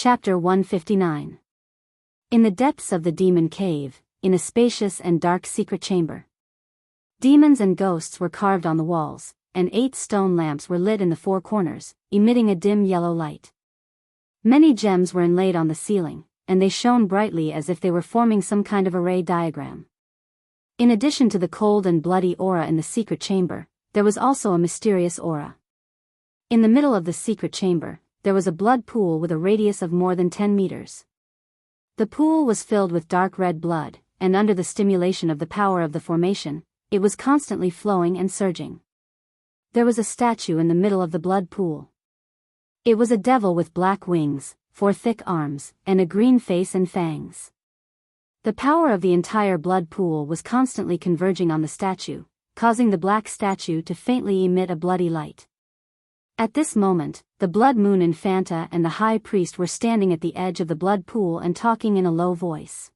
Chapter 159. In the depths of the demon cave, in a spacious and dark secret chamber. Demons and ghosts were carved on the walls, and 8 stone lamps were lit in the 4 corners, emitting a dim yellow light. Many gems were inlaid on the ceiling, and they shone brightly as if they were forming some kind of array diagram. In addition to the cold and bloody aura in the secret chamber, there was also a mysterious aura. In the middle of the secret chamber, there was a blood pool with a radius of more than 10 meters. The pool was filled with dark red blood, and under the stimulation of the power of the formation, it was constantly flowing and surging. There was a statue in the middle of the blood pool. It was a devil with black wings, 4 thick arms, and a green face and fangs. The power of the entire blood pool was constantly converging on the statue, causing the black statue to faintly emit a bloody light. At this moment, the Blood Moon Infanta and the High Priest were standing at the edge of the blood pool and talking in a low voice.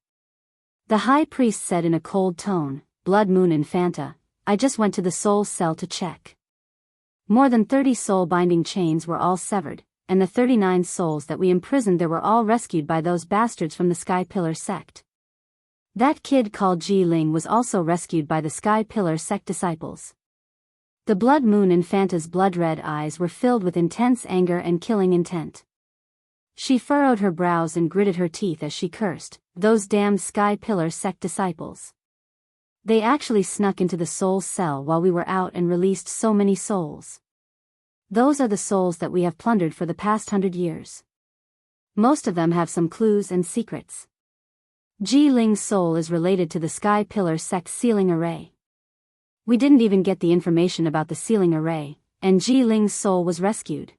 The High Priest said in a cold tone, "Blood Moon Infanta, I just went to the soul cell to check. More than 30 soul-binding chains were all severed, and the 39 souls that we imprisoned there were all rescued by those bastards from the Sky Pillar sect. That kid called Ji Ling was also rescued by the Sky Pillar sect disciples." The Blood Moon Infanta's blood-red eyes were filled with intense anger and killing intent. She furrowed her brows and gritted her teeth as she cursed, "Those damned Sky Pillar sect disciples. They actually snuck into the soul cell while we were out and released so many souls. Those are the souls that we have plundered for the past 100 years. Most of them have some clues and secrets. Ji Ling's soul is related to the Sky Pillar sect sealing array. We didn't even get the information about the sealing array, and Ji Ling's soul was rescued.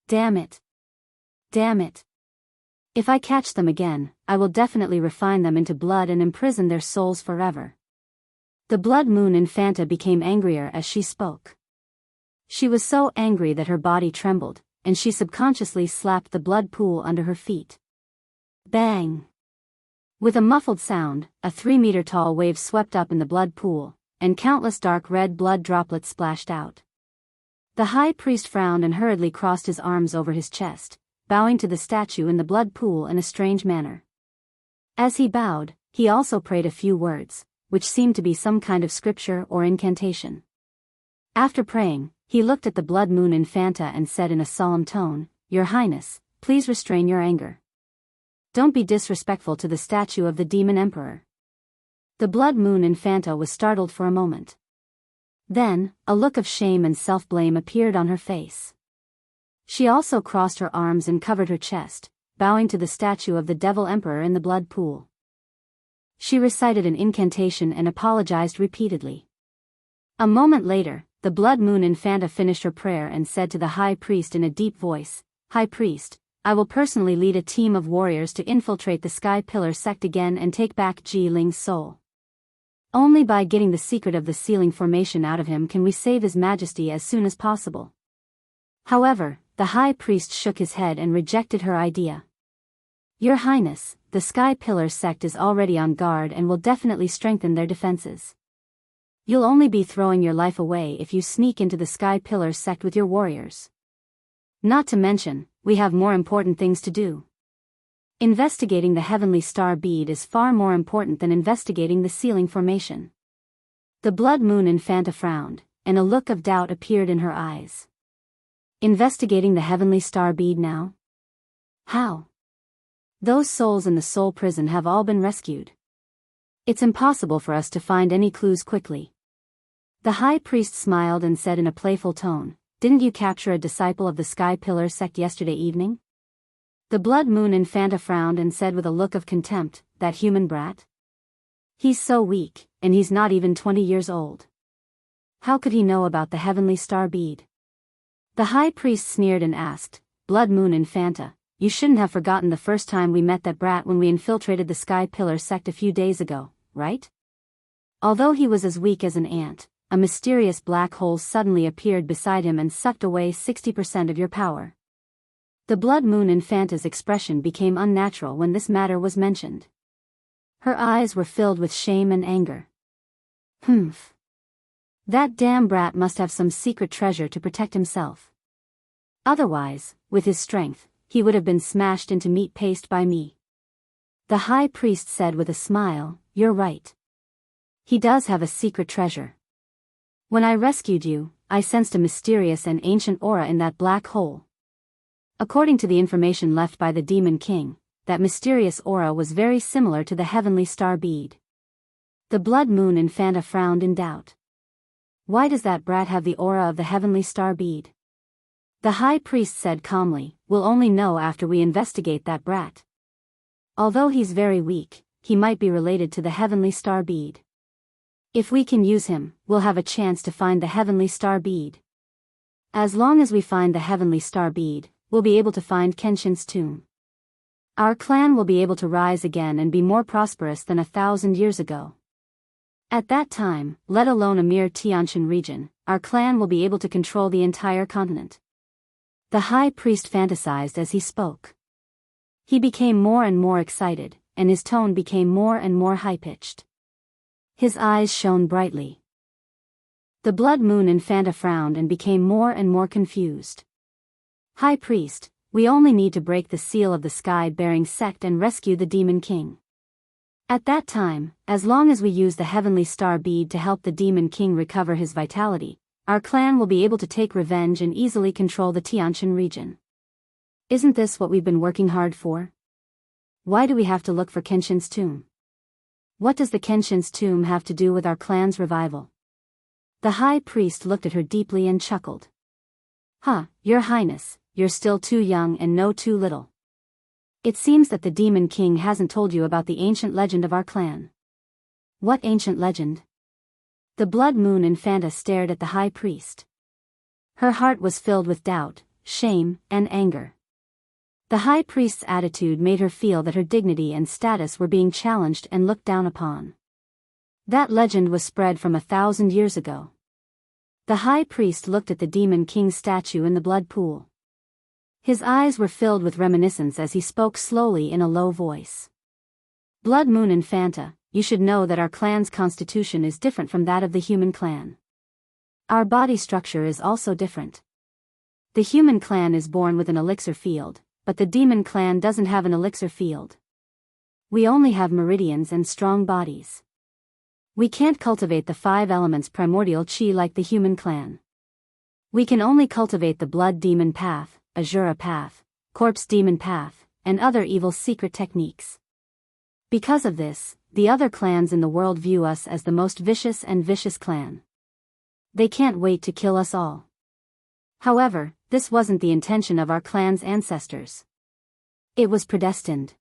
Damn it. Damn it. If I catch them again, I will definitely refine them into blood and imprison their souls forever." The Blood Moon Infanta became angrier as she spoke. She was so angry that her body trembled, and she subconsciously slapped the blood pool under her feet. Bang! With a muffled sound, a 3-meter-tall wave swept up in the blood pool, and countless dark red blood droplets splashed out. The High Priest frowned and hurriedly crossed his arms over his chest, bowing to the statue in the blood pool in a strange manner. As he bowed, he also prayed a few words, which seemed to be some kind of scripture or incantation. After praying, he looked at the Blood Moon Infanta and said in a solemn tone, "Your Highness, please restrain your anger. Don't be disrespectful to the statue of the Demon Emperor." The Blood Moon Infanta was startled for a moment. Then, a look of shame and self-blame appeared on her face. She also crossed her arms and covered her chest, bowing to the statue of the Devil Emperor in the blood pool. She recited an incantation and apologized repeatedly. A moment later, the Blood Moon Infanta finished her prayer and said to the High Priest in a deep voice, "High Priest, I will personally lead a team of warriors to infiltrate the Sky Pillar sect again and take back Ji Ling's soul. Only by getting the secret of the sealing formation out of him can we save His Majesty as soon as possible." However, the High Priest shook his head and rejected her idea. "Your Highness, the Sky Pillar sect is already on guard and will definitely strengthen their defenses. You'll only be throwing your life away if you sneak into the Sky Pillar sect with your warriors. Not to mention, we have more important things to do. Investigating the Heavenly Star Bead is far more important than investigating the sealing formation." The Blood Moon Infanta frowned, and a look of doubt appeared in her eyes. "Investigating the Heavenly Star Bead now? How? Those souls in the soul prison have all been rescued. It's impossible for us to find any clues quickly." The High Priest smiled and said in a playful tone, "Didn't you capture a disciple of the Sky Pillar sect yesterday evening?" The Blood Moon Infanta frowned and said with a look of contempt, "That human brat? He's so weak, and he's not even 20 years old. How could he know about the Heavenly Star Bead?" The High Priest sneered and asked, "Blood Moon Infanta, you shouldn't have forgotten the first time we met that brat when we infiltrated the Sky Pillar sect a few days ago, right? Although he was as weak as an ant, a mysterious black hole suddenly appeared beside him and sucked away 60% of your power." The Blood Moon Infanta's expression became unnatural when this matter was mentioned. Her eyes were filled with shame and anger. "Humph. That damn brat must have some secret treasure to protect himself. Otherwise, with his strength, he would have been smashed into meat paste by me. The high priest said with a smile, "You're right. He does have a secret treasure. When I rescued you, I sensed a mysterious and ancient aura in that black hole." According to the information left by the Demon King, that mysterious aura was very similar to the heavenly star bead. The Blood Moon Infanta frowned in doubt. "Why does that brat have the aura of the heavenly star bead?" The high priest said calmly, "We'll only know after we investigate that brat. Although he's very weak, he might be related to the heavenly star bead. If we can use him, we'll have a chance to find the heavenly star bead. As long as we find the heavenly star bead, we'll be able to find Kenshin's tomb. Our clan will be able to rise again and be more prosperous than 1,000 years ago. At that time, let alone a mere Tianshan region, our clan will be able to control the entire continent." The high priest fantasized as he spoke. He became more and more excited, and his tone became more and more high-pitched. His eyes shone brightly. The Blood Moon Infanta frowned and became more and more confused. "High priest, we only need to break the seal of the sky-bearing sect and rescue the Demon King. At that time, as long as we use the heavenly star bead to help the Demon King recover his vitality, our clan will be able to take revenge and easily control the Tianshan region. Isn't this what we've been working hard for? Why do we have to look for Kenshin's tomb? What does the Kenshin's tomb have to do with our clan's revival?" The high priest looked at her deeply and chuckled. Your Highness, you're still too young and know too little. It seems that the Demon King hasn't told you about the ancient legend of our clan." "What ancient legend?" The Blood Moon Infanta stared at the high priest. Her heart was filled with doubt, shame, and anger. The high priest's attitude made her feel that her dignity and status were being challenged and looked down upon. That legend was spread from 1,000 years ago. The high priest looked at the Demon King's statue in the blood pool. His eyes were filled with reminiscence as he spoke slowly in a low voice. "Blood Moon Infanta, you should know that our clan's constitution is different from that of the human clan. Our body structure is also different. The human clan is born with an elixir field, but the demon clan doesn't have an elixir field. We only have meridians and strong bodies. We can't cultivate the 5 elements primordial chi like the human clan. We can only cultivate the blood demon path, Azura path, corpse demon path, and other evil secret techniques. Because of this, the other clans in the world view us as the most vicious and vicious clan. They can't wait to kill us all. However, this wasn't the intention of our clan's ancestors. It was predestined.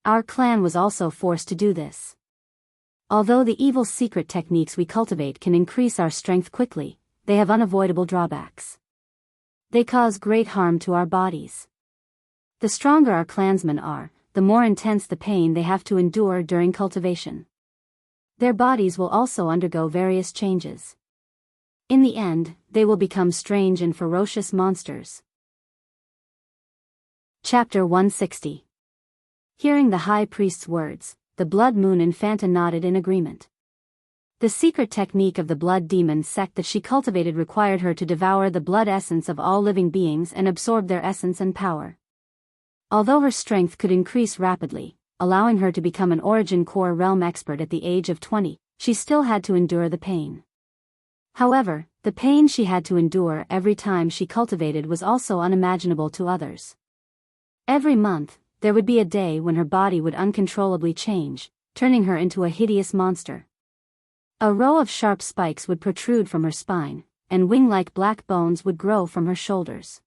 Our clan was also forced to do this. Although the evil secret techniques we cultivate can increase our strength quickly, they have unavoidable drawbacks. They cause great harm to our bodies. The stronger our clansmen are, the more intense the pain they have to endure during cultivation. Their bodies will also undergo various changes. In the end, they will become strange and ferocious monsters. Chapter 160. Hearing the high priest's words, the Blood Moon Infanta nodded in agreement. The secret technique of the blood demon sect that she cultivated required her to devour the blood essence of all living beings and absorb their essence and power. Although her strength could increase rapidly, allowing her to become an Origin Core realm expert at the age of 20, she still had to endure the pain. However, the pain she had to endure every time she cultivated was also unimaginable to others. Every month, there would be a day when her body would uncontrollably change, turning her into a hideous monster. A row of sharp spikes would protrude from her spine, and wing-like black bones would grow from her shoulders.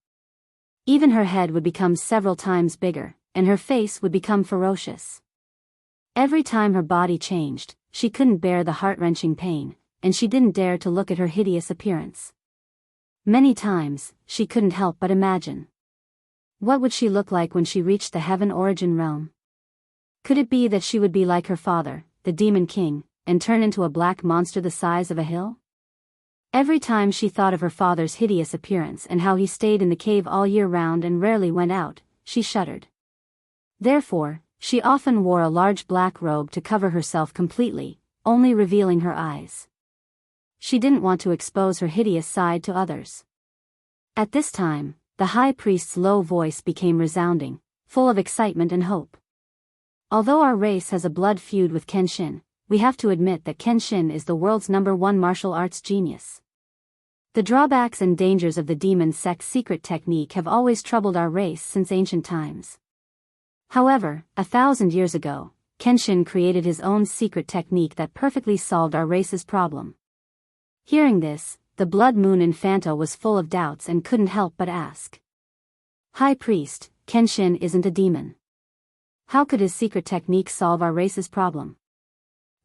Even her head would become several times bigger, and her face would become ferocious. Every time her body changed, she couldn't bear the heart-wrenching pain, and she didn't dare to look at her hideous appearance. Many times, she couldn't help but imagine. What would she look like when she reached the Heaven Origin realm? Could it be that she would be like her father, the Demon King, and turn into a black monster the size of a hill? Every time she thought of her father's hideous appearance and how he stayed in the cave all year round and rarely went out, she shuddered. Therefore, she often wore a large black robe to cover herself completely, only revealing her eyes. She didn't want to expose her hideous side to others. At this time, the high priest's low voice became resounding, full of excitement and hope. Although our race has a blood feud with Kenshin, we have to admit that Kenshin is the world's #1 martial arts genius. The drawbacks and dangers of the demon sect's secret technique have always troubled our race since ancient times. However, 1,000 years ago, Kenshin created his own secret technique that perfectly solved our race's problem. Hearing this, the Blood Moon Infanta was full of doubts and couldn't help but ask. High Priest, Kenshin isn't a demon. How could his secret technique solve our race's problem?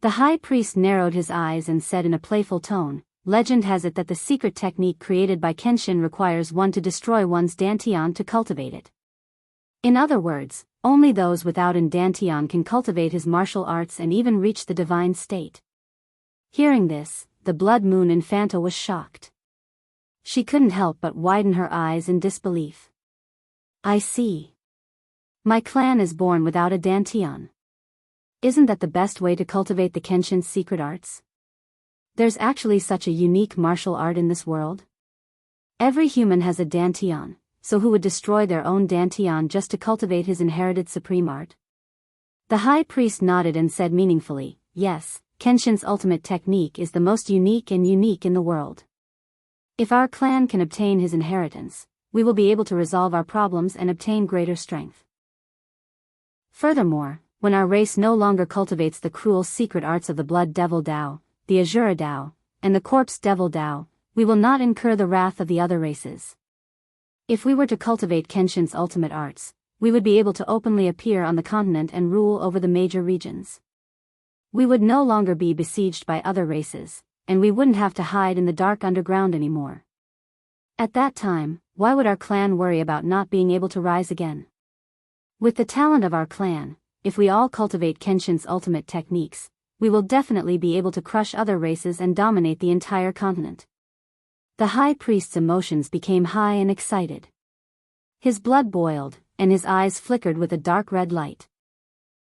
The High Priest narrowed his eyes and said in a playful tone, "Legend has it that the secret technique created by Kenshin requires one to destroy one's dantian to cultivate it. In other words, only those without an dantian can cultivate his martial arts and even reach the divine state." Hearing this, the Blood Moon Infanta was shocked. She couldn't help but widen her eyes in disbelief. "I see. My clan is born without a dantian. Isn't that the best way to cultivate the Kenshin's secret arts? There's actually such a unique martial art in this world? Every human has a dantian, so who would destroy their own dantian just to cultivate his inherited supreme art?" The High Priest nodded and said meaningfully, "Yes, Kenshin's ultimate technique is the most unique in the world. If our clan can obtain his inheritance, we will be able to resolve our problems and obtain greater strength. Furthermore, when our race no longer cultivates the cruel secret arts of the Blood Devil Dao, the Azura Dao, and the Corpse Devil Dao, we will not incur the wrath of the other races. If we were to cultivate Kenshin's ultimate arts, we would be able to openly appear on the continent and rule over the major regions. We would no longer be besieged by other races, and we wouldn't have to hide in the dark underground anymore. At that time, why would our clan worry about not being able to rise again? With the talent of our clan, if we all cultivate Kenshin's ultimate techniques, we will definitely be able to crush other races and dominate the entire continent." The High Priest's emotions became high and excited. His blood boiled, and his eyes flickered with a dark red light.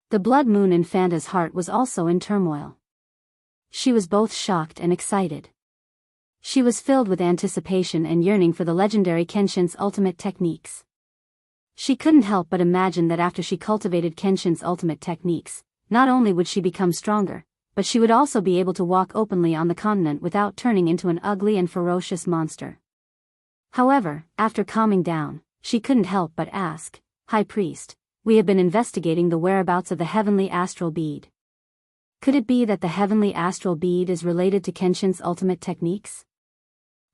The Blood Moon Infanta's heart was also in turmoil. She was both shocked and excited. She was filled with anticipation and yearning for the legendary Kenshin's ultimate techniques. She couldn't help but imagine that after she cultivated Kenshin's ultimate techniques, not only would she become stronger, but she would also be able to walk openly on the continent without turning into an ugly and ferocious monster. However, after calming down, she couldn't help but ask, "High Priest, we have been investigating the whereabouts of the heavenly astral bead. Could it be that the heavenly astral bead is related to Kenshin's ultimate techniques?"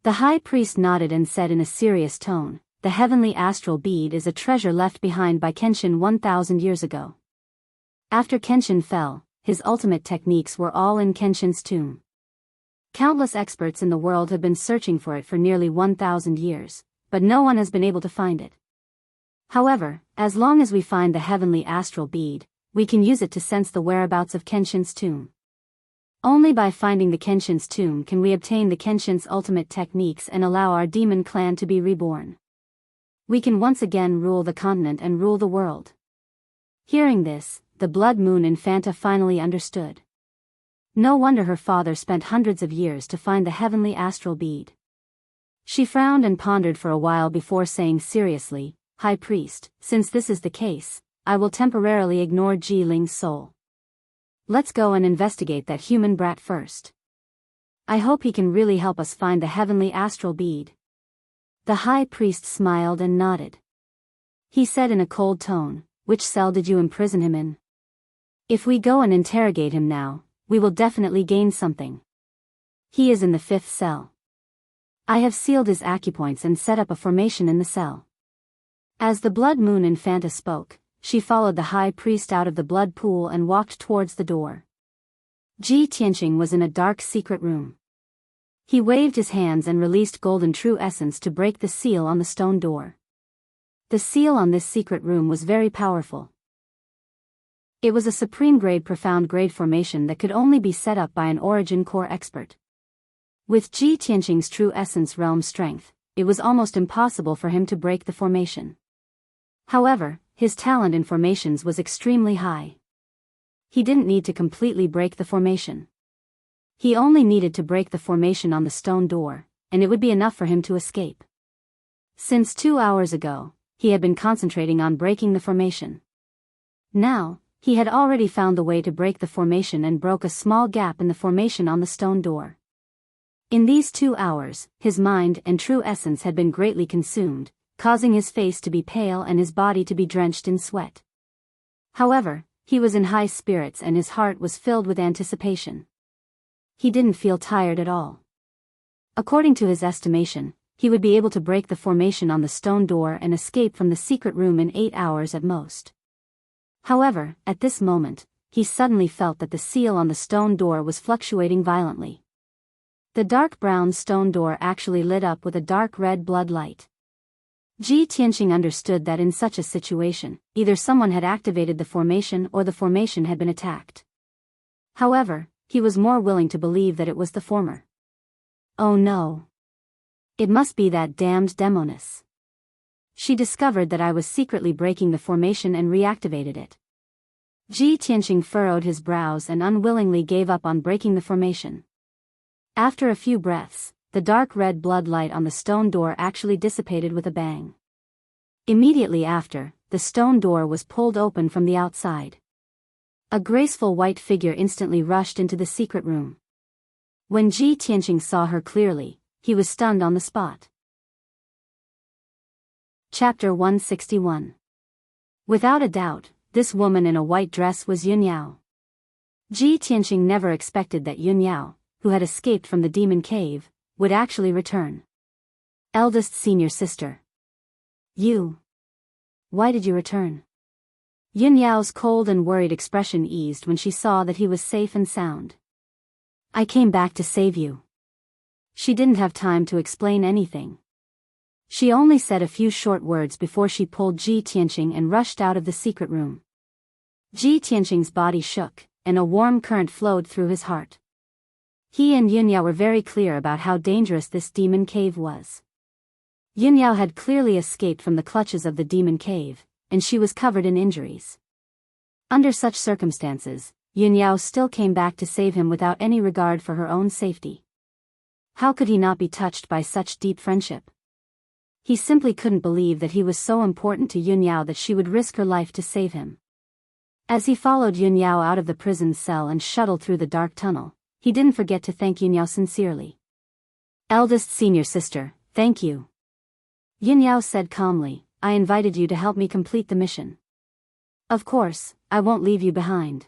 The High Priest nodded and said in a serious tone, "The heavenly astral bead is a treasure left behind by Kenshin 1,000 years ago. After Kenshin fell, his ultimate techniques were all in Kenshin's tomb. Countless experts in the world have been searching for it for nearly 1,000 years, but no one has been able to find it. However, as long as we find the heavenly astral bead, we can use it to sense the whereabouts of Kenshin's tomb. Only by finding the Kenshin's tomb can we obtain the Kenshin's ultimate techniques and allow our demon clan to be reborn. We can once again rule the continent and rule the world." Hearing this, the Blood Moon Infanta finally understood. No wonder her father spent hundreds of years to find the heavenly astral bead. She frowned and pondered for a while before saying seriously, "High Priest, since this is the case, I will temporarily ignore Ji Ling's soul. Let's go and investigate that human brat first. I hope he can really help us find the heavenly astral bead." The High Priest smiled and nodded. He said in a cold tone, "Which cell did you imprison him in? If we go and interrogate him now, we will definitely gain something. He is in the 5th cell. I have sealed his acupoints and set up a formation in the cell." As the Blood Moon Infanta spoke, she followed the High Priest out of the blood pool and walked towards the door. Ji Tianqing was in a dark secret room. He waved his hands and released golden true essence to break the seal on the stone door. The seal on this secret room was very powerful. It was a supreme grade profound grade formation that could only be set up by an origin core expert. With Ji Tianqing's true essence realm strength, it was almost impossible for him to break the formation. However, his talent in formations was extremely high. He didn't need to completely break the formation. He only needed to break the formation on the stone door, and it would be enough for him to escape. Since 2 hours ago, he had been concentrating on breaking the formation. Now, he had already found the way to break the formation and broke a small gap in the formation on the stone door. In these 2 hours, his mind and true essence had been greatly consumed, causing his face to be pale and his body to be drenched in sweat. However, he was in high spirits and his heart was filled with anticipation. He didn't feel tired at all. According to his estimation, he would be able to break the formation on the stone door and escape from the secret room in 8 hours at most. However, at this moment, he suddenly felt that the seal on the stone door was fluctuating violently. The dark brown stone door actually lit up with a dark red blood light. Ji Tianqing understood that in such a situation, either someone had activated the formation or the formation had been attacked. However, he was more willing to believe that it was the former. Oh no! It must be that damned demoness. She discovered that I was secretly breaking the formation and reactivated it. Ji Tianqing furrowed his brows and unwillingly gave up on breaking the formation. After a few breaths, the dark red blood light on the stone door actually dissipated with a bang. Immediately after, the stone door was pulled open from the outside. A graceful white figure instantly rushed into the secret room. When Ji Tianqing saw her clearly, he was stunned on the spot. Chapter 161. Without a doubt, this woman in a white dress was Yunyao. Ji Tianqing never expected that Yunyao, who had escaped from the demon cave, would actually return. Eldest senior sister. You. Why did you return? Yunyao's cold and worried expression eased when she saw that he was safe and sound. I came back to save you. She didn't have time to explain anything. She only said a few short words before she pulled Ji Tianqing and rushed out of the secret room. Ji Tianqing's body shook, and a warm current flowed through his heart. He and Yunyao were very clear about how dangerous this demon cave was. Yunyao had clearly escaped from the clutches of the demon cave, and she was covered in injuries. Under such circumstances, Yunyao still came back to save him without any regard for her own safety. How could he not be touched by such deep friendship? He simply couldn't believe that he was so important to Yunyao that she would risk her life to save him. As he followed Yunyao out of the prison cell and shuttled through the dark tunnel, he didn't forget to thank Yunyao sincerely. Eldest senior sister, thank you. Yunyao said calmly, I invited you to help me complete the mission. Of course, I won't leave you behind.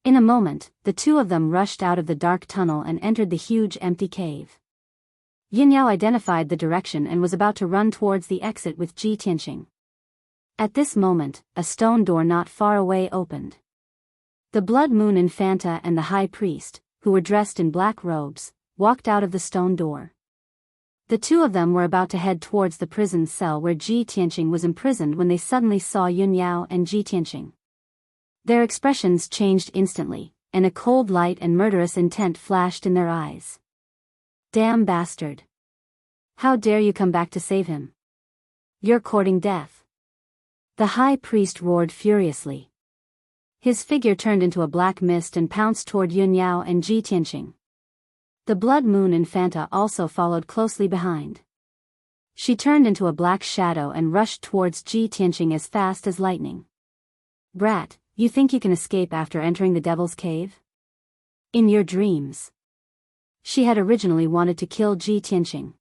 In a moment, the two of them rushed out of the dark tunnel and entered the huge empty cave. Yunyao identified the direction and was about to run towards the exit with Ji Tianqing. At this moment, a stone door not far away opened. The Blood Moon Infanta and the High Priest, who were dressed in black robes, walked out of the stone door. The two of them were about to head towards the prison cell where Ji Tianqing was imprisoned when they suddenly saw Yunyao and Ji Tianqing. Their expressions changed instantly, and a cold light and murderous intent flashed in their eyes. Damn bastard. How dare you come back to save him? You're courting death. The high priest roared furiously. His figure turned into a black mist and pounced toward Yunyao and Ji Tianqing. The Blood Moon Infanta also followed closely behind. She turned into a black shadow and rushed towards Ji Tianqing as fast as lightning. Brat, you think you can escape after entering the Devil's Cave? In your dreams. She had originally wanted to kill Ji Tianqing.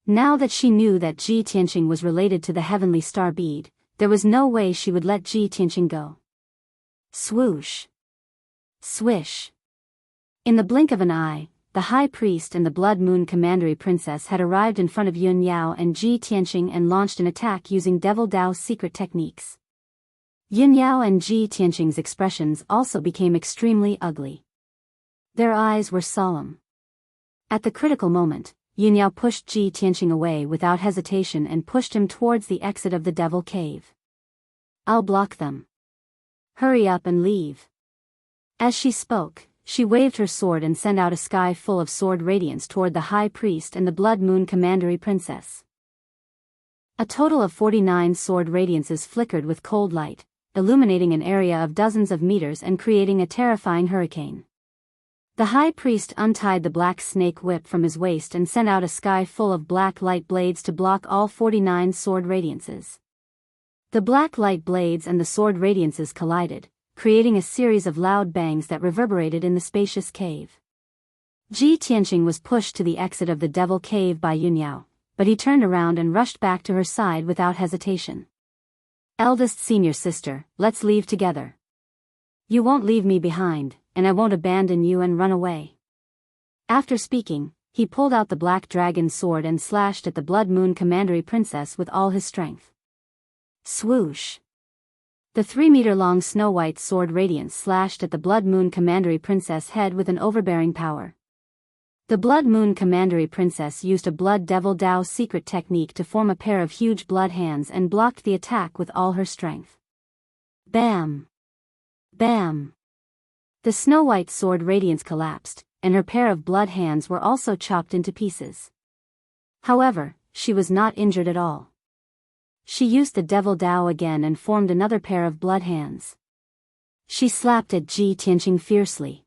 Now that she knew that Ji Tianqing was related to the heavenly star bead, there was no way she would let Ji Tianqing go. Swoosh. Swish. In the blink of an eye, the High Priest and the Blood Moon Commandery Princess had arrived in front of Yunyao and Ji Tianqing and launched an attack using Devil Dao's secret techniques. Yunyao and Ji Tianqing's expressions also became extremely ugly. Their eyes were solemn. At the critical moment, Yunyao pushed Ji Tianqing away without hesitation and pushed him towards the exit of the Devil Cave. I'll block them. Hurry up and leave. As she spoke, she waved her sword and sent out a sky full of sword radiance toward the High Priest and the Blood Moon Commandery Princess. A total of 49 sword radiances flickered with cold light, illuminating an area of dozens of meters and creating a terrifying hurricane. The high priest untied the black snake whip from his waist and sent out a sky full of black light blades to block all 49 sword radiances. The black light blades and the sword radiances collided, creating a series of loud bangs that reverberated in the spacious cave. Ji Tianqing was pushed to the exit of the devil cave by Yunyao, but he turned around and rushed back to her side without hesitation. "Eldest senior sister, let's leave together. You won't leave me behind, and I won't abandon you and run away." After speaking, he pulled out the black dragon sword and slashed at the Blood Moon Commandery Princess with all his strength. Swoosh! The 3-meter-long snow-white sword radiance slashed at the Blood Moon Commandery Princess' head with an overbearing power. The Blood Moon Commandery Princess used a Blood Devil Dao secret technique to form a pair of huge blood hands and blocked the attack with all her strength. Bam! Bam! The snow-white sword radiance collapsed, and her pair of blood hands were also chopped into pieces. However, she was not injured at all. She used the Devil Dao again and formed another pair of blood hands. She slapped at Ji Tianqing fiercely.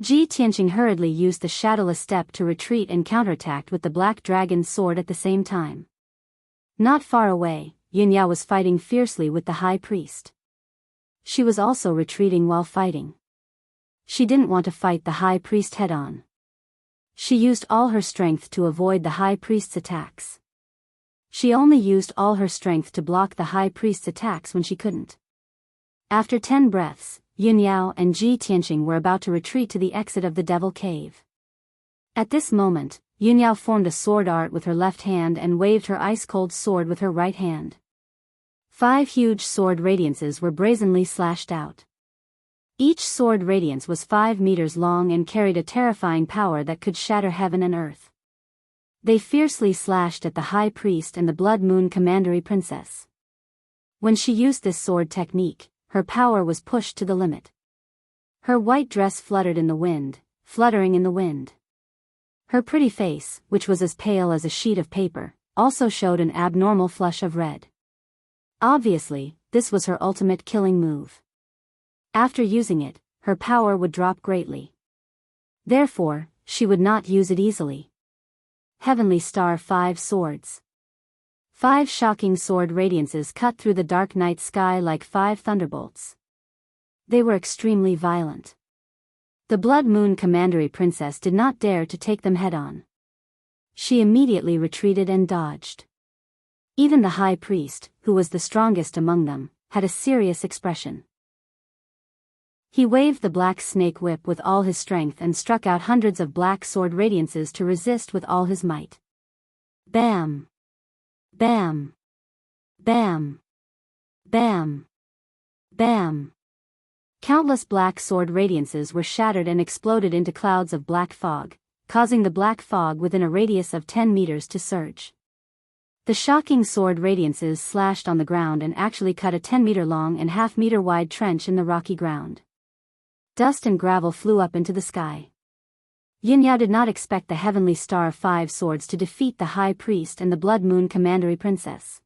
Ji Tianqing hurriedly used the shadowless step to retreat and counterattacked with the black dragon's sword at the same time. Not far away, Yunyao was fighting fiercely with the high priest. She was also retreating while fighting. She didn't want to fight the high priest head-on. She used all her strength to avoid the high priest's attacks. She only used all her strength to block the high priest's attacks when she couldn't. After 10 breaths, Yunyao and Ji Tianqing were about to retreat to the exit of the devil cave. At this moment, Yunyao formed a sword art with her left hand and waved her ice-cold sword with her right hand. 5 huge sword radiances were brazenly slashed out. Each sword radiance was 5 meters long and carried a terrifying power that could shatter heaven and earth. They fiercely slashed at the high priest and the Blood Moon Commandery Princess. When she used this sword technique, her power was pushed to the limit. Her white dress fluttered in the wind, fluttering in the wind. Her pretty face, which was as pale as a sheet of paper, also showed an abnormal flush of red. Obviously, this was her ultimate killing move. After using it, her power would drop greatly. Therefore, she would not use it easily. Heavenly Star 5 Swords. 5 shocking sword radiances cut through the dark night sky like 5 thunderbolts. They were extremely violent. The Blood Moon Commandery Princess did not dare to take them head-on. She immediately retreated and dodged. Even the high priest, who was the strongest among them, had a serious expression. He waved the black snake whip with all his strength and struck out hundreds of black sword radiances to resist with all his might. Bam! Bam! Bam! Bam! Bam! Countless black sword radiances were shattered and exploded into clouds of black fog, causing the black fog within a radius of 10 meters to surge. The shocking sword radiances slashed on the ground and actually cut a 10-meter-long and half-meter-wide trench in the rocky ground. Dust and gravel flew up into the sky. Yunyao did not expect the Heavenly Star 5 Swords to defeat the High Priest and the Blood Moon Commandery Princess.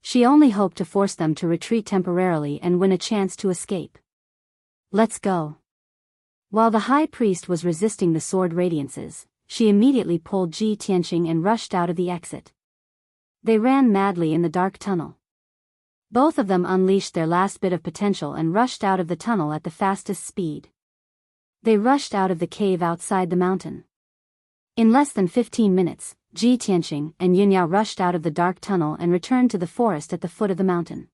She only hoped to force them to retreat temporarily and win a chance to escape. Let's go. While the High Priest was resisting the sword radiances, she immediately pulled Ji Tianqing and rushed out of the exit. They ran madly in the dark tunnel. Both of them unleashed their last bit of potential and rushed out of the tunnel at the fastest speed. They rushed out of the cave outside the mountain. In less than 15 minutes, Ji Tianqing and Yunyao rushed out of the dark tunnel and returned to the forest at the foot of the mountain.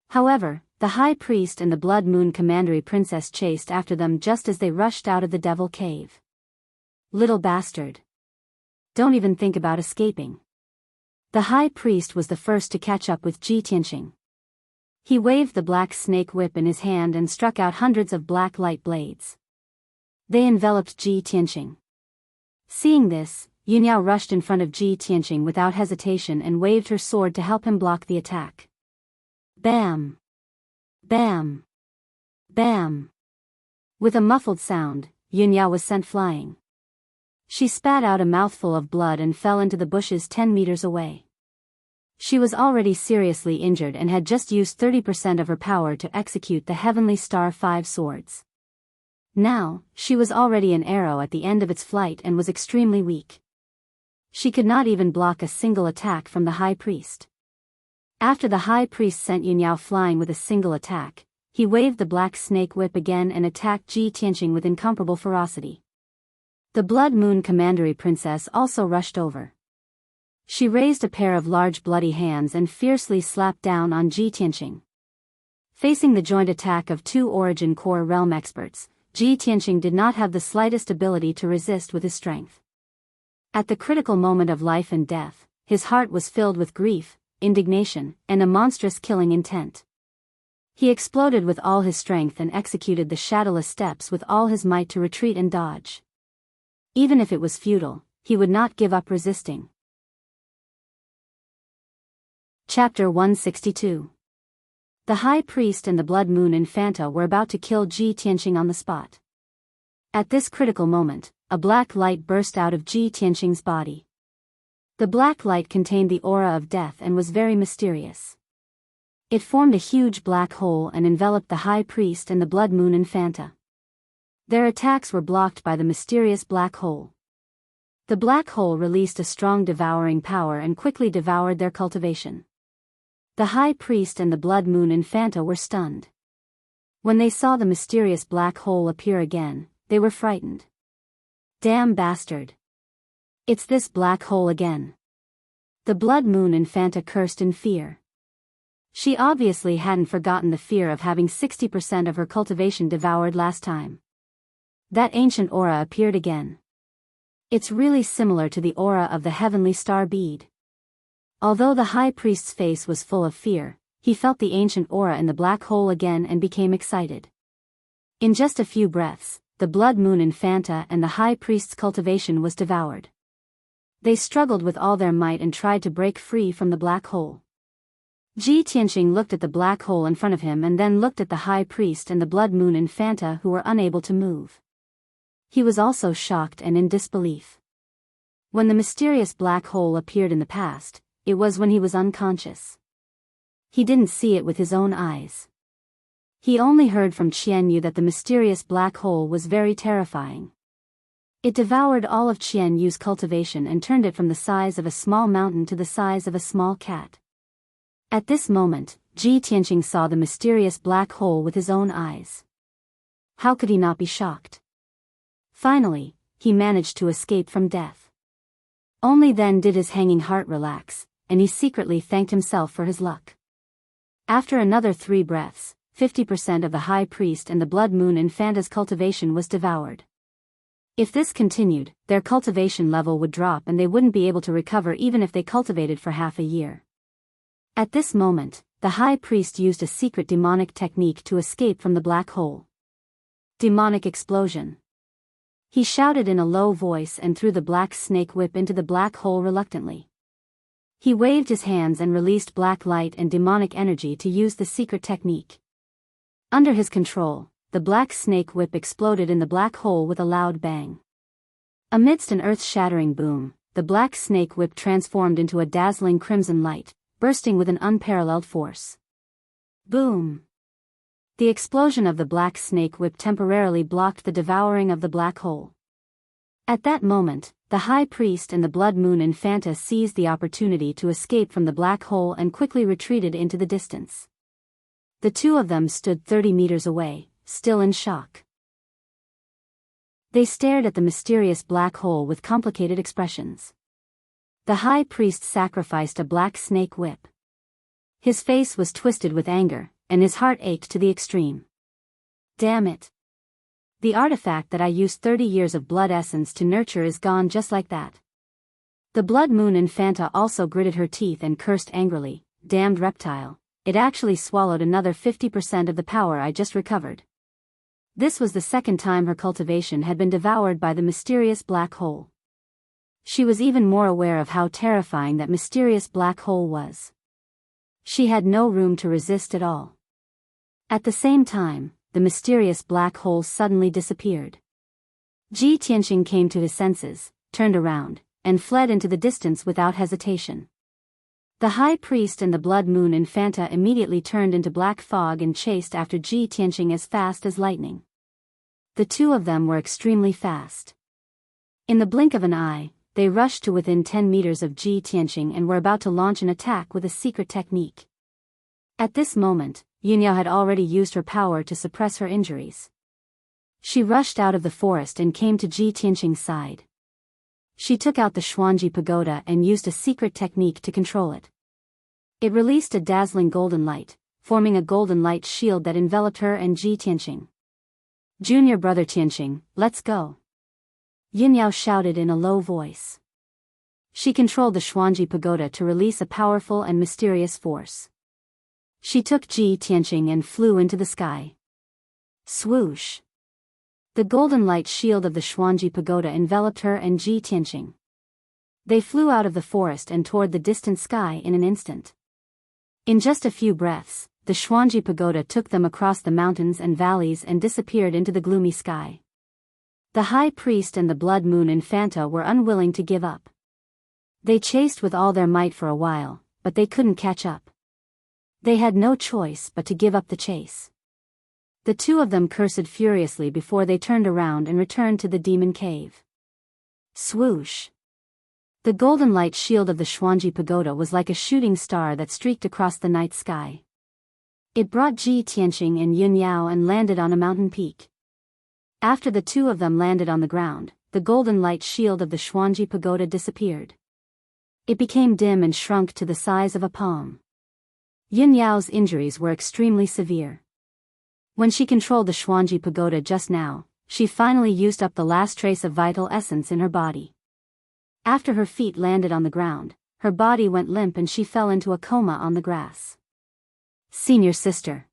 However, the High Priest and the Blood Moon Commandery Princess chased after them just as they rushed out of the Devil Cave. Little bastard. Don't even think about escaping. The High Priest was the first to catch up with Ji Tianqing. He waved the black snake whip in his hand and struck out hundreds of black light blades. They enveloped Ji Tianqing. Seeing this, Yunyao rushed in front of Ji Tianqing without hesitation and waved her sword to help him block the attack. Bam! Bam! Bam! With a muffled sound, Yunyao was sent flying. She spat out a mouthful of blood and fell into the bushes 10 meters away. She was already seriously injured and had just used 30% of her power to execute the Heavenly Star 5 Swords. Now, she was already an arrow at the end of its flight and was extremely weak. She could not even block a single attack from the high priest. After the high priest sent Yunyao flying with a single attack, he waved the black snake whip again and attacked Ji Tianqing with incomparable ferocity. The Blood Moon Commandery Princess also rushed over. She raised a pair of large bloody hands and fiercely slapped down on Ji Tianqing. Facing the joint attack of two Origin Core realm experts, Ji Tianqing did not have the slightest ability to resist with his strength. At the critical moment of life and death, his heart was filled with grief, indignation, and a monstrous killing intent. He exploded with all his strength and executed the shadowless steps with all his might to retreat and dodge. Even if it was futile, he would not give up resisting. Chapter 162. The High Priest and the Blood Moon Infanta were about to kill Ji Tianqing on the spot. At this critical moment, a black light burst out of Ji Tianqing's body. The black light contained the aura of death and was very mysterious. It formed a huge black hole and enveloped the High Priest and the Blood Moon Infanta. Their attacks were blocked by the mysterious black hole. The black hole released a strong devouring power and quickly devoured their cultivation. The High Priest and the Blood Moon Infanta were stunned. When they saw the mysterious black hole appear again, they were frightened. Damn bastard! It's this black hole again. The Blood Moon Infanta cursed in fear. She obviously hadn't forgotten the fear of having 60% of her cultivation devoured last time. That ancient aura appeared again. It's really similar to the aura of the heavenly star bead. Although the high priest's face was full of fear, he felt the ancient aura in the black hole again and became excited. In just a few breaths, the Blood Moon Infanta and the high priest's cultivation was devoured. They struggled with all their might and tried to break free from the black hole. Ji Tianqing looked at the black hole in front of him and then looked at the high priest and the Blood Moon Infanta who were unable to move. He was also shocked and in disbelief. When the mysterious black hole appeared in the past, it was when he was unconscious. He didn't see it with his own eyes. He only heard from Qian Yu that the mysterious black hole was very terrifying. It devoured all of Qian Yu's cultivation and turned it from the size of a small mountain to the size of a small cat. At this moment, Ji Tianqing saw the mysterious black hole with his own eyes. How could he not be shocked? Finally, he managed to escape from death. Only then did his hanging heart relax, and he secretly thanked himself for his luck. After another 3 breaths, 50% of the high priest and the Blood Moon Infanta's cultivation was devoured. If this continued, their cultivation level would drop and they wouldn't be able to recover even if they cultivated for half a year. At this moment, the high priest used a secret demonic technique to escape from the black hole. Demonic explosion. He shouted in a low voice and threw the black snake whip into the black hole reluctantly. He waved his hands and released black light and demonic energy to use the secret technique. Under his control, the black snake whip exploded in the black hole with a loud bang. Amidst an earth-shattering boom, the black snake whip transformed into a dazzling crimson light, bursting with an unparalleled force. Boom! The explosion of the black snake whip temporarily blocked the devouring of the black hole. At that moment, the high priest and the Blood Moon Infanta seized the opportunity to escape from the black hole and quickly retreated into the distance. The two of them stood 30 meters away, still in shock. They stared at the mysterious black hole with complicated expressions. The high priest sacrificed a black snake whip. His face was twisted with anger, and his heart ached to the extreme. Damn it! The artifact that I used 30 years of blood essence to nurture is gone just like that. The Blood Moon Infanta also gritted her teeth and cursed angrily, damned reptile, it actually swallowed another 50% of the power I just recovered. This was the second time her cultivation had been devoured by the mysterious black hole. She was even more aware of how terrifying that mysterious black hole was. She had no room to resist at all. At the same time, the mysterious black hole suddenly disappeared. Ji Tianqing came to his senses, turned around, and fled into the distance without hesitation. The high priest and the Blood Moon Infanta immediately turned into black fog and chased after Ji Tianqing as fast as lightning. The two of them were extremely fast. In the blink of an eye, they rushed to within 10 meters of Ji Tianqing and were about to launch an attack with a secret technique. At this moment, Yunyao had already used her power to suppress her injuries. She rushed out of the forest and came to Ji Tianqing's side. She took out the Xuanji pagoda and used a secret technique to control it. It released a dazzling golden light, forming a golden light shield that enveloped her and Ji Tianqing. "Junior brother Tianqing, let's go," Yunyao shouted in a low voice. She controlled the Xuanji pagoda to release a powerful and mysterious force. She took Ji Tianqing and flew into the sky. Swoosh! The golden light shield of the Xuanji pagoda enveloped her and Ji Tianqing. They flew out of the forest and toward the distant sky in an instant. In just a few breaths, the Xuanji pagoda took them across the mountains and valleys and disappeared into the gloomy sky. The high priest and the blood moon Infanta were unwilling to give up. They chased with all their might for a while, but they couldn't catch up. They had no choice but to give up the chase. The two of them cursed furiously before they turned around and returned to the demon cave. Swoosh! The golden light shield of the Xuanji pagoda was like a shooting star that streaked across the night sky. It brought Ji Tianqing and Yunyao and landed on a mountain peak. After the two of them landed on the ground, the golden light shield of the Xuanji pagoda disappeared. It became dim and shrunk to the size of a palm. Yunyao's injuries were extremely severe. When she controlled the Xuanji pagoda just now, she finally used up the last trace of vital essence in her body. After her feet landed on the ground, her body went limp and she fell into a coma on the grass. "Senior sister.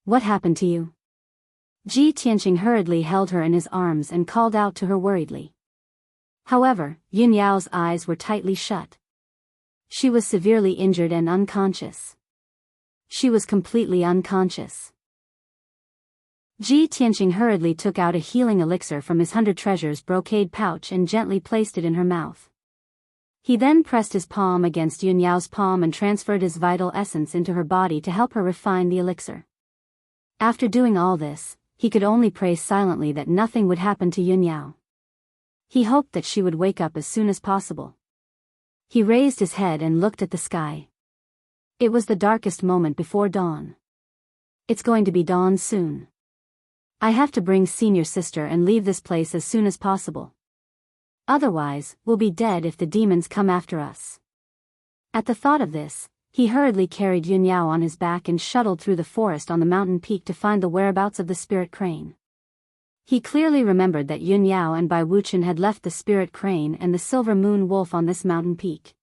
What happened to you?" Ji Tianqing hurriedly held her in his arms and called out to her worriedly. However, Yunyao's eyes were tightly shut. She was severely injured and unconscious. She was completely unconscious. Ji Tianqing hurriedly took out a healing elixir from his 100 treasures brocade pouch and gently placed it in her mouth. He then pressed his palm against Yunyao's palm and transferred his vital essence into her body to help her refine the elixir. After doing all this, he could only pray silently that nothing would happen to Yunyao. He hoped that she would wake up as soon as possible. He raised his head and looked at the sky. It was the darkest moment before dawn. It's going to be dawn soon. I have to bring senior sister and leave this place as soon as possible. Otherwise, we'll be dead if the demons come after us. At the thought of this, he hurriedly carried Yunyao on his back and shuttled through the forest on the mountain peak to find the whereabouts of the spirit crane. He clearly remembered that Yunyao and Bai Wuchen had left the spirit crane and the silver moon wolf on this mountain peak.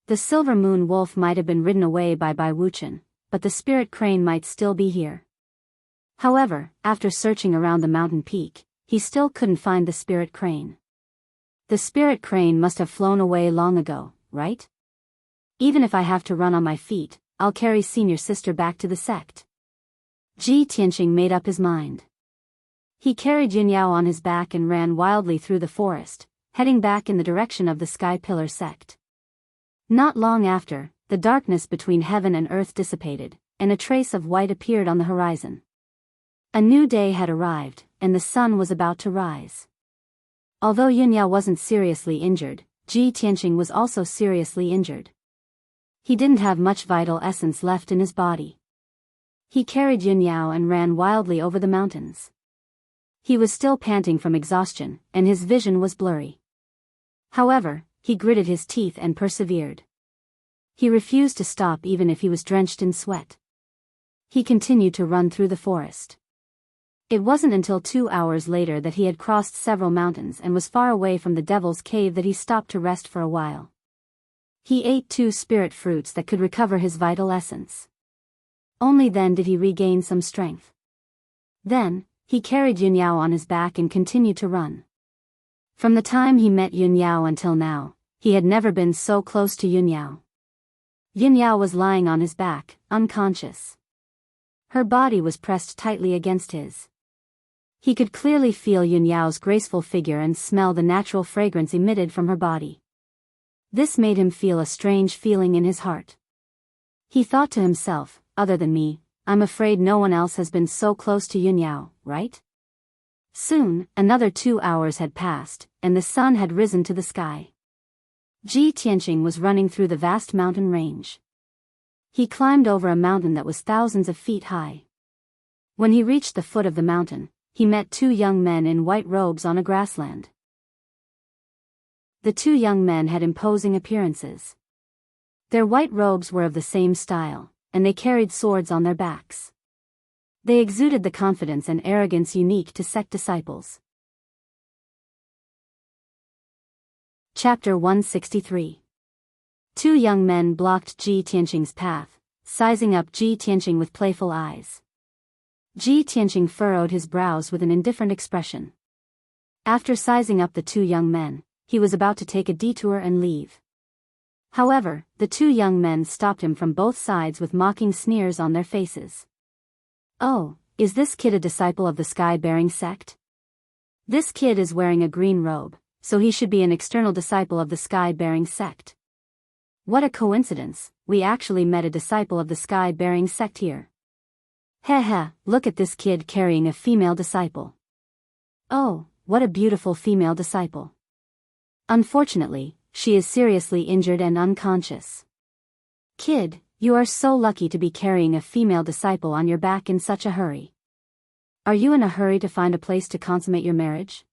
The silver moon wolf might have been ridden away by Bai Wuchen, but the spirit crane might still be here. However, after searching around the mountain peak, he still couldn't find the spirit crane. The spirit crane must have flown away long ago, right? Even if I have to run on my feet, I'll carry senior sister back to the sect. Ji Tianqing made up his mind. He carried Yunyao on his back and ran wildly through the forest, heading back in the direction of the Sky Pillar sect. Not long after, the darkness between heaven and earth dissipated, and a trace of white appeared on the horizon. A new day had arrived, and the sun was about to rise. Although Yunyao wasn't seriously injured, Ji Tianqing was also seriously injured. He didn't have much vital essence left in his body. He carried Yunyao and ran wildly over the mountains. He was still panting from exhaustion, and his vision was blurry. However, he gritted his teeth and persevered. He refused to stop even if he was drenched in sweat. He continued to run through the forest. It wasn't until 2 hours later that he had crossed several mountains and was far away from the devil's cave that he stopped to rest for a while. He ate 2 spirit fruits that could recover his vital essence. Only then did he regain some strength. Then, he carried Yunyao on his back and continued to run. From the time he met Yunyao until now, he had never been so close to Yunyao. Yunyao was lying on his back, unconscious. Her body was pressed tightly against his. He could clearly feel Yunyao's graceful figure and smell the natural fragrance emitted from her body. This made him feel a strange feeling in his heart. He thought to himself, other than me, I'm afraid no one else has been so close to Yunyao, right? Soon, another 2 hours had passed, and the sun had risen to the sky. Ji Tianqing was running through the vast mountain range. He climbed over a mountain that was thousands of feet high. When he reached the foot of the mountain, he met 2 young men in white robes on a grassland. The 2 young men had imposing appearances. Their white robes were of the same style, and they carried swords on their backs. They exuded the confidence and arrogance unique to sect disciples. Chapter 163. 2 young men blocked Ji Tianqing's path, sizing up Ji Tianqing with playful eyes. Ji Tianqing furrowed his brows with an indifferent expression. After sizing up the 2 young men, he was about to take a detour and leave. However, the 2 young men stopped him from both sides with mocking sneers on their faces. "Oh, is this kid a disciple of the sky-bearing sect? This kid is wearing a green robe, so he should be an external disciple of the sky-bearing sect. What a coincidence, we actually met a disciple of the sky-bearing sect here. Heh, look at this kid carrying a female disciple. Oh, what a beautiful female disciple. Unfortunately, she is seriously injured and unconscious. Kid, you are so lucky to be carrying a female disciple on your back in such a hurry. Are you in a hurry to find a place to consummate your marriage?"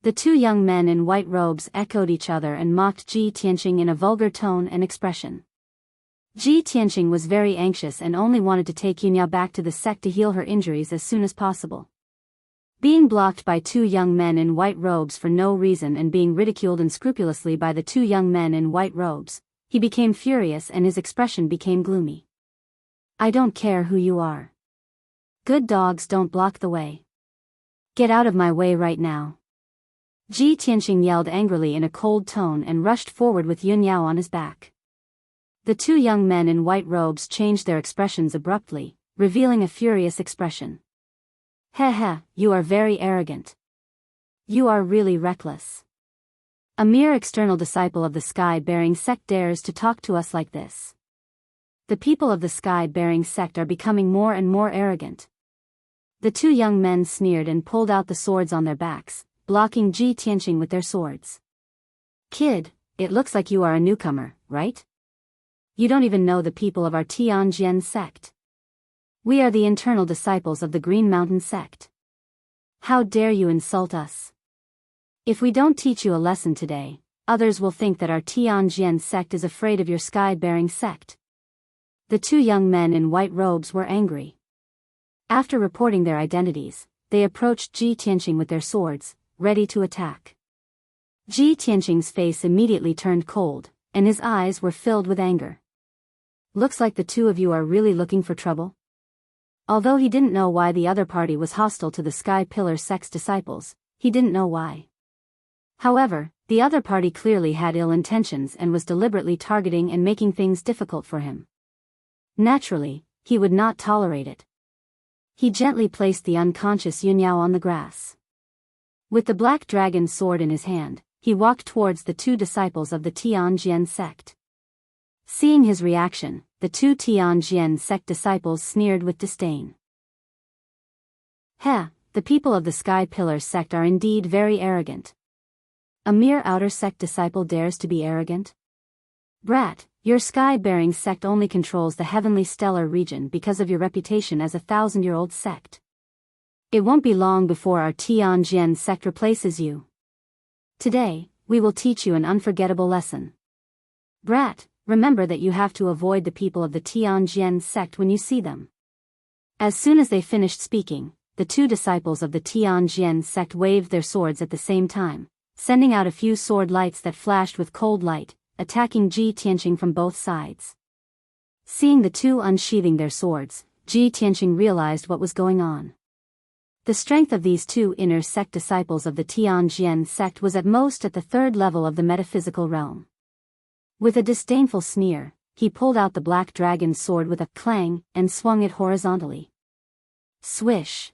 The 2 young men in white robes echoed each other and mocked Ji Tianqing in a vulgar tone and expression. Ji Tianqing was very anxious and only wanted to take Yunyao back to the sect to heal her injuries as soon as possible. Being blocked by 2 young men in white robes for no reason and being ridiculed unscrupulously by the 2 young men in white robes, he became furious and his expression became gloomy. "I don't care who you are. Good dogs don't block the way. Get out of my way right now." Ji Tianqing yelled angrily in a cold tone and rushed forward with Yunyao on his back. The 2 young men in white robes changed their expressions abruptly, revealing a furious expression. "Heh, you are very arrogant. You are really reckless. A mere external disciple of the sky-bearing sect dares to talk to us like this. The people of the sky-bearing sect are becoming more and more arrogant." The 2 young men sneered and pulled out the swords on their backs, blocking Ji Tianqing with their swords. "Kid, it looks like you are a newcomer, right? You don't even know the people of our Tianjian sect. We are the internal disciples of the Green Mountain sect. How dare you insult us? If we don't teach you a lesson today, others will think that our Tianjian sect is afraid of your sky-bearing sect." The 2 young men in white robes were angry. After reporting their identities, they approached Ji Tianqing with their swords, ready to attack. Ji Tianqing's face immediately turned cold, and his eyes were filled with anger. "Looks like the 2 of you are really looking for trouble?" Although he didn't know why the other party was hostile to the Sky Pillar sect's disciples, he didn't know why. However, the other party clearly had ill intentions and was deliberately targeting and making things difficult for him. Naturally, he would not tolerate it. He gently placed the unconscious Yunyao on the grass. With the black dragon sword in his hand, he walked towards the 2 disciples of the Tianjian sect. Seeing his reaction, the 2 Tianjian sect disciples sneered with disdain. The people of the Sky Pillar sect are indeed very arrogant. A mere outer sect disciple dares to be arrogant? Brat, your sky-bearing sect only controls the heavenly stellar region because of your reputation as a 1,000-year-old sect. It won't be long before our Tianjian sect replaces you. Today, we will teach you an unforgettable lesson. Brat, remember that you have to avoid the people of the Tianjian sect when you see them." As soon as they finished speaking, the 2 disciples of the Tianjian sect waved their swords at the same time, sending out a few sword lights that flashed with cold light, attacking Ji Tianqing from both sides. Seeing the 2 unsheathing their swords, Ji Tianqing realized what was going on. The strength of these 2 inner sect disciples of the Tianjian sect was at most at the 3rd level of the metaphysical realm. With a disdainful sneer, he pulled out the black dragon's sword with a clang and swung it horizontally. Swish!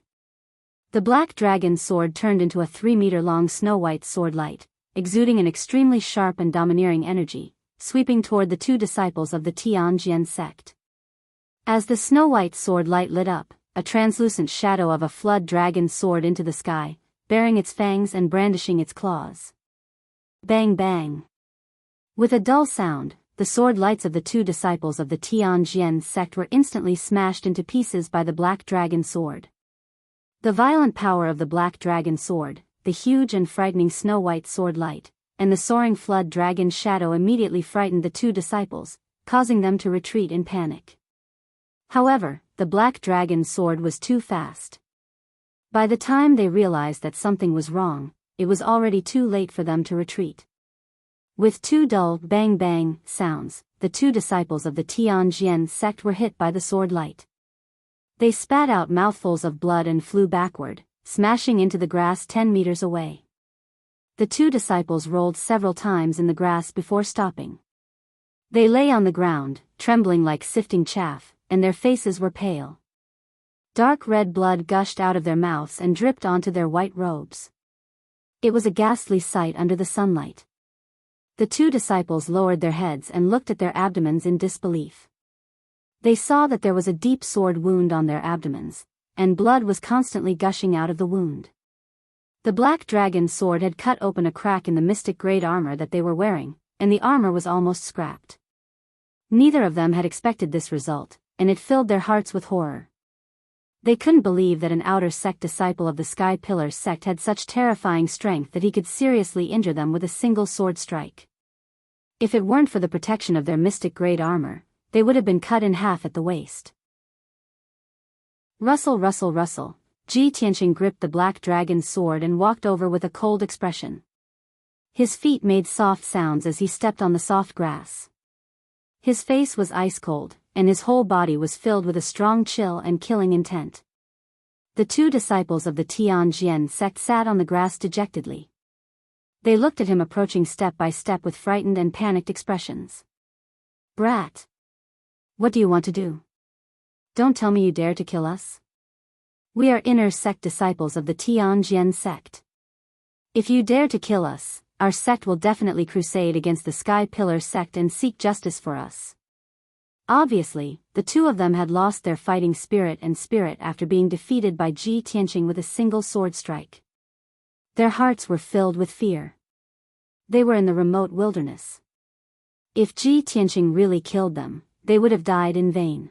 The black dragon's sword turned into a 3-meter-long snow-white sword light, exuding an extremely sharp and domineering energy, sweeping toward the 2 disciples of the Tianjian sect. As the snow-white sword light lit up, a translucent shadow of a flood dragon soared into the sky, baring its fangs and brandishing its claws. Bang bang. With a dull sound, the sword lights of the two disciples of the Tianjian sect were instantly smashed into pieces by the black dragon sword. The violent power of the black dragon sword, the huge and frightening snow-white sword light, and the soaring flood dragon shadow immediately frightened the two disciples, causing them to retreat in panic. However, the black dragon sword was too fast. By the time they realized that something was wrong, it was already too late for them to retreat. With two dull bang-bang sounds, the two disciples of the Tianjian sect were hit by the sword light. They spat out mouthfuls of blood and flew backward, smashing into the grass 10 meters away. The two disciples rolled several times in the grass before stopping. They lay on the ground, trembling like sifting chaff, and their faces were pale. Dark red blood gushed out of their mouths and dripped onto their white robes. It was a ghastly sight under the sunlight. The two disciples lowered their heads and looked at their abdomens in disbelief. They saw that there was a deep sword wound on their abdomens, and blood was constantly gushing out of the wound. The black dragon sword had cut open a crack in the mystic-grade armor that they were wearing, and the armor was almost scrapped. Neither of them had expected this result, and it filled their hearts with horror. They couldn't believe that an outer sect disciple of the Sky Pillar sect had such terrifying strength that he could seriously injure them with a single sword strike. If it weren't for the protection of their mystic-grade armor, they would have been cut in half at the waist. Rustle, rustle, rustle. Ji Tianqing gripped the black dragon's sword and walked over with a cold expression. His feet made soft sounds as he stepped on the soft grass. His face was ice-cold, and his whole body was filled with a strong chill and killing intent. The two disciples of the Tianjian sect sat on the grass dejectedly. They looked at him approaching step by step with frightened and panicked expressions. "Brat! What do you want to do? Don't tell me you dare to kill us? We are inner sect disciples of the Tianjian sect. If you dare to kill us, our sect will definitely crusade against the Sky Pillar sect and seek justice for us." Obviously, the two of them had lost their fighting spirit after being defeated by Ji Tianqing with a single sword strike. Their hearts were filled with fear. They were in the remote wilderness. If Ji Tianqing really killed them, they would have died in vain.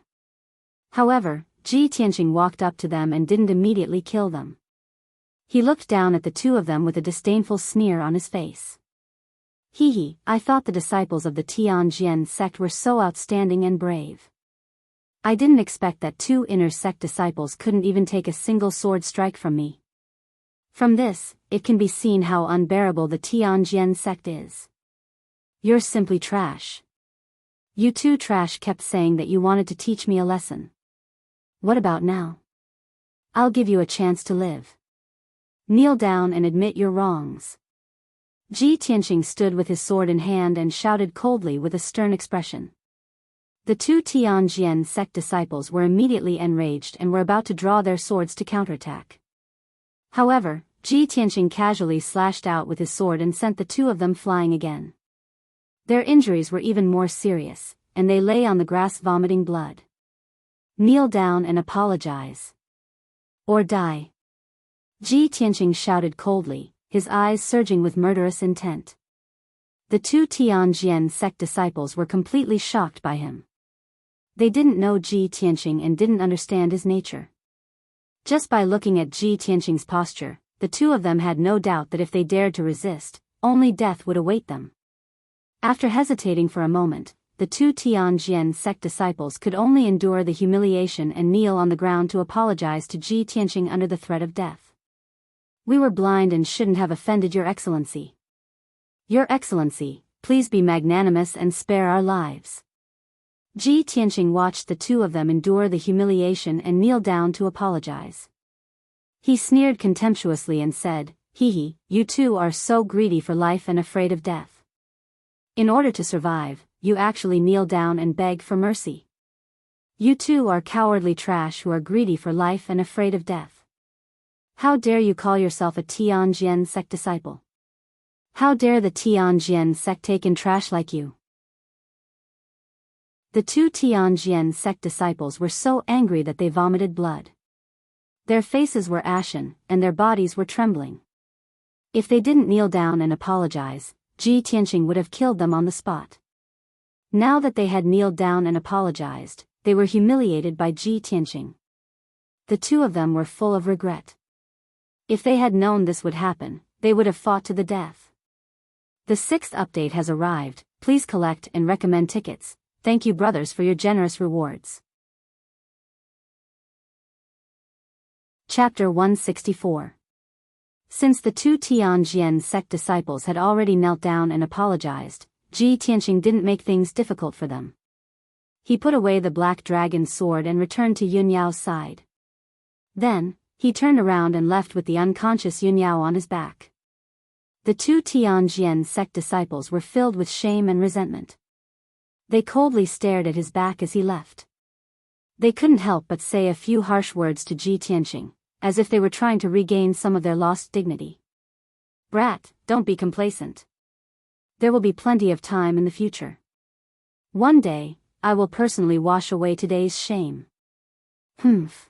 However, Ji Tianqing walked up to them and didn't immediately kill them. He looked down at the two of them with a disdainful sneer on his face. "Hee, I thought the disciples of the Tianjian sect were so outstanding and brave. I didn't expect that two inner sect disciples couldn't even take a single sword strike from me. From this, it can be seen how unbearable the Tianjian sect is. You're simply trash. You two trash kept saying that you wanted to teach me a lesson. What about now? I'll give you a chance to live. Kneel down and admit your wrongs." Ji Tianqing stood with his sword in hand and shouted coldly with a stern expression. The two Tianjian sect disciples were immediately enraged and were about to draw their swords to counterattack. However, Ji Tianqing casually slashed out with his sword and sent the two of them flying again. Their injuries were even more serious, and they lay on the grass vomiting blood. "Kneel down and apologize. Or die." Ji Tianqing shouted coldly, his eyes surging with murderous intent. The two Tianjian sect disciples were completely shocked by him. They didn't know Ji Tianqing and didn't understand his nature. Just by looking at Ji Tianqing's posture, the two of them had no doubt that if they dared to resist, only death would await them. After hesitating for a moment, the two Tianjian sect disciples could only endure the humiliation and kneel on the ground to apologize to Ji Tianqing under the threat of death. "We were blind and shouldn't have offended Your Excellency. Your Excellency, please be magnanimous and spare our lives." Ji Tianqing watched the two of them endure the humiliation and kneel down to apologize. He sneered contemptuously and said, "Hee, you two are so greedy for life and afraid of death. In order to survive, you actually kneel down and beg for mercy. You two are cowardly trash who are greedy for life and afraid of death. How dare you call yourself a Tianjian sect disciple? How dare the Tianjian sect take in trash like you?" The two Tianjian sect disciples were so angry that they vomited blood. Their faces were ashen, and their bodies were trembling. If they didn't kneel down and apologize, Ji Tianqing would have killed them on the spot. Now that they had kneeled down and apologized, they were humiliated by Ji Tianqing. The two of them were full of regret. If they had known this would happen, they would have fought to the death. The 6th update has arrived. Please collect and recommend tickets. Thank you brothers for your generous rewards. Chapter 164. Since the two Tianjian sect disciples had already knelt down and apologized, Ji Tianqing didn't make things difficult for them. He put away the black dragon's sword and returned to Yunyao's side. Then, he turned around and left with the unconscious Yunyao on his back. The two Tianjian sect disciples were filled with shame and resentment. They coldly stared at his back as he left. They couldn't help but say a few harsh words to Ji Tianqing, as if they were trying to regain some of their lost dignity. Brat, don't be complacent. There will be plenty of time in the future. One day, I will personally wash away today's shame. Humph.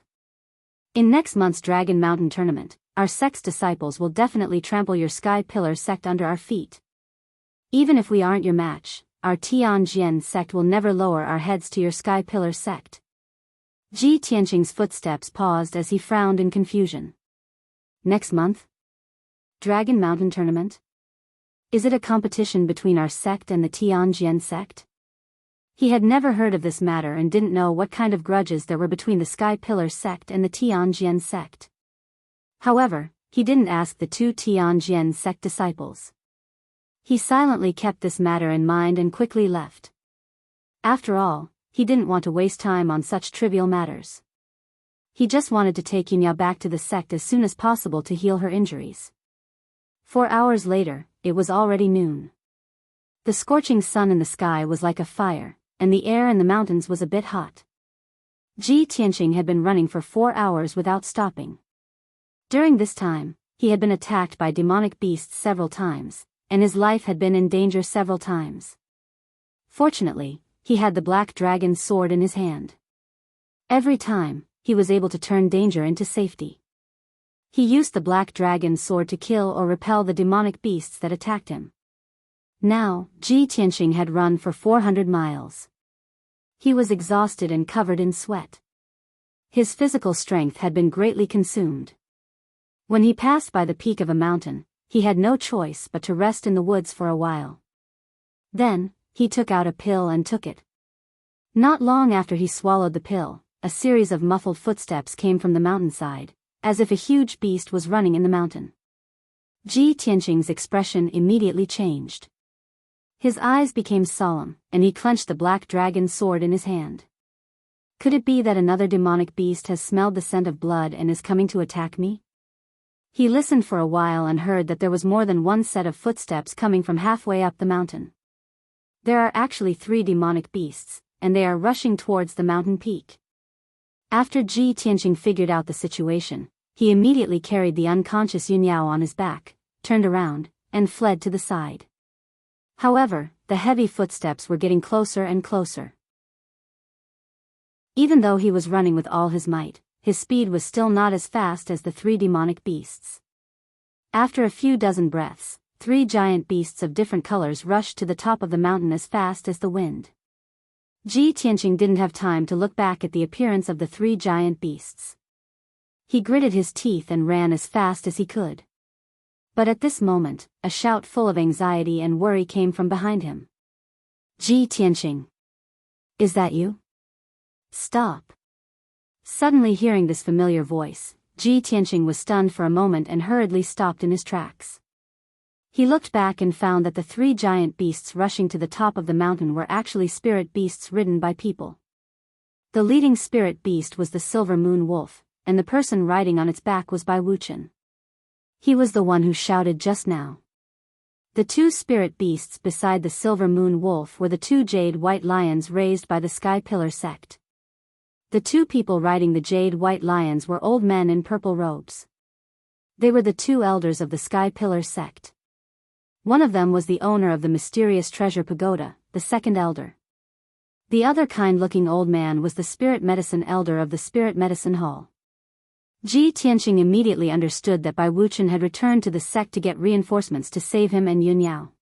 In next month's Dragon Mountain tournament, our sect's disciples will definitely trample your Sky Pillar sect under our feet. Even if we aren't your match, our Tianjian sect will never lower our heads to your Sky Pillar sect. Ji Tianqing's footsteps paused as he frowned in confusion. Next month? Dragon Mountain tournament? Is it a competition between our sect and the Tianjian sect? He had never heard of this matter and didn't know what kind of grudges there were between the Sky Pillar sect and the Tianjian sect. However, he didn't ask the two Tianjian sect disciples. He silently kept this matter in mind and quickly left. After all, he didn't want to waste time on such trivial matters. He just wanted to take Yunya back to the sect as soon as possible to heal her injuries. 4 hours later, it was already noon. The scorching sun in the sky was like a fire, and the air in the mountains was a bit hot. Ji Tianqing had been running for 4 hours without stopping. During this time, he had been attacked by demonic beasts several times, and his life had been in danger several times. Fortunately, he had the black dragon's sword in his hand. Every time, he was able to turn danger into safety. He used the black dragon's sword to kill or repel the demonic beasts that attacked him. Now, Ji Tianqing had run for 400 miles. He was exhausted and covered in sweat. His physical strength had been greatly consumed. When he passed by the peak of a mountain, he had no choice but to rest in the woods for a while. Then, he took out a pill and took it. Not long after he swallowed the pill, a series of muffled footsteps came from the mountainside, as if a huge beast was running in the mountain. Ji Tianqing's expression immediately changed. His eyes became solemn, and he clenched the black dragon's sword in his hand. Could it be that another demonic beast has smelled the scent of blood and is coming to attack me? He listened for a while and heard that there was more than one set of footsteps coming from halfway up the mountain. There are actually 3 demonic beasts, and they are rushing towards the mountain peak. After Ji Tianqing figured out the situation, he immediately carried the unconscious Yunyao on his back, turned around, and fled to the side. However, the heavy footsteps were getting closer and closer. Even though he was running with all his might, his speed was still not as fast as the 3 demonic beasts. After a few dozen breaths, 3 giant beasts of different colors rushed to the top of the mountain as fast as the wind. Ji Tianqing didn't have time to look back at the appearance of the 3 giant beasts. He gritted his teeth and ran as fast as he could. But at this moment, a shout full of anxiety and worry came from behind him. Ji Tianqing. Is that you? Stop. Suddenly hearing this familiar voice, Ji Tianqing was stunned for a moment and hurriedly stopped in his tracks. He looked back and found that the 3 giant beasts rushing to the top of the mountain were actually spirit beasts ridden by people. The leading spirit beast was the silver moon wolf, and the person riding on its back was Bai Wuchen. He was the one who shouted just now. The 2 spirit beasts beside the silver moon wolf were the 2 jade white lions raised by the Sky Pillar sect. The 2 people riding the jade white lions were old men in purple robes. They were the 2 elders of the Sky Pillar sect. One of them was the owner of the mysterious treasure pagoda, the 2nd elder. The other kind-looking old man was the spirit medicine elder of the spirit medicine hall. Ji Tianqing immediately understood that Bai Wuchen had returned to the sect to get reinforcements to save him and Yun Yao.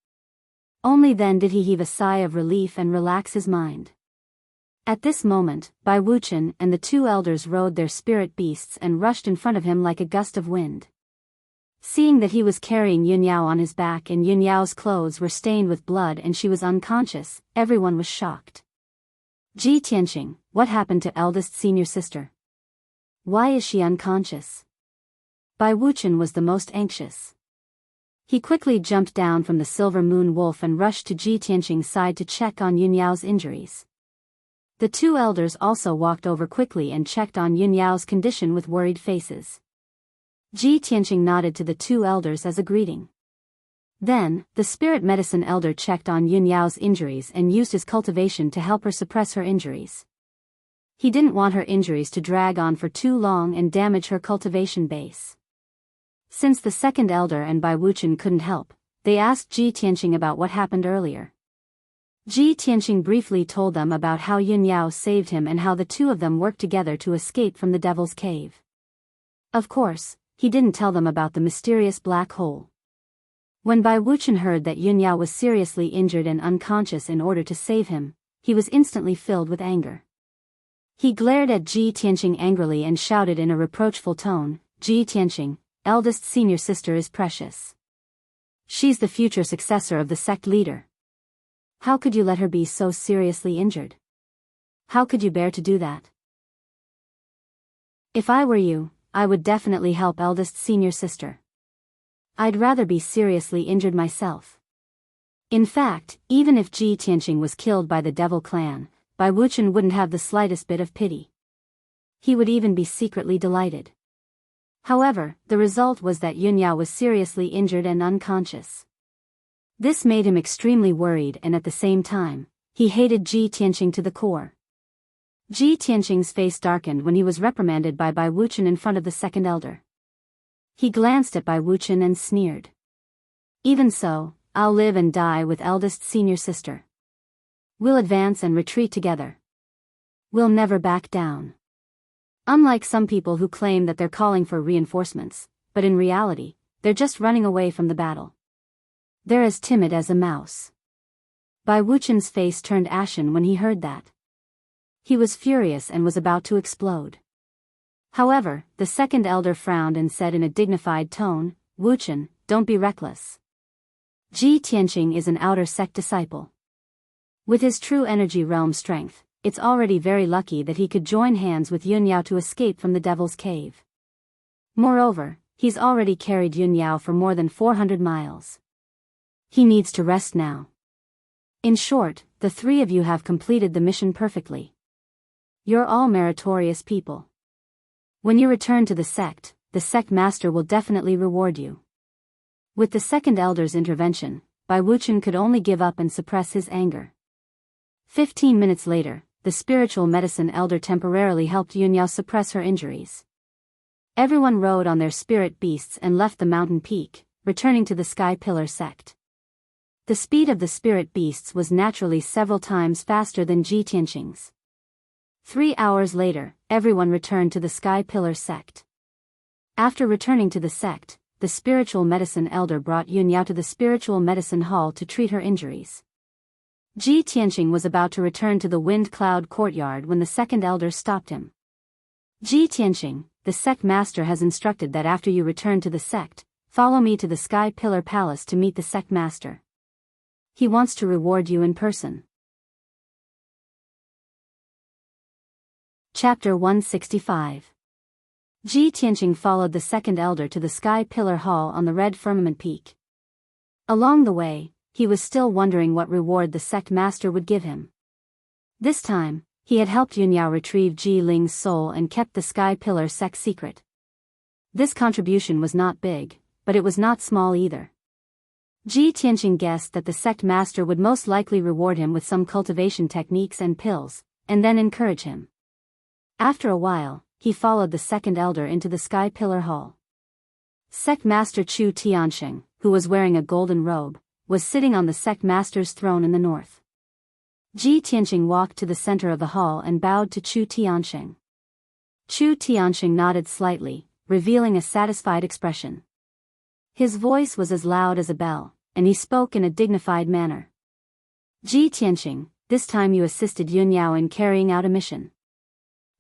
Only then did he heave a sigh of relief and relax his mind. At this moment, Bai Wuchen and the two elders rode their spirit beasts and rushed in front of him like a gust of wind. Seeing that he was carrying Yun Yao on his back and Yun Yao's clothes were stained with blood and she was unconscious, everyone was shocked. Ji Tianqing, what happened to eldest senior sister? Why is she unconscious? Bai Wuchen was the most anxious. He quickly jumped down from the silver moon wolf and rushed to Ji Tianqing's side to check on Yun Yao's injuries. The two elders also walked over quickly and checked on Yun Yao's condition with worried faces. Ji Tianqing nodded to the two elders as a greeting. Then, the spirit medicine elder checked on Yun Yao's injuries and used his cultivation to help her suppress her injuries. He didn't want her injuries to drag on for too long and damage her cultivation base. Since the second elder and Bai Wuchen couldn't help, they asked Ji Tianqing about what happened earlier. Ji Tianqing briefly told them about how Yun Yao saved him and how the two of them worked together to escape from the Devil's Cave. Of course, he didn't tell them about the mysterious black hole. When Bai Wuchen heard that Yun Yao was seriously injured and unconscious in order to save him, he was instantly filled with anger. He glared at Ji Tianqing angrily and shouted in a reproachful tone, "Ji Tianqing, eldest senior sister is precious. She's the future successor of the sect leader. How could you let her be so seriously injured? How could you bear to do that? If I were you, I would definitely help eldest senior sister. I'd rather be seriously injured myself." In fact, even if Ji Tianqing was killed by the Devil Clan, Bai Wuchen wouldn't have the slightest bit of pity. He would even be secretly delighted. However, the result was that Yun Yao was seriously injured and unconscious. This made him extremely worried and at the same time, he hated Ji Tianqing to the core. Ji Tianqing's face darkened when he was reprimanded by Bai Wuchen in front of the second elder. He glanced at Bai Wuchen and sneered. "Even so, I'll live and die with eldest senior sister. We'll advance and retreat together. We'll never back down." Unlike some people who claim that they're calling for reinforcements, but in reality, they're just running away from the battle. They're as timid as a mouse. Bai Wuchen's face turned ashen when he heard that. He was furious and was about to explode. However, the second elder frowned and said in a dignified tone, "Wuchen, don't be reckless. Ji Tianqing is an outer sect disciple. With his true energy realm strength, it's already very lucky that he could join hands with Yun Yao to escape from the Devil's Cave. Moreover, he's already carried Yun Yao for more than 400 miles. He needs to rest now. In short, the three of you have completed the mission perfectly. You're all meritorious people. When you return to the sect master will definitely reward you." With the second elder's intervention, Bai Wuchen could only give up and suppress his anger. 15 minutes later, the spiritual medicine elder temporarily helped Yun Yao suppress her injuries. Everyone rode on their spirit beasts and left the mountain peak, returning to the Sky Pillar sect. The speed of the spirit beasts was naturally several times faster than Ji Tianqing's. 3 hours later, everyone returned to the Sky Pillar sect. After returning to the sect, the spiritual medicine elder brought Yun Yao to the spiritual medicine hall to treat her injuries. Ji Tianqing was about to return to the wind cloud courtyard when the second elder stopped him. "Ji Tianqing, the sect master has instructed that after you return to the sect, follow me to the Sky Pillar Palace to meet the sect master. He wants to reward you in person." Chapter 165. Ji Tianqing followed the second elder to the Sky Pillar Hall on the red firmament peak. Along the way, he was still wondering what reward the sect master would give him. This time, he had helped Yun Yao retrieve Ji Ling's soul and kept the Sky Pillar sect secret. This contribution was not big, but it was not small either. Ji Tianqing guessed that the sect master would most likely reward him with some cultivation techniques and pills, and then encourage him. After a while, he followed the second elder into the Sky Pillar Hall. Sect Master Chu Tiansheng, who was wearing a golden robe, was sitting on the sect master's throne in the north. Ji Tianqing walked to the center of the hall and bowed to Chu Tiansheng. Chu Tiansheng nodded slightly, revealing a satisfied expression. His voice was as loud as a bell, and he spoke in a dignified manner. Ji Tianqing, this time you assisted Yun Yao in carrying out a mission.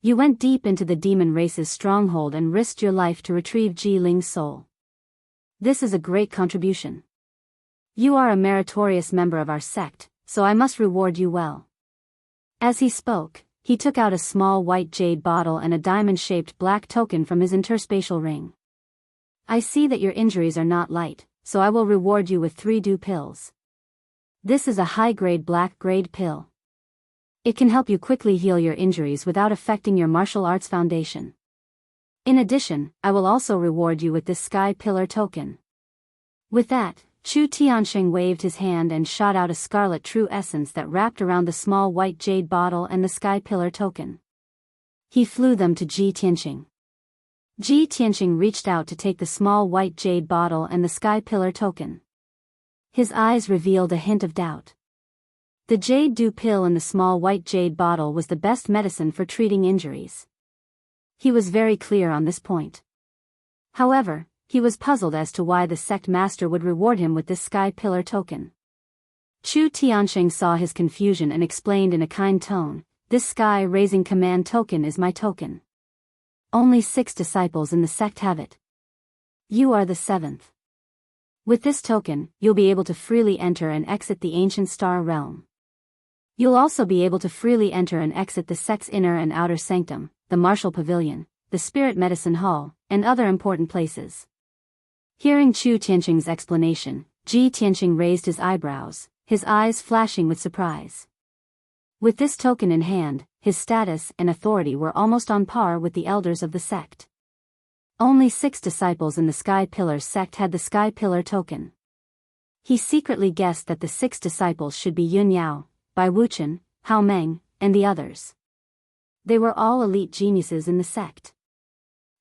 You went deep into the demon race's stronghold and risked your life to retrieve Ji Ling's soul. This is a great contribution. You are a meritorious member of our sect, so I must reward you well. As he spoke, he took out a small white jade bottle and a diamond-shaped black token from his interspatial ring. I see that your injuries are not light, so I will reward you with 3 dew pills. This is a high-grade black-grade pill. It can help you quickly heal your injuries without affecting your martial arts foundation. In addition, I will also reward you with this sky pillar token. With that, Chu Tianqing waved his hand and shot out a scarlet true essence that wrapped around the small white jade bottle and the sky pillar token. He flew them to Ji Tianqing. Ji Tianqing reached out to take the small white jade bottle and the sky pillar token. His eyes revealed a hint of doubt. The jade dew pill in the small white jade bottle was the best medicine for treating injuries. He was very clear on this point. However, he was puzzled as to why the sect master would reward him with this sky pillar token. Chu Tianqing saw his confusion and explained in a kind tone, "This sky-raising command token is my token. Only 6 disciples in the sect have it. You are the 7th. With this token, you'll be able to freely enter and exit the ancient star realm. You'll also be able to freely enter and exit the sect's inner and outer sanctum, the martial pavilion, the spirit medicine hall, and other important places." Hearing Chu Tianqing's explanation, Ji Tianqing raised his eyebrows, his eyes flashing with surprise. With this token in hand, his status and authority were almost on par with the elders of the sect. Only 6 disciples in the Sky Pillar sect had the Sky Pillar token. He secretly guessed that the 6 disciples should be Yun Yao, Bai Wuchen, Hao Meng, and the others. They were all elite geniuses in the sect.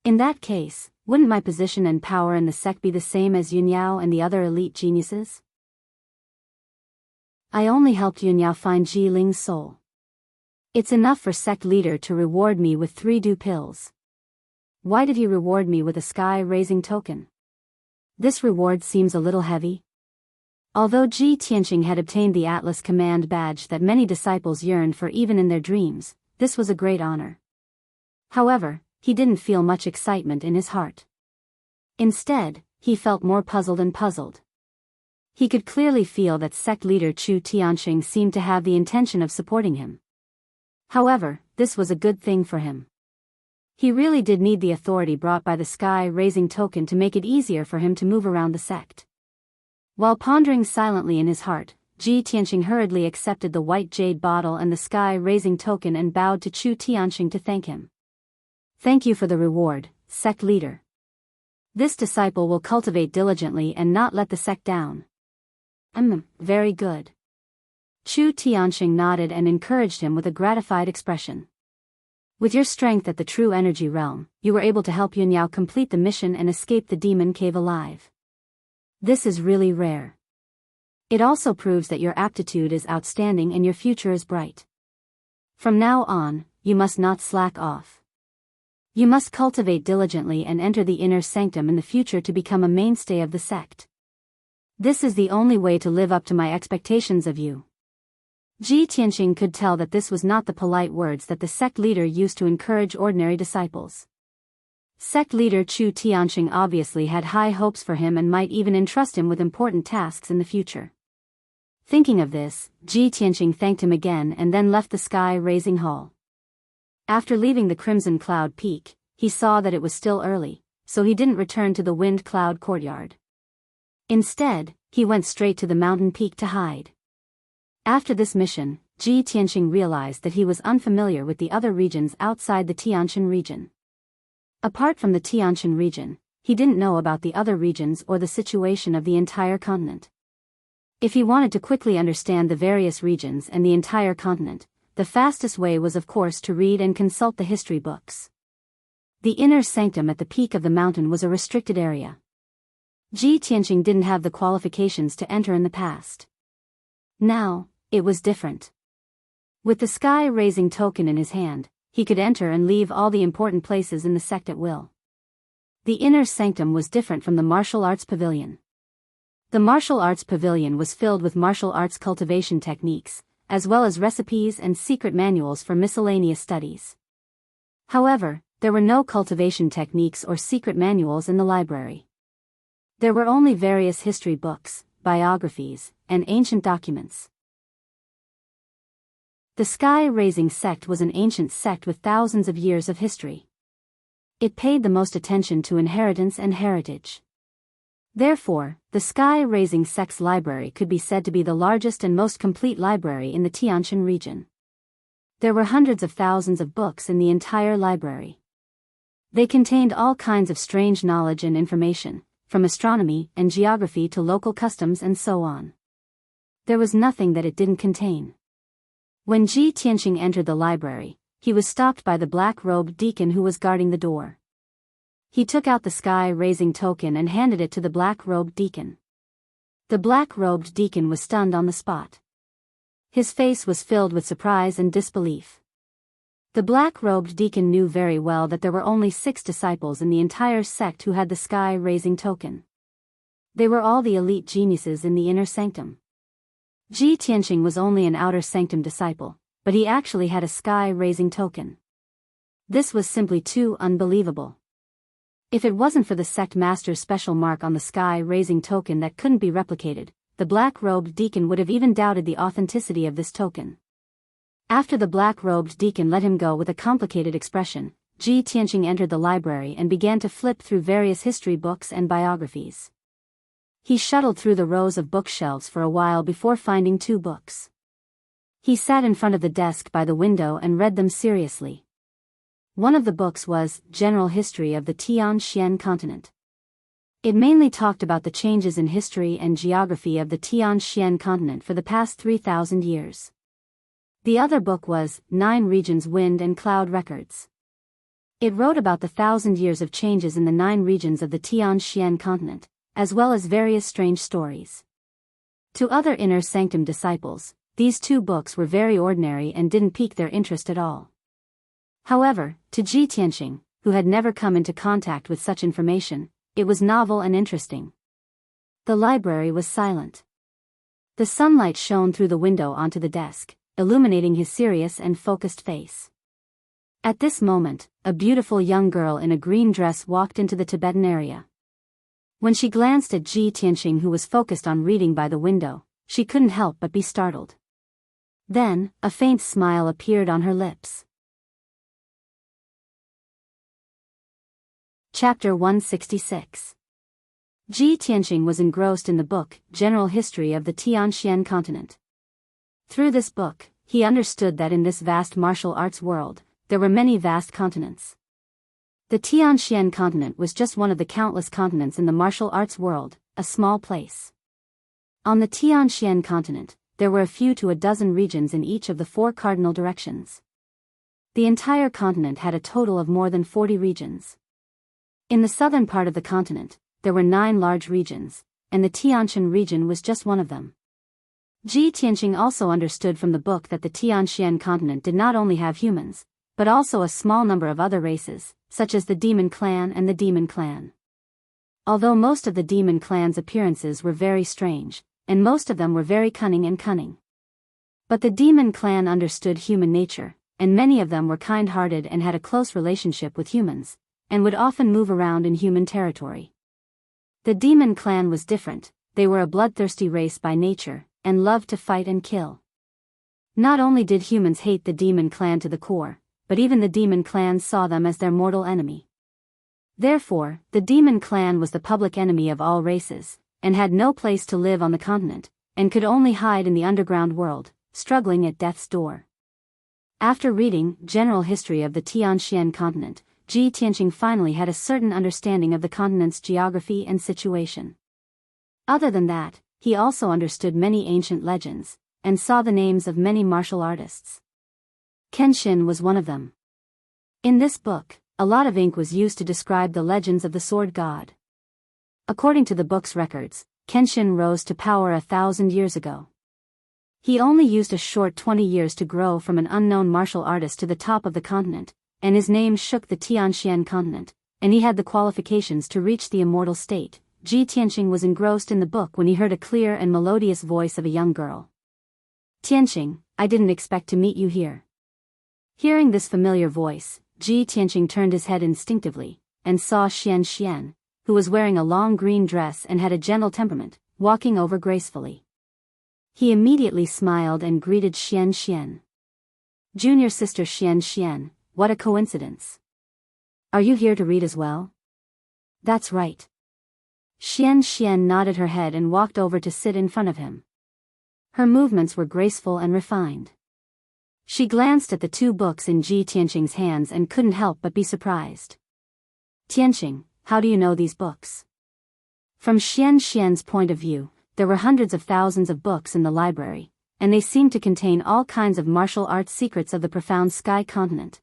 In that case, wouldn't my position and power in the sect be the same as Yun Yao and the other elite geniuses? I only helped Yun Yao find Ji Ling's soul. It's enough for sect leader to reward me with 3 dew pills. Why did he reward me with a sky-raising token? This reward seems a little heavy. Although Ji Tianqing had obtained the Atlas Command badge that many disciples yearned for even in their dreams, this was a great honor. However, he didn't feel much excitement in his heart. Instead, he felt more puzzled and puzzled. He could clearly feel that sect leader Chu Tianqing seemed to have the intention of supporting him. However, this was a good thing for him. He really did need the authority brought by the sky-raising token to make it easier for him to move around the sect. While pondering silently in his heart, Ji Tianqing hurriedly accepted the white jade bottle and the sky-raising token and bowed to Chu Tianqing to thank him. Thank you for the reward, sect leader. This disciple will cultivate diligently and not let the sect down. Very good. Chu Tianqing nodded and encouraged him with a gratified expression. With your strength at the true energy realm, you were able to help Yun Yao complete the mission and escape the demon cave alive. This is really rare. It also proves that your aptitude is outstanding and your future is bright. From now on, you must not slack off. You must cultivate diligently and enter the inner sanctum in the future to become a mainstay of the sect. This is the only way to live up to my expectations of you. Ji Tianqing could tell that this was not the polite words that the sect leader used to encourage ordinary disciples. Sect leader Chu Tianqing obviously had high hopes for him and might even entrust him with important tasks in the future. Thinking of this, Ji Tianqing thanked him again and then left the sky-raising hall. After leaving the Crimson Cloud Peak, he saw that it was still early, so he didn't return to the Wind Cloud Courtyard. Instead, he went straight to the mountain peak to hide. After this mission, Ji Tianqing realized that he was unfamiliar with the other regions outside the Tianshan region. Apart from the Tianshan region, he didn't know about the other regions or the situation of the entire continent. If he wanted to quickly understand the various regions and the entire continent, the fastest way was of course to read and consult the history books. The inner sanctum at the peak of the mountain was a restricted area. Ji Tianqing didn't have the qualifications to enter in the past. Now, it was different. With the sky-raising token in his hand, he could enter and leave all the important places in the sect at will. The inner sanctum was different from the martial arts pavilion. The martial arts pavilion was filled with martial arts cultivation techniques, as well as recipes and secret manuals for miscellaneous studies. However, there were no cultivation techniques or secret manuals in the library. There were only various history books, biographies, and ancient documents. The sky-raising sect was an ancient sect with thousands of years of history. It paid the most attention to inheritance and heritage. Therefore, the sky-raising sect's library could be said to be the largest and most complete library in the Tianshan region. There were hundreds of thousands of books in the entire library. They contained all kinds of strange knowledge and information, from astronomy and geography to local customs and so on. There was nothing that it didn't contain. When Ji Tianqing entered the library, he was stopped by the black-robed deacon who was guarding the door. He took out the sky-raising token and handed it to the black-robed deacon. The black-robed deacon was stunned on the spot. His face was filled with surprise and disbelief. The black-robed deacon knew very well that there were only 6 disciples in the entire sect who had the sky-raising token. They were all the elite geniuses in the inner sanctum. Ji Tianqing was only an outer sanctum disciple, but he actually had a sky-raising token. This was simply too unbelievable. If it wasn't for the sect master's special mark on the sky-raising token that couldn't be replicated, the black-robed deacon would have even doubted the authenticity of this token. After the black-robed deacon let him go with a complicated expression, Ji Tianqing entered the library and began to flip through various history books and biographies. He shuttled through the rows of bookshelves for a while before finding 2 books. He sat in front of the desk by the window and read them seriously. One of the books was General History of the Tianshan Continent. It mainly talked about the changes in history and geography of the Tianshan continent for the past 3,000 years. The other book was 9 Regions Wind and Cloud Records. It wrote about the 1,000 years of changes in the 9 regions of the Tianshan continent, as well as various strange stories. To other inner sanctum disciples, these 2 books were very ordinary and didn't pique their interest at all. However, to Ji Tianqing, who had never come into contact with such information, it was novel and interesting. The library was silent. The sunlight shone through the window onto the desk, illuminating his serious and focused face. At this moment, a beautiful young girl in a green dress walked into the Tibetan area. When she glanced at Ji Tianqing, who was focused on reading by the window, she couldn't help but be startled. Then, a faint smile appeared on her lips. Chapter 166. Ji Tianqing was engrossed in the book, General History of the Tianshan Continent. Through this book, he understood that in this vast martial arts world, there were many vast continents. The Tianshan continent was just one of the countless continents in the martial arts world, a small place. On the Tianshan continent, there were a few to a dozen regions in each of the 4 cardinal directions. The entire continent had a total of more than 40 regions. In the southern part of the continent, there were 9 large regions, and the Tianshan region was just one of them. Ji Tianqing also understood from the book that the Tianshan continent did not only have humans, but also a small number of other races, such as the Demon Clan and the Demon Clan. Although most of the Demon Clan's appearances were very strange, and most of them were very cunning. But the Demon Clan understood human nature, and many of them were kind-hearted and had a close relationship with humans, and would often move around in human territory. The Demon Clan was different. They were a bloodthirsty race by nature, and loved to fight and kill. Not only did humans hate the Demon Clan to the core, but even the Demon Clan saw them as their mortal enemy. Therefore, the Demon Clan was the public enemy of all races, and had no place to live on the continent, and could only hide in the underground world, struggling at death's door. After reading General History of the Tianshan Continent, Ji Tianqing finally had a certain understanding of the continent's geography and situation. Other than that, he also understood many ancient legends, and saw the names of many martial artists. Kenshin was one of them. In this book, a lot of ink was used to describe the legends of the sword god. According to the book's records, Kenshin rose to power 1,000 years ago. He only used a short 20 years to grow from an unknown martial artist to the top of the continent, and his name shook the Tianshan continent, and he had the qualifications to reach the immortal state. Ji Tianqing was engrossed in the book when he heard a clear and melodious voice of a young girl. Tianqing, I didn't expect to meet you here. Hearing this familiar voice, Ji Tianqing turned his head instinctively, and saw Xian, who was wearing a long green dress and had a gentle temperament, walking over gracefully. He immediately smiled and greeted Xian. Junior sister Xian, what a coincidence. Are you here to read as well? That's right. Xian nodded her head and walked over to sit in front of him. Her movements were graceful and refined. She glanced at the two books in Ji Tianqing's hands and couldn't help but be surprised. Tianqing, how do you know these books? From Xian's point of view, there were hundreds of thousands of books in the library, and they seemed to contain all kinds of martial arts secrets of the profound sky continent.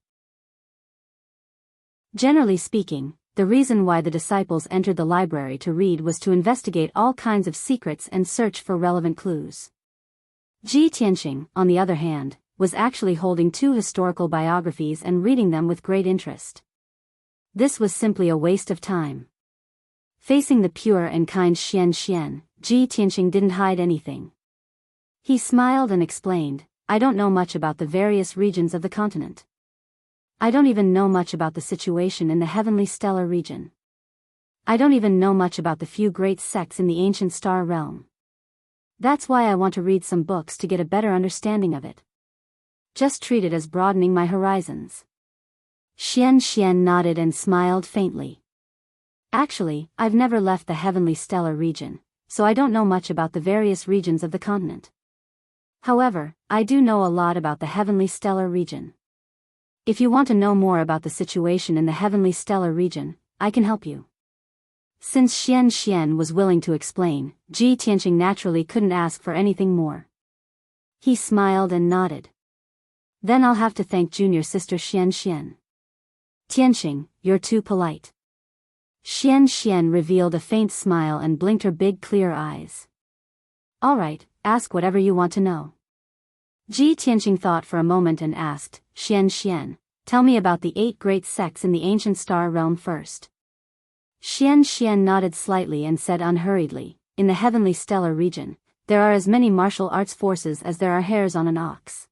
Generally speaking, the reason why the disciples entered the library to read was to investigate all kinds of secrets and search for relevant clues. Ji Tianqing, on the other hand, was actually holding two historical biographies and reading them with great interest. This was simply a waste of time. Facing the pure and kind Xian, Ji Tianqing didn't hide anything. He smiled and explained, I don't know much about the various regions of the continent. I don't even know much about the situation in the heavenly stellar region. I don't even know much about the few great sects in the ancient star realm. That's why I want to read some books to get a better understanding of it. Just treat it as broadening my horizons. Xian nodded and smiled faintly. Actually, I've never left the heavenly stellar region, so I don't know much about the various regions of the continent. However, I do know a lot about the heavenly stellar region. If you want to know more about the situation in the heavenly stellar region, I can help you. Since Xian was willing to explain, Ji Tianqing naturally couldn't ask for anything more. He smiled and nodded. Then I'll have to thank junior sister Xian. Tianqing, you're too polite. Xian revealed a faint smile and blinked her big clear eyes. All right, ask whatever you want to know. Ji Tianqing thought for a moment and asked, Xian, tell me about the 8 great sects in the ancient star realm first. Xian nodded slightly and said unhurriedly, in the heavenly stellar region, there are as many martial arts forces as there are hairs on an ox.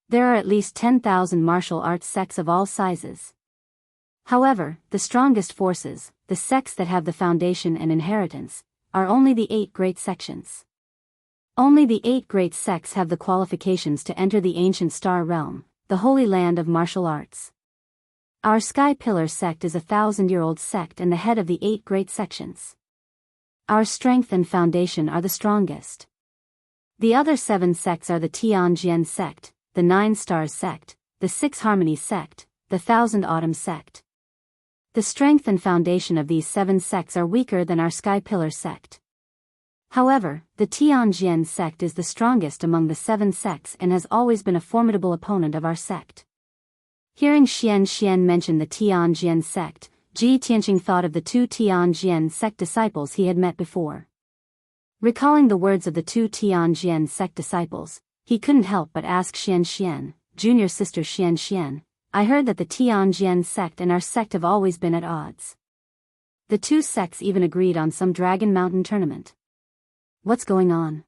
There are at least 10,000 martial arts sects of all sizes. However, the strongest forces, the sects that have the foundation and inheritance, are only the 8 great sections. Only the 8 great sects have the qualifications to enter the ancient star realm, the holy land of martial arts. Our Sky Pillar sect is a 1,000-year-old sect and the head of the 8 great sections. Our strength and foundation are the strongest. The other 7 sects are the Tianjian sect, the 9 Stars sect, the 6 Harmonies sect, the 1,000 Autumn sect. The strength and foundation of these 7 sects are weaker than our Sky Pillar sect. However, the Tianjian sect is the strongest among the 7 sects and has always been a formidable opponent of our sect. Hearing Xian mention the Tianjian sect, Ji Tianqing thought of the 2 Tianjian sect disciples he had met before. Recalling the words of the 2 Tianjian sect disciples, he couldn't help but ask Xian, junior sister Xian, I heard that the Tianjian sect and our sect have always been at odds. The 2 sects even agreed on some Dragon Mountain tournament. What's going on?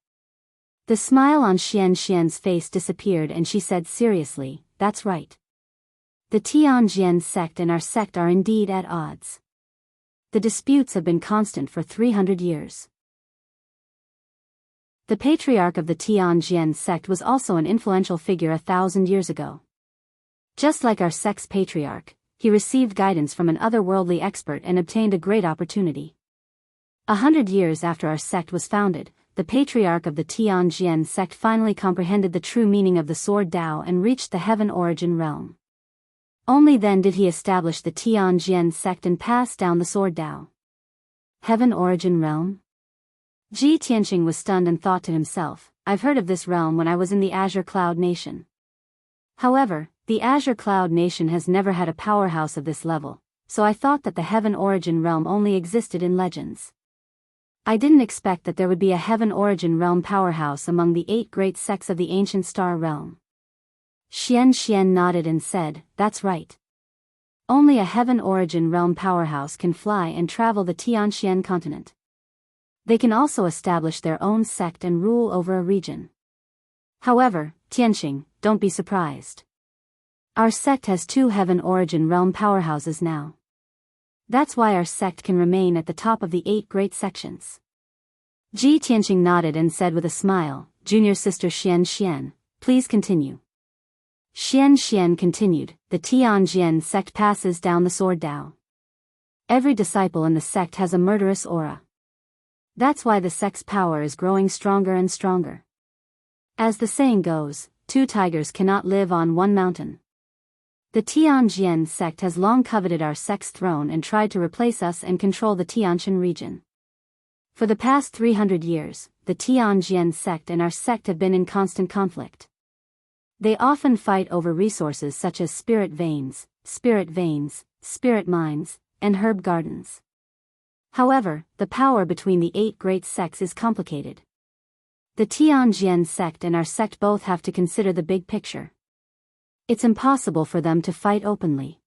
The smile on Xian's face disappeared and she said seriously, that's right. The Tianjian sect and our sect are indeed at odds. The disputes have been constant for 300 years. The patriarch of the Tianjian sect was also an influential figure 1,000 years ago. Just like our sect's patriarch, he received guidance from an otherworldly expert and obtained a great opportunity. 100 years after our sect was founded, the patriarch of the Tianjian sect finally comprehended the true meaning of the Sword Tao and reached the Heaven Origin realm. Only then did he establish the Tianjian sect and pass down the Sword Tao. Heaven Origin realm? Ji Tianqing was stunned and thought to himself, I've heard of this realm when I was in the Azure Cloud Nation. However, the Azure Cloud Nation has never had a powerhouse of this level, so I thought that the Heaven Origin realm only existed in legends. I didn't expect that there would be a Heaven Origin realm powerhouse among the 8 great sects of the ancient star realm. Xian nodded and said, that's right. Only a heaven origin realm powerhouse can fly and travel the Tianxian continent. They can also establish their own sect and rule over a region. However, Tianxing, don't be surprised. Our sect has 2 heaven origin realm powerhouses now. That's why our sect can remain at the top of the 8 great sections. Ji Tianxing nodded and said with a smile, "Junior sister Xian, please continue." Xian continued, "The Tianjian sect passes down the sword Dao. Every disciple in the sect has a murderous aura. That's why the sect's power is growing stronger and stronger. As the saying goes, 2 tigers cannot live on one mountain. The Tianjian sect has long coveted our sect's throne and tried to replace us and control the Tianxian region. For the past 300 years, the Tianjian sect and our sect have been in constant conflict. They often fight over resources such as spirit veins, spirit mines, and herb gardens. However, the power between the 8 great sects is complicated. The Tianjian sect and our sect both have to consider the big picture. It's impossible for them to fight openly.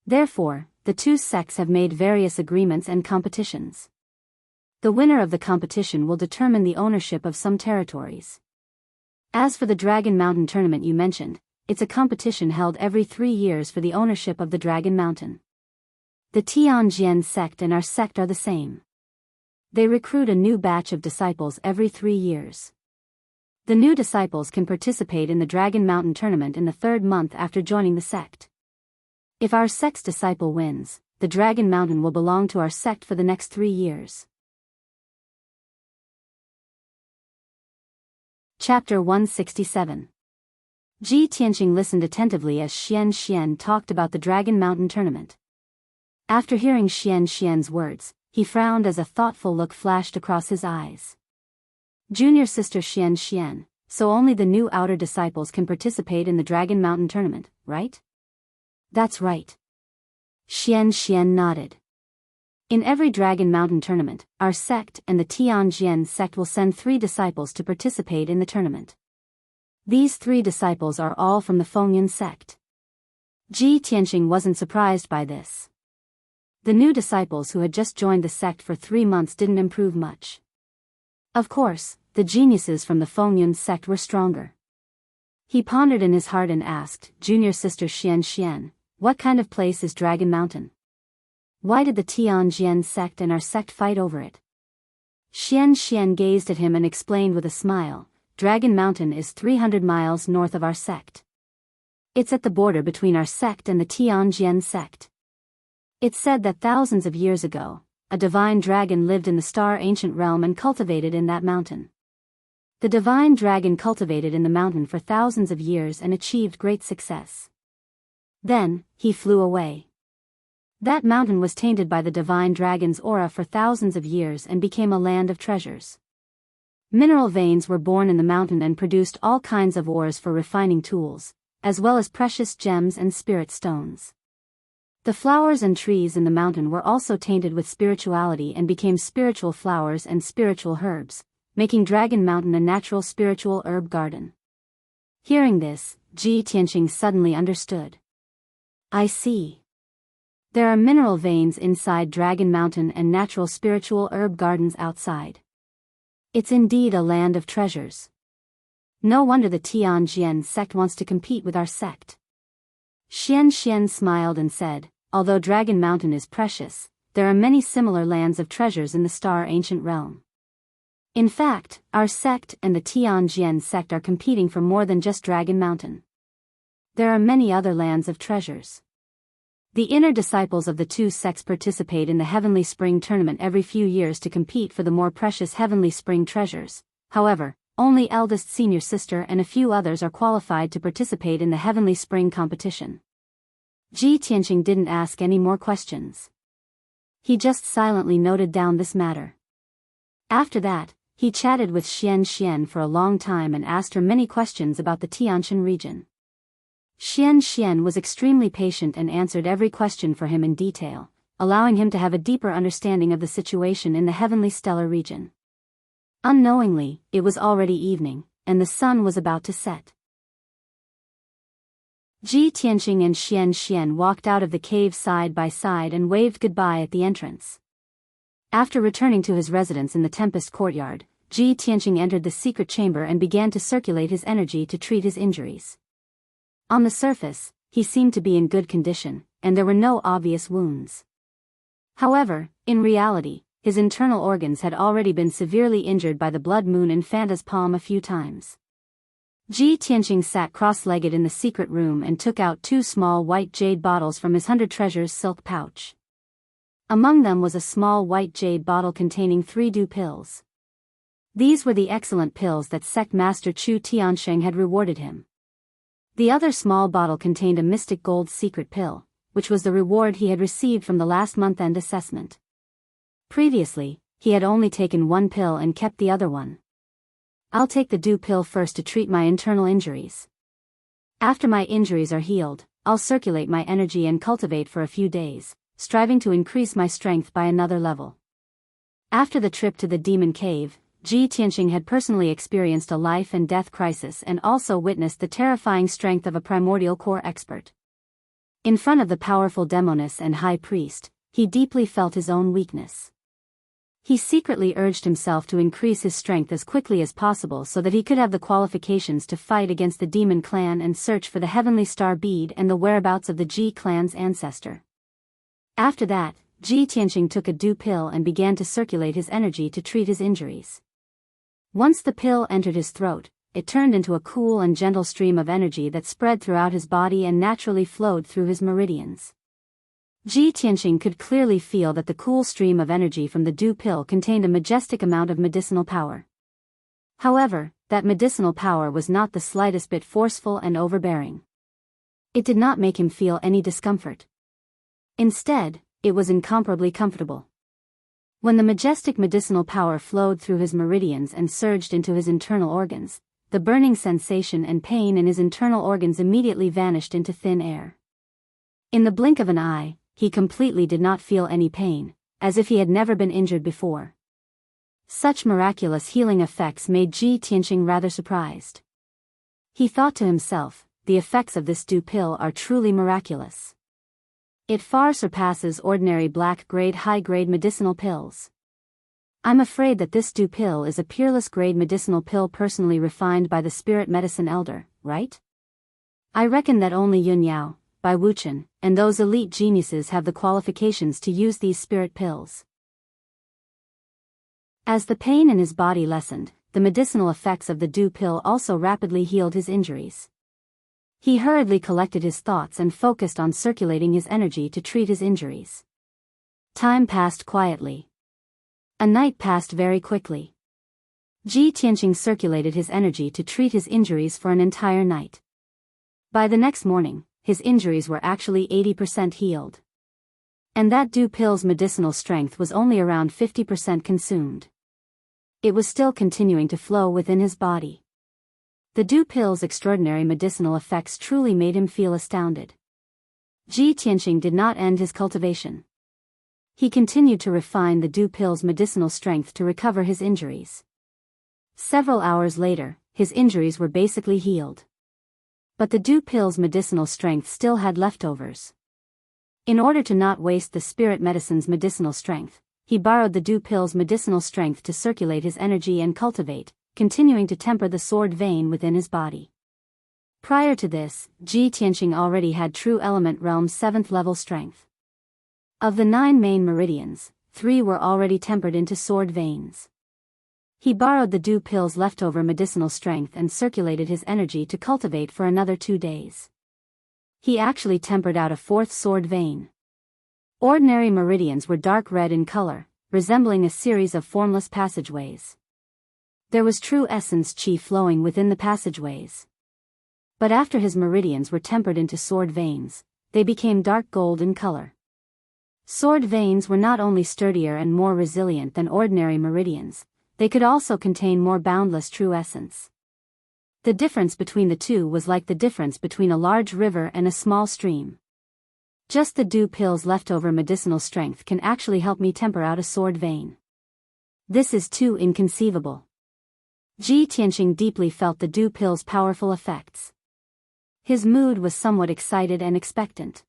Therefore, the 2 sects have made various agreements and competitions. The winner of the competition will determine the ownership of some territories. As for the Dragon Mountain tournament you mentioned, it's a competition held every 3 years for the ownership of the Dragon Mountain. The Tianjian sect and our sect are the same. They recruit a new batch of disciples every 3 years. The new disciples can participate in the Dragon Mountain tournament in the 3rd month after joining the sect. If our sect's disciple wins, the Dragon Mountain will belong to our sect for the next 3 years. Chapter 167. Ji Tianxing listened attentively as Xian talked about the Dragon Mountain tournament. After hearing Xian's words, he frowned as a thoughtful look flashed across his eyes. Junior sister Xian, so only the new outer disciples can participate in the Dragon Mountain tournament, right? That's right. Xian nodded. In every Dragon Mountain tournament, our sect and the Tianjian sect will send 3 disciples to participate in the tournament. These 3 disciples are all from the Fengyun sect. Ji Tianxing wasn't surprised by this. The new disciples who had just joined the sect for 3 months didn't improve much. Of course, the geniuses from the Fengyun sect were stronger. He pondered in his heart and asked, "Junior sister Xian, what kind of place is Dragon Mountain? Why did the Tianjian sect and our sect fight over it?" Xian gazed at him and explained with a smile, "Dragon Mountain is 300 miles north of our sect. It's at the border between our sect and the Tianjian sect. It's said that thousands of years ago, a divine dragon lived in the star ancient realm and cultivated in that mountain. The divine dragon cultivated in the mountain for thousands of years and achieved great success. Then, he flew away. That mountain was tainted by the divine dragon's aura for thousands of years and became a land of treasures. Mineral veins were born in the mountain and produced all kinds of ores for refining tools, as well as precious gems and spirit stones. The flowers and trees in the mountain were also tainted with spirituality and became spiritual flowers and spiritual herbs, making Dragon Mountain a natural spiritual herb garden." Hearing this, Ji Tianxing suddenly understood. "I see. There are mineral veins inside Dragon Mountain and natural spiritual herb gardens outside. It's indeed a land of treasures. No wonder the Tianjian sect wants to compete with our sect." Xian smiled and said, "Although Dragon Mountain is precious, there are many similar lands of treasures in the star ancient realm. In fact, our sect and the Tianjian sect are competing for more than just Dragon Mountain. There are many other lands of treasures. The inner disciples of the 2 sects participate in the Heavenly Spring Tournament every few years to compete for the more precious Heavenly Spring treasures. However, only eldest senior sister and a few others are qualified to participate in the Heavenly Spring competition." Ji Tianxing didn't ask any more questions. He just silently noted down this matter. After that, he chatted with Xian for a long time and asked her many questions about the Tianxian region. Xian was extremely patient and answered every question for him in detail, allowing him to have a deeper understanding of the situation in the heavenly stellar region. Unknowingly, it was already evening, and the sun was about to set. Ji Tianqing and Xian Xian walked out of the cave side by side and waved goodbye at the entrance. After returning to his residence in the Tempest courtyard, Ji Tianqing entered the secret chamber and began to circulate his energy to treat his injuries. On the surface, he seemed to be in good condition, and there were no obvious wounds. However, in reality, his internal organs had already been severely injured by the blood moon Infanta's palm a few times. Ji Tianqing sat cross-legged in the secret room and took out 2 small white jade bottles from his 100 treasures silk pouch. Among them was a small white jade bottle containing 3 dew pills. These were the excellent pills that sect master Chu Tiansheng had rewarded him. The other small bottle contained a mystic gold secret pill, which was the reward he had received from the last month-end assessment. Previously, he had only taken 1 pill and kept the other one. I'll take the dew pill first to treat my internal injuries. After my injuries are healed, I'll circulate my energy and cultivate for a few days, striving to increase my strength by another level. After the trip to the demon cave, Ji Tianqing had personally experienced a life and death crisis and also witnessed the terrifying strength of a primordial core expert. In front of the powerful demoness and high priest, he deeply felt his own weakness. He secretly urged himself to increase his strength as quickly as possible so that he could have the qualifications to fight against the demon clan and search for the heavenly star bead and the whereabouts of the Ji clan's ancestor. After that, Ji Tianqing took a dew pill and began to circulate his energy to treat his injuries. Once the pill entered his throat, it turned into a cool and gentle stream of energy that spread throughout his body and naturally flowed through his meridians. Ji Tianqing could clearly feel that the cool stream of energy from the dew pill contained a majestic amount of medicinal power. However, that medicinal power was not the slightest bit forceful and overbearing. It did not make him feel any discomfort. Instead, it was incomparably comfortable. When the majestic medicinal power flowed through his meridians and surged into his internal organs, the burning sensation and pain in his internal organs immediately vanished into thin air. In the blink of an eye, he completely did not feel any pain, as if he had never been injured before. Such miraculous healing effects made Ji Tianqing rather surprised. He thought to himself, the effects of this dew pill are truly miraculous. It far surpasses ordinary black-grade high-grade medicinal pills. I'm afraid that this dew pill is a peerless grade medicinal pill personally refined by the spirit medicine elder, right? I reckon that only Yun Yao, Bai Wuchen, and those elite geniuses have the qualifications to use these spirit pills. As the pain in his body lessened, the medicinal effects of the dew pill also rapidly healed his injuries. He hurriedly collected his thoughts and focused on circulating his energy to treat his injuries. Time passed quietly. A night passed very quickly. Ji Tianqing circulated his energy to treat his injuries for an entire night. By the next morning, his injuries were actually 80% healed. And that dew pill's medicinal strength was only around 50% consumed. It was still continuing to flow within his body. The dew pill's extraordinary medicinal effects truly made him feel astounded. Ji Tianqing did not end his cultivation. He continued to refine the dew pill's medicinal strength to recover his injuries. Several hours later, his injuries were basically healed. But the dew pill's medicinal strength still had leftovers. In order to not waste the spirit medicine's medicinal strength, he borrowed the dew pill's medicinal strength to circulate his energy and cultivate, continuing to temper the sword vein within his body. Prior to this, Ji Tianqing already had true element realm's 7th level strength. Of the 9 main meridians, 3 were already tempered into sword veins. He borrowed the dew pill's leftover medicinal strength and circulated his energy to cultivate for another 2 days. He actually tempered out a 4th sword vein. Ordinary meridians were dark red in color, resembling a series of formless passageways. There was true essence chi flowing within the passageways. But after his meridians were tempered into sword veins, they became dark gold in color. Sword veins were not only sturdier and more resilient than ordinary meridians, they could also contain more boundless true essence. The difference between the two was like the difference between a large river and a small stream. Just the dew pill's leftover medicinal strength can actually help me temper out a sword vein. This is too inconceivable. Ji Tianqing deeply felt the dew pill's powerful effects. His mood was somewhat excited and expectant.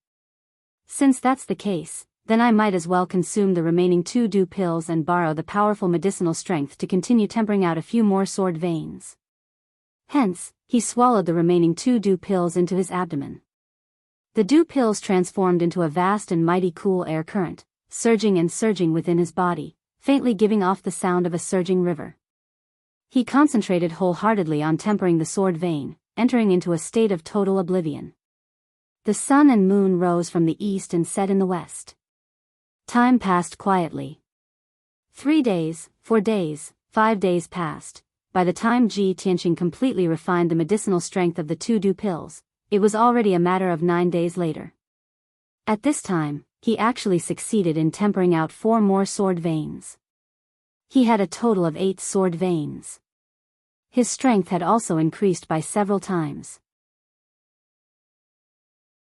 Since that's the case, then I might as well consume the remaining 2 dew pills and borrow the powerful medicinal strength to continue tempering out a few more sword veins. Hence, he swallowed the remaining 2 dew pills into his abdomen. The dew pills transformed into a vast and mighty cool air current, surging and surging within his body, faintly giving off the sound of a surging river. He concentrated wholeheartedly on tempering the sword vein, entering into a state of total oblivion. The sun and moon rose from the east and set in the west. Time passed quietly. 3 days, 4 days, 5 days passed. By the time Ji Tianqing completely refined the medicinal strength of the 2 dew pills, it was already a matter of 9 days later. At this time, he actually succeeded in tempering out 4 more sword veins. He had a total of 8 sword veins. His strength had also increased by several times.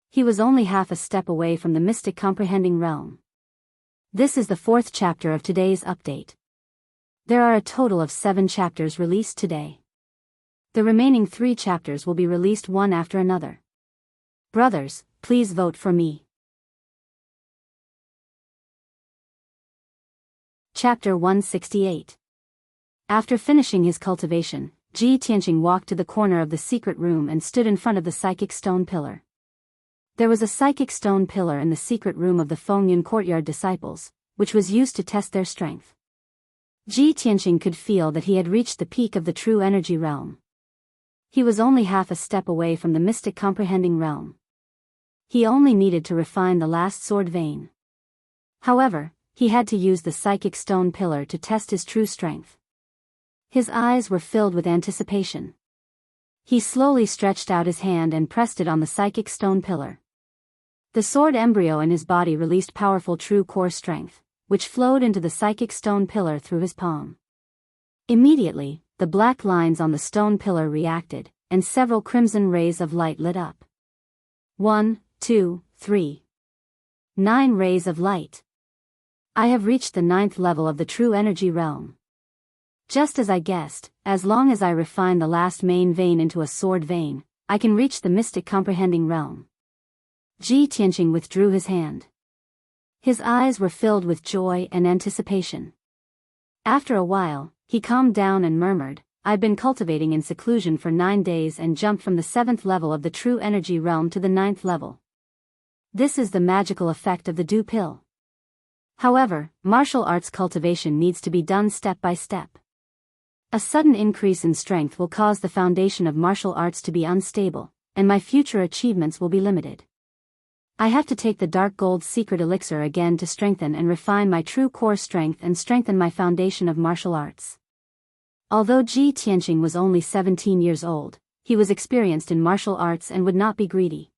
He was only half a step away from the mystic comprehending realm. This is the 4th chapter of today's update. There are a total of 7 chapters released today. The remaining 3 chapters will be released one after another. Brothers, please vote for me. Chapter 168. After finishing his cultivation, Ji Tianqing walked to the corner of the secret room and stood in front of the psychic stone pillar. There was a psychic stone pillar in the secret room of the Fengyun courtyard disciples, which was used to test their strength. Ji Tianqing could feel that he had reached the peak of the true energy realm. He was only half a step away from the mystic comprehending realm. He only needed to refine the last sword vein. However, he had to use the psychic stone pillar to test his true strength. His eyes were filled with anticipation. He slowly stretched out his hand and pressed it on the psychic stone pillar. The sword embryo in his body released powerful true core strength, which flowed into the psychic stone pillar through his palm. Immediately, the black lines on the stone pillar reacted, and several crimson rays of light lit up. 1, 2, 3. 9 rays of light. I have reached the 9th level of the true energy realm. Just as I guessed, as long as I refine the last main vein into a sword vein, I can reach the mystic comprehending realm. Ji Tianqing withdrew his hand. His eyes were filled with joy and anticipation. After a while, he calmed down and murmured, I've been cultivating in seclusion for 9 days and jumped from the 7th level of the true energy realm to the 9th level. This is the magical effect of the dew pill. However, martial arts cultivation needs to be done step by step. A sudden increase in strength will cause the foundation of martial arts to be unstable, and my future achievements will be limited. I have to take the dark gold secret elixir again to strengthen and refine my true core strength and strengthen my foundation of martial arts. Although Ji Tianqing was only 17 years old, he was experienced in martial arts and would not be greedy.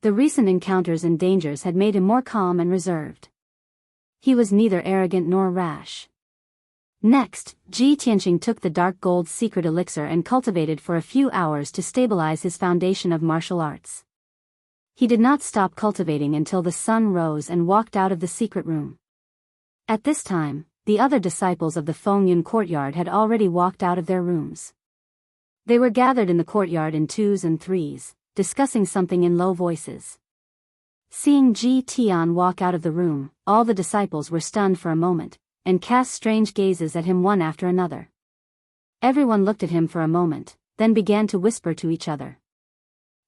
The recent encounters and dangers had made him more calm and reserved. He was neither arrogant nor rash. Next, Ji Tianqing took the dark gold secret elixir and cultivated for a few hours to stabilize his foundation of martial arts. He did not stop cultivating until the sun rose and walked out of the secret room. At this time, the other disciples of the Fengyun courtyard had already walked out of their rooms. They were gathered in the courtyard in 2s and 3s, discussing something in low voices. Seeing Ji Tian walk out of the room, all the disciples were stunned for a moment, and cast strange gazes at him one after another. Everyone looked at him for a moment, then began to whisper to each other.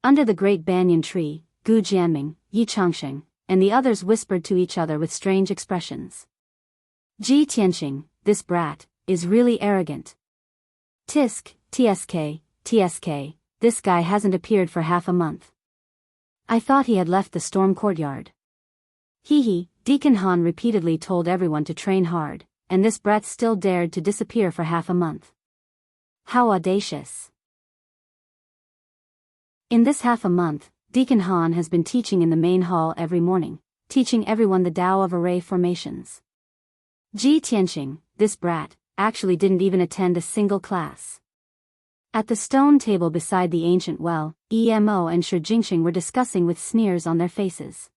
Under the great banyan tree, Gu Jianming, Yi Changsheng, and the others whispered to each other with strange expressions. Ji Tianqing, this brat, is really arrogant. Tisk, tsk, this guy hasn't appeared for half a month. I thought he had left the storm courtyard. Hee, Deacon Han repeatedly told everyone to train hard, and this brat still dared to disappear for half a month. How audacious. In this half a month, Deacon Han has been teaching in the main hall every morning, teaching everyone the Tao of array formations. Ji Tianqing, this brat, actually didn't even attend a single class. At the stone table beside the ancient well, Emo and Shi Jingxing were discussing with sneers on their faces.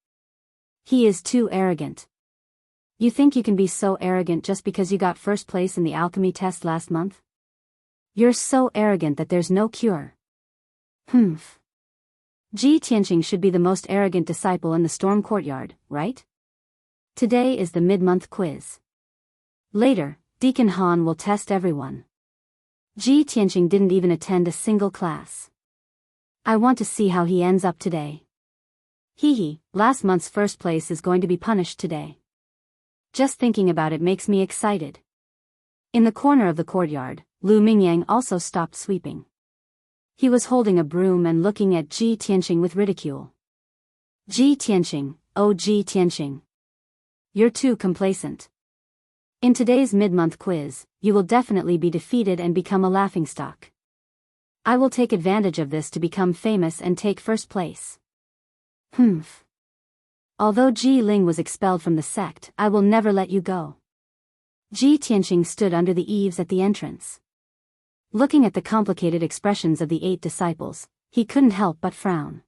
He is too arrogant. You think you can be so arrogant just because you got first place in the alchemy test last month? You're so arrogant that there's no cure. Humph. Ji Tianqing should be the most arrogant disciple in the storm courtyard, right? Today is the mid-month quiz. Later, Deacon Han will test everyone. Ji Tianqing didn't even attend a single class. I want to see how he ends up today. Hee, last month's first place is going to be punished today. Just thinking about it makes me excited. In the corner of the courtyard, Lu Mingyang also stopped sweeping. He was holding a broom and looking at Ji Tianqing with ridicule. Ji Tianqing, oh Ji Tianqing. You're too complacent. In today's mid-month quiz, you will definitely be defeated and become a laughingstock. I will take advantage of this to become famous and take first place. Humph. Although Ji Ling was expelled from the sect, I will never let you go. Ji Tianqing stood under the eaves at the entrance. Looking at the complicated expressions of the 8 disciples, he couldn't help but frown.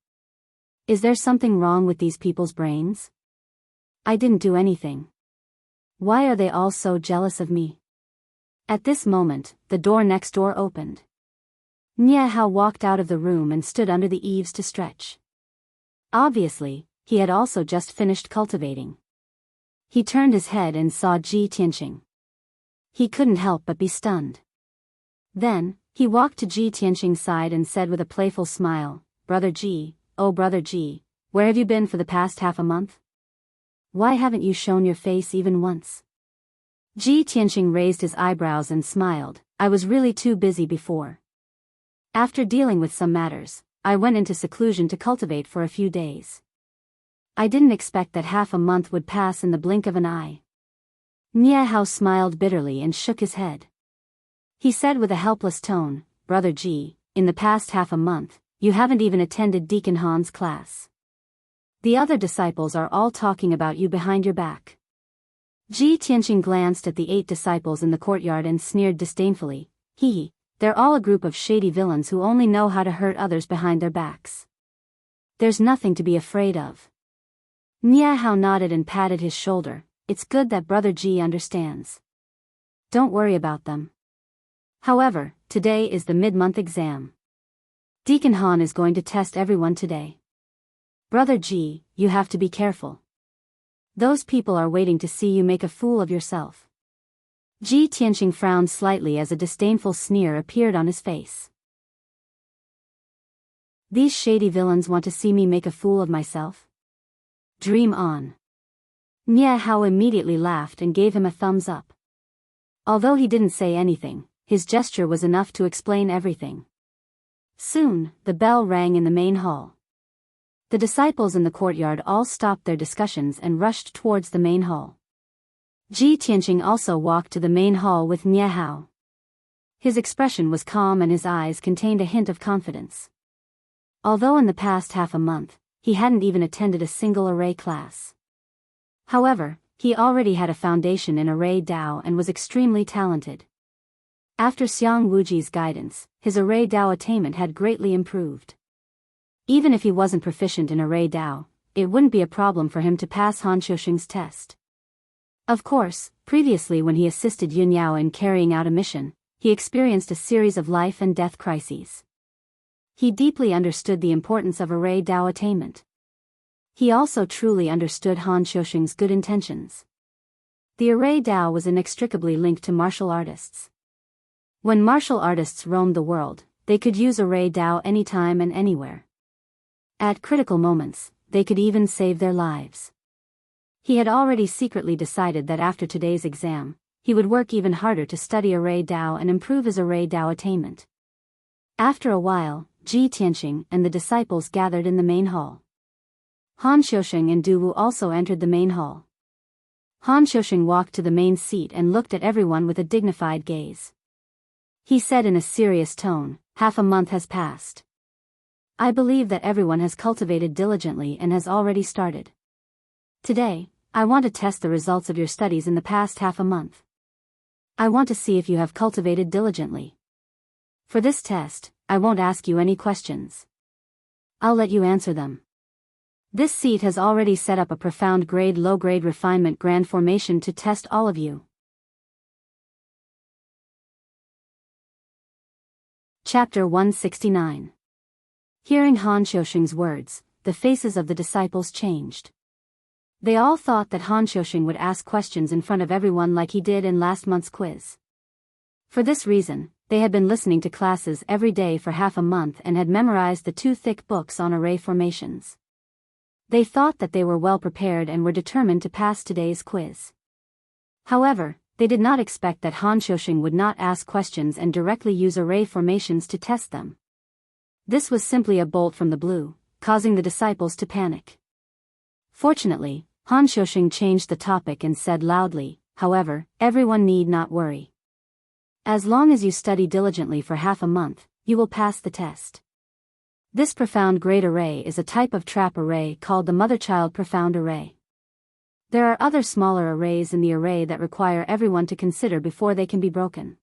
Is there something wrong with these people's brains? I didn't do anything. Why are they all so jealous of me? At this moment, the door next door opened. Nie Hao walked out of the room and stood under the eaves to stretch. Obviously, he had also just finished cultivating. He turned his head and saw Ji Tianqing. He couldn't help but be stunned. Then, he walked to Ji Tianqing's side and said with a playful smile, Brother Ji, oh Brother Ji, where have you been for the past half a month? Why haven't you shown your face even once? Ji Tianqing raised his eyebrows and smiled, I was really too busy before. After dealing with some matters, I went into seclusion to cultivate for a few days. I didn't expect that half a month would pass in the blink of an eye. Nie Hao smiled bitterly and shook his head. He said with a helpless tone, Brother Ji, in the past half a month, you haven't even attended Deacon Han's class. The other disciples are all talking about you behind your back. Ji Tianqing glanced at the 8 disciples in the courtyard and sneered disdainfully, Hee, they're all a group of shady villains who only know how to hurt others behind their backs. There's nothing to be afraid of. Nie Hao nodded and patted his shoulder, it's good that Brother Ji understands. Don't worry about them. However, today is the mid-month exam. Deacon Han is going to test everyone today. Brother Ji, you have to be careful. Those people are waiting to see you make a fool of yourself. Ji Tianqing frowned slightly as a disdainful sneer appeared on his face. These shady villains want to see me make a fool of myself? Dream on. Nie Hao immediately laughed and gave him a thumbs up. Although he didn't say anything, his gesture was enough to explain everything. Soon, the bell rang in the main hall. The disciples in the courtyard all stopped their discussions and rushed towards the main hall. Ji Tianqing also walked to the main hall with Nie Hao. His expression was calm and his eyes contained a hint of confidence. Although in the past half a month, he hadn't even attended a single array class. However, he already had a foundation in array Dao and was extremely talented. After Xiang Wuji's guidance, his array Dao attainment had greatly improved. Even if he wasn't proficient in array Dao, it wouldn't be a problem for him to pass Han Xiuxing's test. Of course, previously when he assisted Yun Yao in carrying out a mission, he experienced a series of life and death crises. He deeply understood the importance of array Dao attainment. He also truly understood Han Xiuxing's good intentions. The array Dao was inextricably linked to martial artists. When martial artists roamed the world, they could use array Dao anytime and anywhere. At critical moments, they could even save their lives. He had already secretly decided that after today's exam, he would work even harder to study array Dao and improve his array Dao attainment. After a while, Ji Tianqing and the disciples gathered in the main hall. Han Xiuxing and Du Wu also entered the main hall. Han Xiuxing walked to the main seat and looked at everyone with a dignified gaze. He said in a serious tone, half a month has passed. I believe that everyone has cultivated diligently and has already started. Today, I want to test the results of your studies in the past half a month. I want to see if you have cultivated diligently. For this test, I won't ask you any questions. I'll let you answer them. This seat has already set up a profound grade-low-grade refinement grand formation to test all of you. Chapter 169. Hearing Han Xiuxing's words, the faces of the disciples changed. They all thought that Han Xiuxing would ask questions in front of everyone like he did in last month's quiz. For this reason, they had been listening to classes every day for half a month and had memorized the 2 thick books on array formations. They thought that they were well prepared and were determined to pass today's quiz. However, they did not expect that Han Xiuxing would not ask questions and directly use array formations to test them. This was simply a bolt from the blue, causing the disciples to panic. Fortunately, Han Xiuxing changed the topic and said loudly, "However, everyone need not worry. As long as you study diligently for half a month, you will pass the test." This profound grade array is a type of trap array called the mother-child profound array. There are other smaller arrays in the array that require everyone to consider before they can be broken.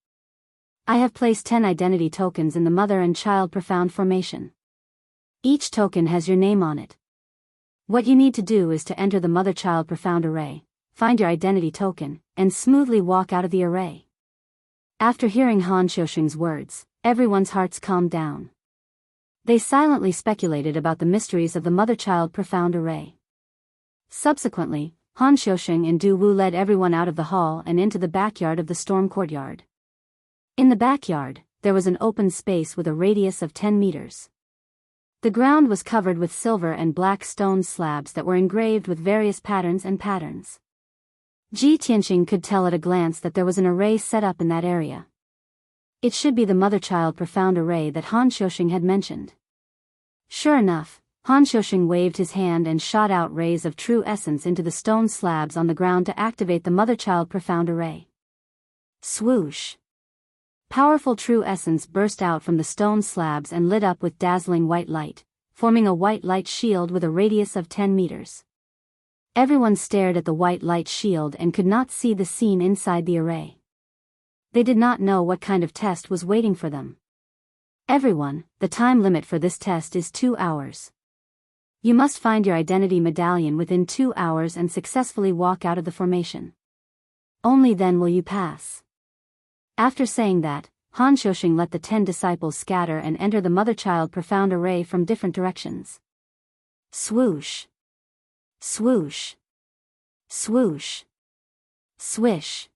I have placed 10 identity tokens in the mother and child profound formation. Each token has your name on it. What you need to do is to enter the mother-child profound array, find your identity token, and smoothly walk out of the array. After hearing Han Xiuxing's words, everyone's hearts calmed down. They silently speculated about the mysteries of the mother-child profound array. Subsequently, Han Xiuxing and Du Wu led everyone out of the hall and into the backyard of the storm courtyard. In the backyard, there was an open space with a radius of 10 meters. The ground was covered with silver and black stone slabs that were engraved with various patterns. Ji Tianqing could tell at a glance that there was an array set up in that area. It should be the mother-child profound array that Han Xiuxing had mentioned. Sure enough, Han Xiuxing waved his hand and shot out rays of true essence into the stone slabs on the ground to activate the mother-child profound array. Swoosh! Powerful true essence burst out from the stone slabs and lit up with dazzling white light, forming a white light shield with a radius of 10 meters. Everyone stared at the white light shield and could not see the scene inside the array. They did not know what kind of test was waiting for them. Everyone, the time limit for this test is 2 hours. You must find your identity medallion within 2 hours and successfully walk out of the formation. Only then will you pass. After saying that, Han Xiuxing let the 10 disciples scatter and enter the mother-child profound array from different directions. Swoosh! Swoosh! Swoosh! Swish!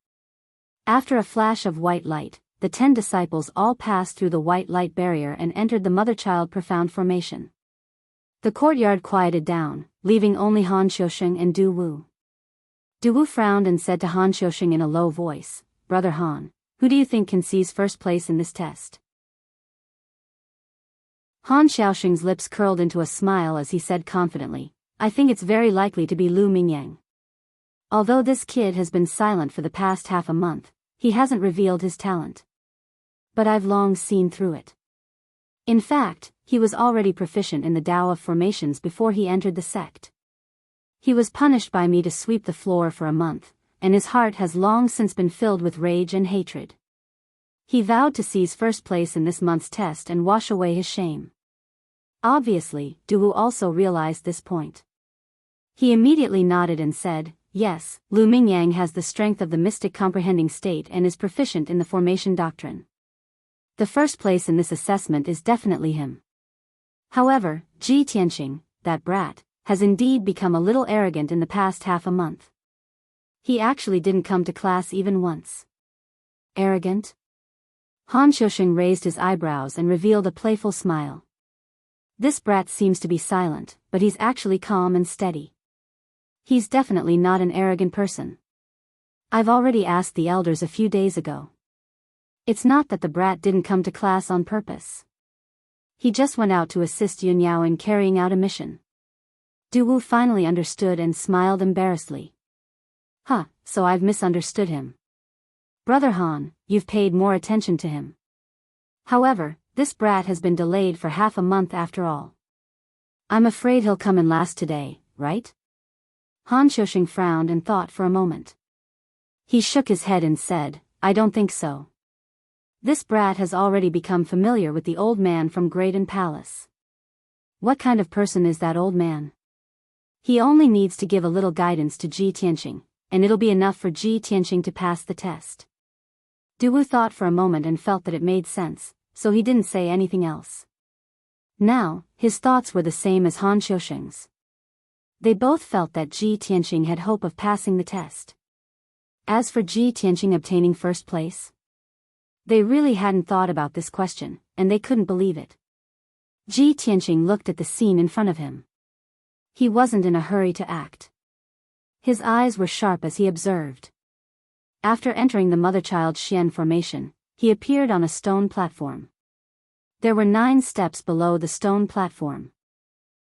After a flash of white light, the 10 disciples all passed through the white light barrier and entered the mother-child profound formation. The courtyard quieted down, leaving only Han Xiuxing and Du Wu. Du Wu frowned and said to Han Xiuxing in a low voice, "Brother Han, who do you think can seize first place in this test?" Han Xiaoxing's lips curled into a smile as he said confidently, "I think it's very likely to be Lu Mingyang. Although this kid has been silent for the past half a month, he hasn't revealed his talent. But I've long seen through it. In fact, he was already proficient in the Tao of formations before he entered the sect. He was punished by me to sweep the floor for a month, and his heart has long since been filled with rage and hatred. He vowed to seize first place in this month's test and wash away his shame." Obviously, Du Wu also realized this point. He immediately nodded and said, "Yes, Lu Mingyang has the strength of the mystic comprehending state and is proficient in the formation doctrine. The first place in this assessment is definitely him. However, Ji Tianqing, that brat, has indeed become a little arrogant in the past half a month. He actually didn't come to class even once." Arrogant? Han Xiuxing raised his eyebrows and revealed a playful smile. This brat seems to be silent, but he's actually calm and steady. He's definitely not an arrogant person. I've already asked the elders a few days ago. It's not that the brat didn't come to class on purpose. He just went out to assist Yun Yao in carrying out a mission." Du Wu finally understood and smiled embarrassedly. "Huh, so I've misunderstood him. Brother Han, you've paid more attention to him. However, this brat has been delayed for half a month after all. I'm afraid he'll come in last today, right?" Han Xiuxing frowned and thought for a moment. He shook his head and said, "I don't think so. This brat has already become familiar with the old man from Graydon Palace. What kind of person is that old man? He only needs to give a little guidance to Ji Tianqing, and it'll be enough for Ji Tianqing to pass the test." Du Wu thought for a moment and felt that it made sense, so he didn't say anything else. Now, his thoughts were the same as Han Xiusheng's. They both felt that Ji Tianqing had hope of passing the test. As for Ji Tianqing obtaining first place, they really hadn't thought about this question, and they couldn't believe it. Ji Tianqing looked at the scene in front of him. He wasn't in a hurry to act. His eyes were sharp as he observed. After entering the mother-child Xian formation, he appeared on a stone platform. There were 9 steps below the stone platform.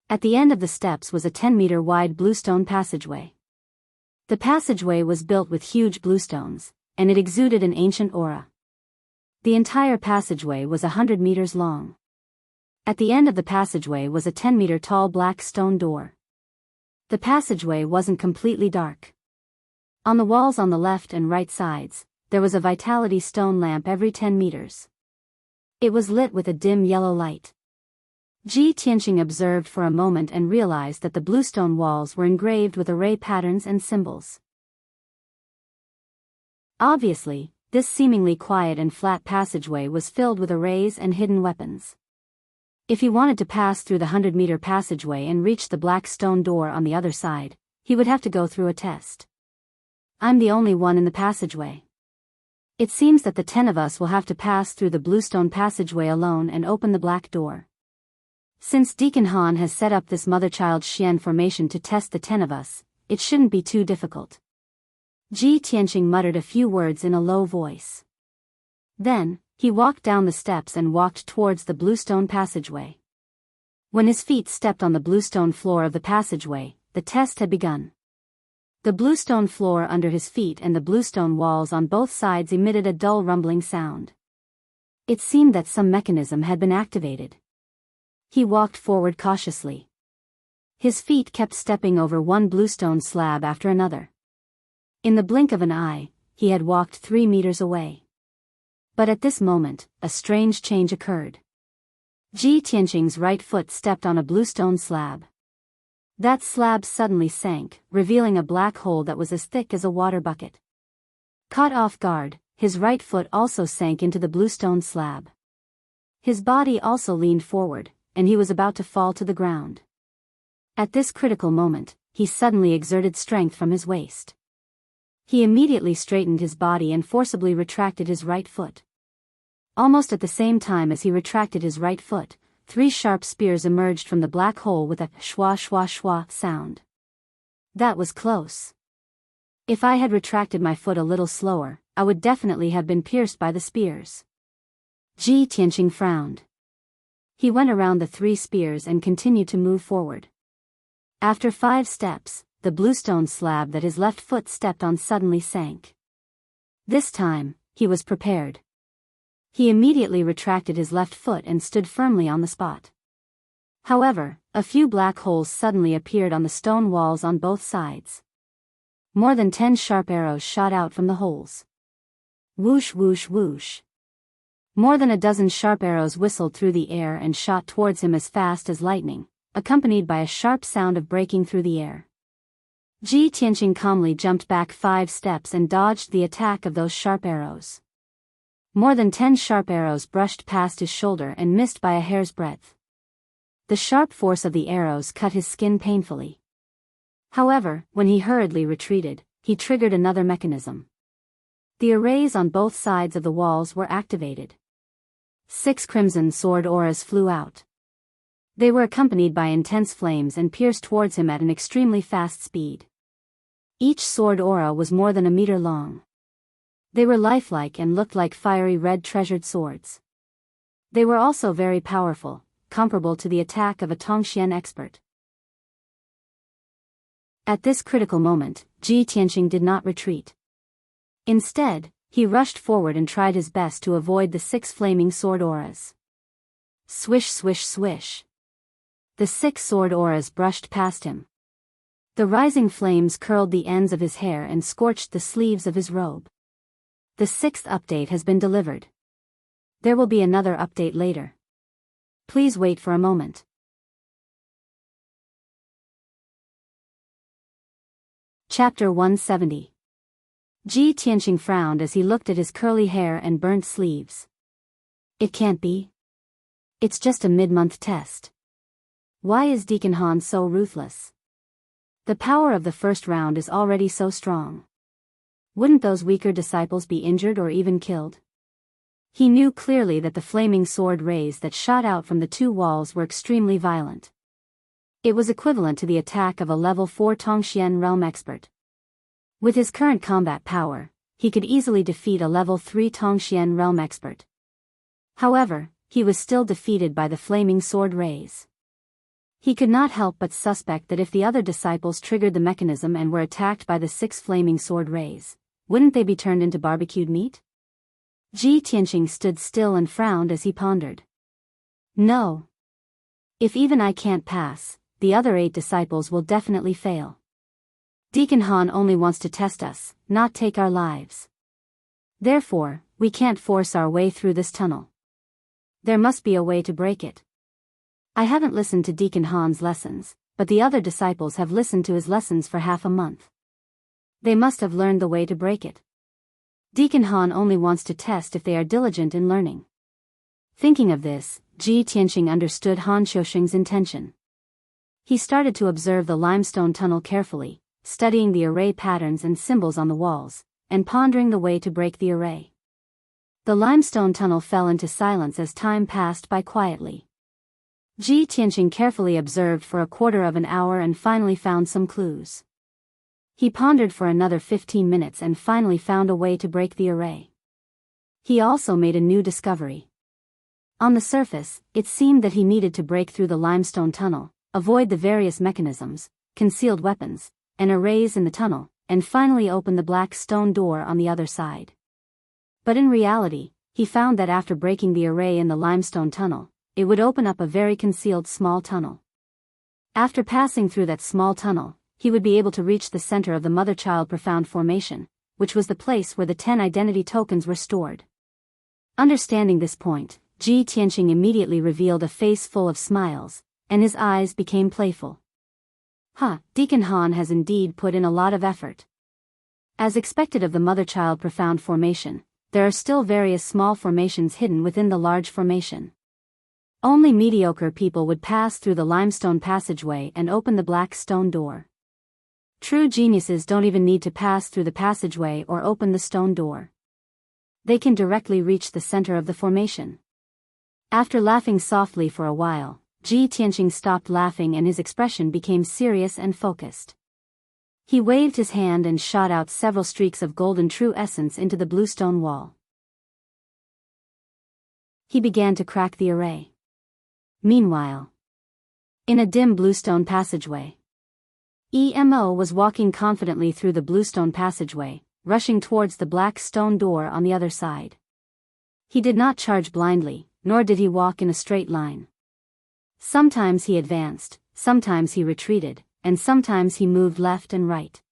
At the end of the steps was a 10-meter wide bluestone passageway. The passageway was built with huge bluestones, and it exuded an ancient aura. The entire passageway was 100 meters long. At the end of the passageway was a 10-meter tall black stone door. The passageway wasn't completely dark. On the walls on the left and right sides, there was a vitality stone lamp every 10 meters. It was lit with a dim yellow light. Ji Tianqing observed for a moment and realized that the bluestone walls were engraved with array patterns and symbols. Obviously, this seemingly quiet and flat passageway was filled with arrays and hidden weapons. If he wanted to pass through the 100-meter passageway and reach the black stone door on the other side, he would have to go through a test. I'm the only one in the passageway. It seems that the 10 of us will have to pass through the bluestone passageway alone and open the black door. Since Deacon Han has set up this mother-child Xian formation to test the 10 of us, it shouldn't be too difficult. Ji Tianqing muttered a few words in a low voice. Then, he walked down the steps and walked towards the bluestone passageway. When his feet stepped on the bluestone floor of the passageway, the test had begun. The bluestone floor under his feet and the bluestone walls on both sides emitted a dull rumbling sound. It seemed that some mechanism had been activated. He walked forward cautiously. His feet kept stepping over one bluestone slab after another. In the blink of an eye, he had walked 3 meters away. But at this moment, a strange change occurred. Ji Tianqing's right foot stepped on a bluestone slab. That slab suddenly sank, revealing a black hole that was as thick as a water bucket. Caught off guard, his right foot also sank into the bluestone slab. His body also leaned forward, and he was about to fall to the ground. At this critical moment, he suddenly exerted strength from his waist. He immediately straightened his body and forcibly retracted his right foot. Almost at the same time as he retracted his right foot, 3 sharp spears emerged from the black hole with a shwa shwa shwa sound. That was close. If I had retracted my foot a little slower, I would definitely have been pierced by the spears. Ji Tianqing frowned. He went around the 3 spears and continued to move forward. After 5 steps, the bluestone slab that his left foot stepped on suddenly sank. This time, he was prepared. He immediately retracted his left foot and stood firmly on the spot. However, a few black holes suddenly appeared on the stone walls on both sides. More than 10 sharp arrows shot out from the holes. Whoosh whoosh whoosh. More than a dozen sharp arrows whistled through the air and shot towards him as fast as lightning, accompanied by a sharp sound of breaking through the air. Ji Tianqing calmly jumped back 5 steps and dodged the attack of those sharp arrows. More than 10 sharp arrows brushed past his shoulder and missed by a hair's breadth. The sharp force of the arrows cut his skin painfully. However, when he hurriedly retreated, he triggered another mechanism. The arrays on both sides of the walls were activated. 6 crimson sword auras flew out. They were accompanied by intense flames and pierced towards him at an extremely fast speed. Each sword aura was more than a meter long. They were lifelike and looked like fiery red treasured swords. They were also very powerful, comparable to the attack of a Tongxian expert. At this critical moment, Ji Tianqing did not retreat. Instead, he rushed forward and tried his best to avoid the 6 flaming sword auras. Swish swish swish. The 6 sword auras brushed past him. The rising flames curled the ends of his hair and scorched the sleeves of his robe. The 6th update has been delivered. There will be another update later. Please wait for a moment. Chapter 170. Ji Tianqing frowned as he looked at his curly hair and burnt sleeves. It can't be. It's just a mid-month test. Why is Deacon Han so ruthless? The power of the first round is already so strong. Wouldn't those weaker disciples be injured or even killed? He knew clearly that the flaming sword rays that shot out from the two walls were extremely violent. It was equivalent to the attack of a level 4 Tongxian realm expert. With his current combat power, he could easily defeat a level 3 Tongxian realm expert. However, he was still defeated by the flaming sword rays. He could not help but suspect that if the other disciples triggered the mechanism and were attacked by the 6 flaming sword rays, wouldn't they be turned into barbecued meat? Ji Tianqing stood still and frowned as he pondered. No. If even I can't pass, the other 8 disciples will definitely fail. Deacon Han only wants to test us, not take our lives. Therefore, we can't force our way through this tunnel. There must be a way to break it. I haven't listened to Deacon Han's lessons, but the other disciples have listened to his lessons for half a month. They must have learned the way to break it. Deacon Han only wants to test if they are diligent in learning. Thinking of this, Ji Tianqing understood Han Xiuxing's intention. He started to observe the limestone tunnel carefully, studying the array patterns and symbols on the walls, and pondering the way to break the array. The limestone tunnel fell into silence as time passed by quietly. Ji Tianqing carefully observed for a quarter of an hour and finally found some clues. He pondered for another 15 minutes and finally found a way to break the array. He also made a new discovery. On the surface, it seemed that he needed to break through the limestone tunnel, avoid the various mechanisms, concealed weapons, and arrays in the tunnel, and finally open the black stone door on the other side. But in reality, he found that after breaking the array in the limestone tunnel, it would open up a very concealed small tunnel. After passing through that small tunnel, he would be able to reach the center of the mother-child profound formation, which was the place where the 10 identity tokens were stored. Understanding this point, Ji Tianqing immediately revealed a face full of smiles, and his eyes became playful. Deacon Han has indeed put in a lot of effort. As expected of the mother-child profound formation, there are still various small formations hidden within the large formation. Only mediocre people would pass through the limestone passageway and open the black stone door. True geniuses don't even need to pass through the passageway or open the stone door. They can directly reach the center of the formation. After laughing softly for a while, Ji Tianqing stopped laughing and his expression became serious and focused. He waved his hand and shot out several streaks of golden true essence into the blue stone wall. He began to crack the array. Meanwhile, in a dim bluestone passageway, Emo was walking confidently through the bluestone passageway, rushing towards the black stone door on the other side. He did not charge blindly, nor did he walk in a straight line. Sometimes he advanced, sometimes he retreated, and sometimes he moved left and right.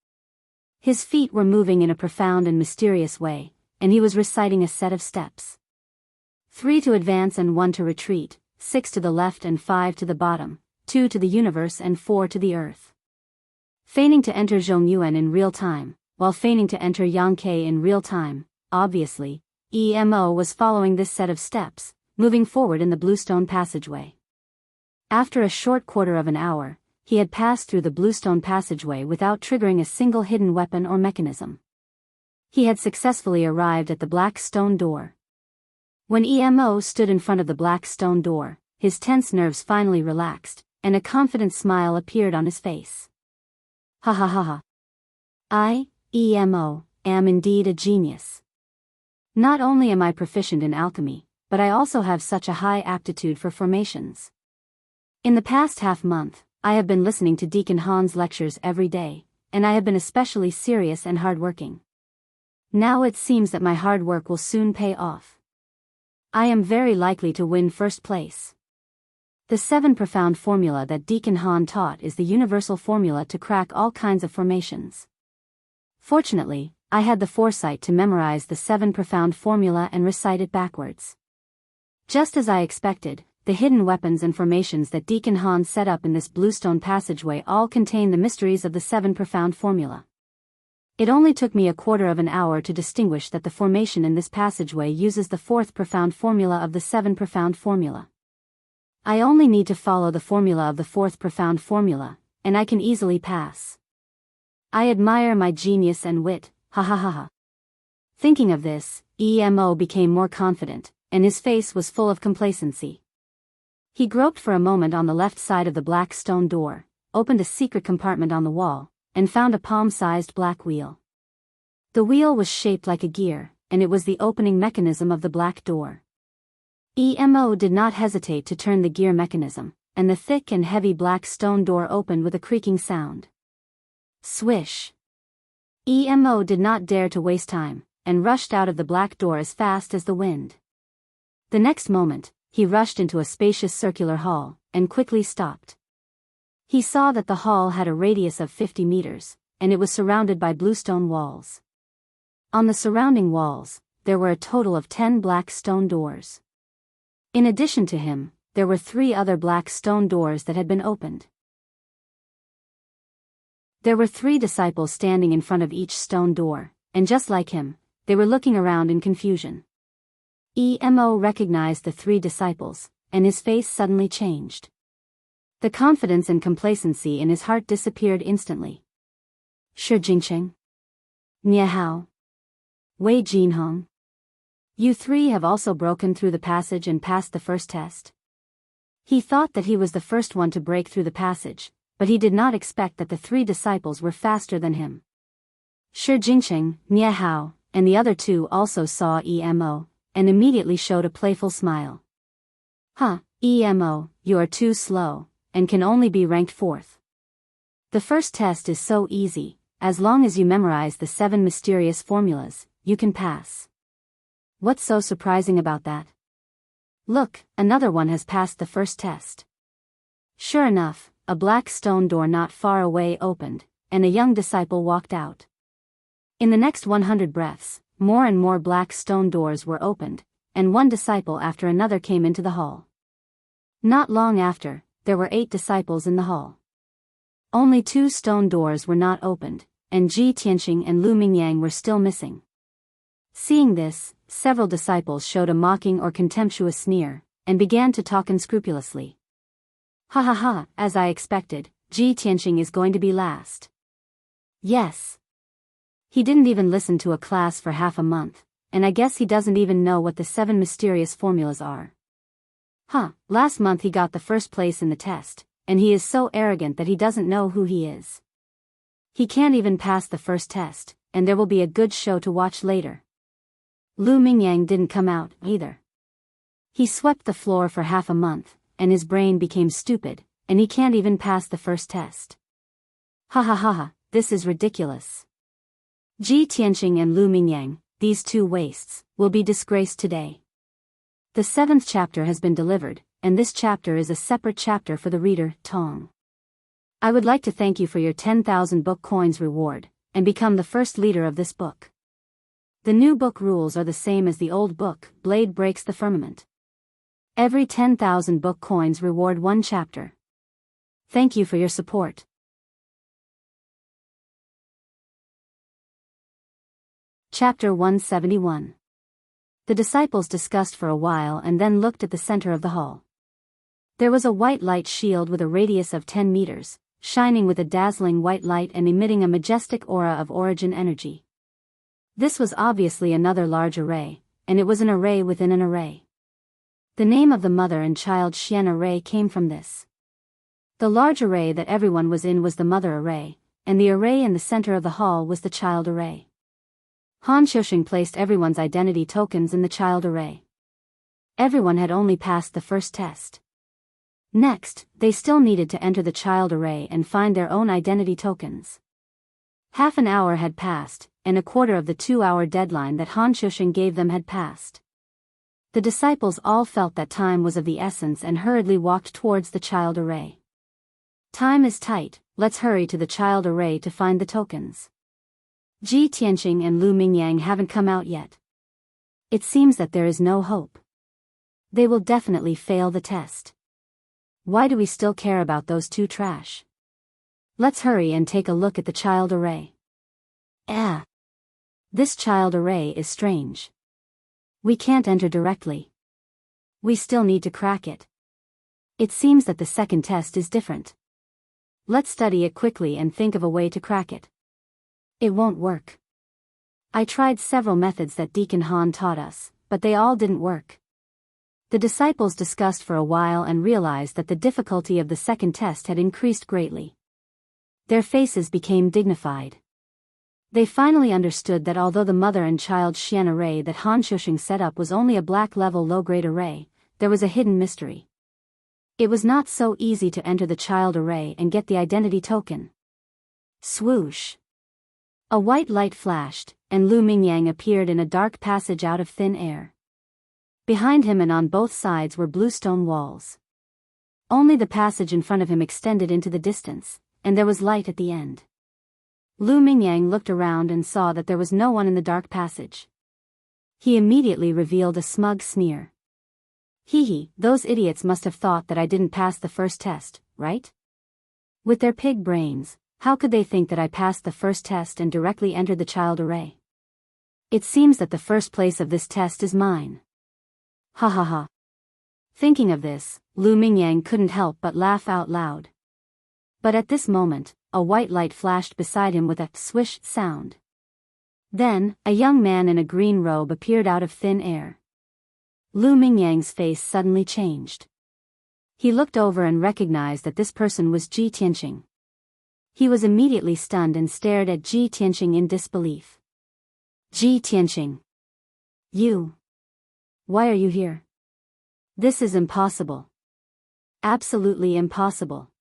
His feet were moving in a profound and mysterious way, and he was reciting a set of steps. 3 to advance and 1 to retreat, 6 to the left and 5 to the bottom, 2 to the universe and 4 to the earth. Feigning to enter Zhongyuan in real time, while feigning to enter Yangke in real time, obviously, Emo was following this set of steps, moving forward in the bluestone passageway. After a short quarter of an hour, he had passed through the bluestone passageway without triggering a single hidden weapon or mechanism. He had successfully arrived at the black stone door. When Emo stood in front of the black stone door, his tense nerves finally relaxed, and a confident smile appeared on his face. Ha ha ha ha. I, Emo, am indeed a genius. Not only am I proficient in alchemy, but I also have such a high aptitude for formations. In the past half-month, I have been listening to Deacon Han's lectures every day, and I have been especially serious and hard-working. Now it seems that my hard work will soon pay off. I am very likely to win first place. The 7 profound formula that Deacon Han taught is the universal formula to crack all kinds of formations. Fortunately, I had the foresight to memorize the 7 profound formula and recite it backwards. Just as I expected, the hidden weapons and formations that Deacon Han set up in this bluestone passageway all contain the mysteries of the 7 profound formula. It only took me a quarter of an hour to distinguish that the formation in this passageway uses the 4th profound formula of the 7 profound formula. I only need to follow the formula of the fourth profound formula, and I can easily pass. I admire my genius and wit, ha ha ha ha. Thinking of this, Emo became more confident, and his face was full of complacency. He groped for a moment on the left side of the black stone door, opened a secret compartment on the wall, and found a palm-sized black wheel. The wheel was shaped like a gear, and it was the opening mechanism of the black door. Emo did not hesitate to turn the gear mechanism, and the thick and heavy black stone door opened with a creaking sound. Swish! Emo did not dare to waste time, and rushed out of the black door as fast as the wind. The next moment, he rushed into a spacious circular hall, and quickly stopped. He saw that the hall had a radius of 50 meters, and it was surrounded by bluestone walls. On the surrounding walls, there were a total of 10 black stone doors. In addition to him, there were 3 other black stone doors that had been opened. There were 3 disciples standing in front of each stone door, and just like him, they were looking around in confusion. Emo recognized the 3 disciples, and his face suddenly changed. The confidence and complacency in his heart disappeared instantly. Shi Jingcheng. Nie Hao. Wei Jinhong. You 3 have also broken through the passage and passed the first test. He thought that he was the first one to break through the passage, but he did not expect that the 3 disciples were faster than him. Shi Jingcheng, Nie Hao, and the other 2 also saw Emo, and immediately showed a playful smile. Huh, Emo, you are too slow, and can only be ranked 4th. The first test is so easy, as long as you memorize the 7 mysterious formulas, you can pass. What's so surprising about that? Look, another one has passed the first test. Sure enough, a black stone door not far away opened, and a young disciple walked out. In the next 100 breaths, more and more black stone doors were opened, and one disciple after another came into the hall. Not long after, there were 8 disciples in the hall. Only 2 stone doors were not opened, and Ji Tianxing and Lu Mingyang were still missing. Seeing this, several disciples showed a mocking or contemptuous sneer, and began to talk unscrupulously. Ha ha ha, as I expected, Ji Tianxing is going to be last. Yes. He didn't even listen to a class for half a month, and I guess he doesn't even know what the 7 mysterious formulas are. Huh, last month he got the first place in the test, and he is so arrogant that he doesn't know who he is. He can't even pass the first test, and there will be a good show to watch later. Lu Mingyang didn't come out, either. He swept the floor for half a month, and his brain became stupid, and he can't even pass the first test. Ha ha ha ha, this is ridiculous. Ji Tianxing and Lu Mingyang, these 2 wastes, will be disgraced today. The 7th chapter has been delivered, and this chapter is a separate chapter for the reader, Tong. I would like to thank you for your 10,000 book coins reward, and become the first leader of this book. The new book rules are the same as the old book, Blade Breaks the Firmament. Every 10,000 book coins reward 1 chapter. Thank you for your support. Chapter 171. The disciples discussed for a while and then looked at the center of the hall. There was a white light shield with a radius of 10 meters, shining with a dazzling white light and emitting a majestic aura of origin energy. This was obviously another large array, and it was an array within an array. The name of the mother and child Xian array came from this. The large array that everyone was in was the mother array, and the array in the center of the hall was the child array. Han Xiuxing placed everyone's identity tokens in the child array. Everyone had only passed the first test. Next, they still needed to enter the child array and find their own identity tokens. Half an hour had passed, and a quarter of the 2-hour deadline that Han Xiuxing gave them had passed. The disciples all felt that time was of the essence and hurriedly walked towards the child array. Time is tight, let's hurry to the child array to find the tokens. Ji Tianxing and Lu Mingyang haven't come out yet. It seems that there is no hope. They will definitely fail the test. Why do we still care about those 2 trash? Let's hurry and take a look at the child array. This child array is strange. We can't enter directly. We still need to crack it. It seems that the second test is different. Let's study it quickly and think of a way to crack it. It won't work. I tried several methods that Deacon Han taught us, but they all didn't work. The disciples discussed for a while and realized that the difficulty of the second test had increased greatly. Their faces became dignified. They finally understood that although the mother and child Xian array that Han Shusheng set up was only a black-level low-grade array, there was a hidden mystery. It was not so easy to enter the child array and get the identity token. Swoosh! A white light flashed, and Lu Mingyang appeared in a dark passage out of thin air. Behind him and on both sides were blue stone walls. Only the passage in front of him extended into the distance, and there was light at the end. Lu Mingyang looked around and saw that there was no one in the dark passage. He immediately revealed a smug sneer. Hee, those idiots must have thought that I didn't pass the first test, right? With their pig brains, how could they think that I passed the first test and directly entered the child array? It seems that the first place of this test is mine. Ha ha ha. Thinking of this, Lu Mingyang couldn't help but laugh out loud. But at this moment, a white light flashed beside him with a swish sound. Then, a young man in a green robe appeared out of thin air. Lu Mingyang's face suddenly changed. He looked over and recognized that this person was Ji Tianqing. He was immediately stunned and stared at Ji Tianqing in disbelief. Ji Tianqing. You. Why are you here? This is impossible. Absolutely impossible.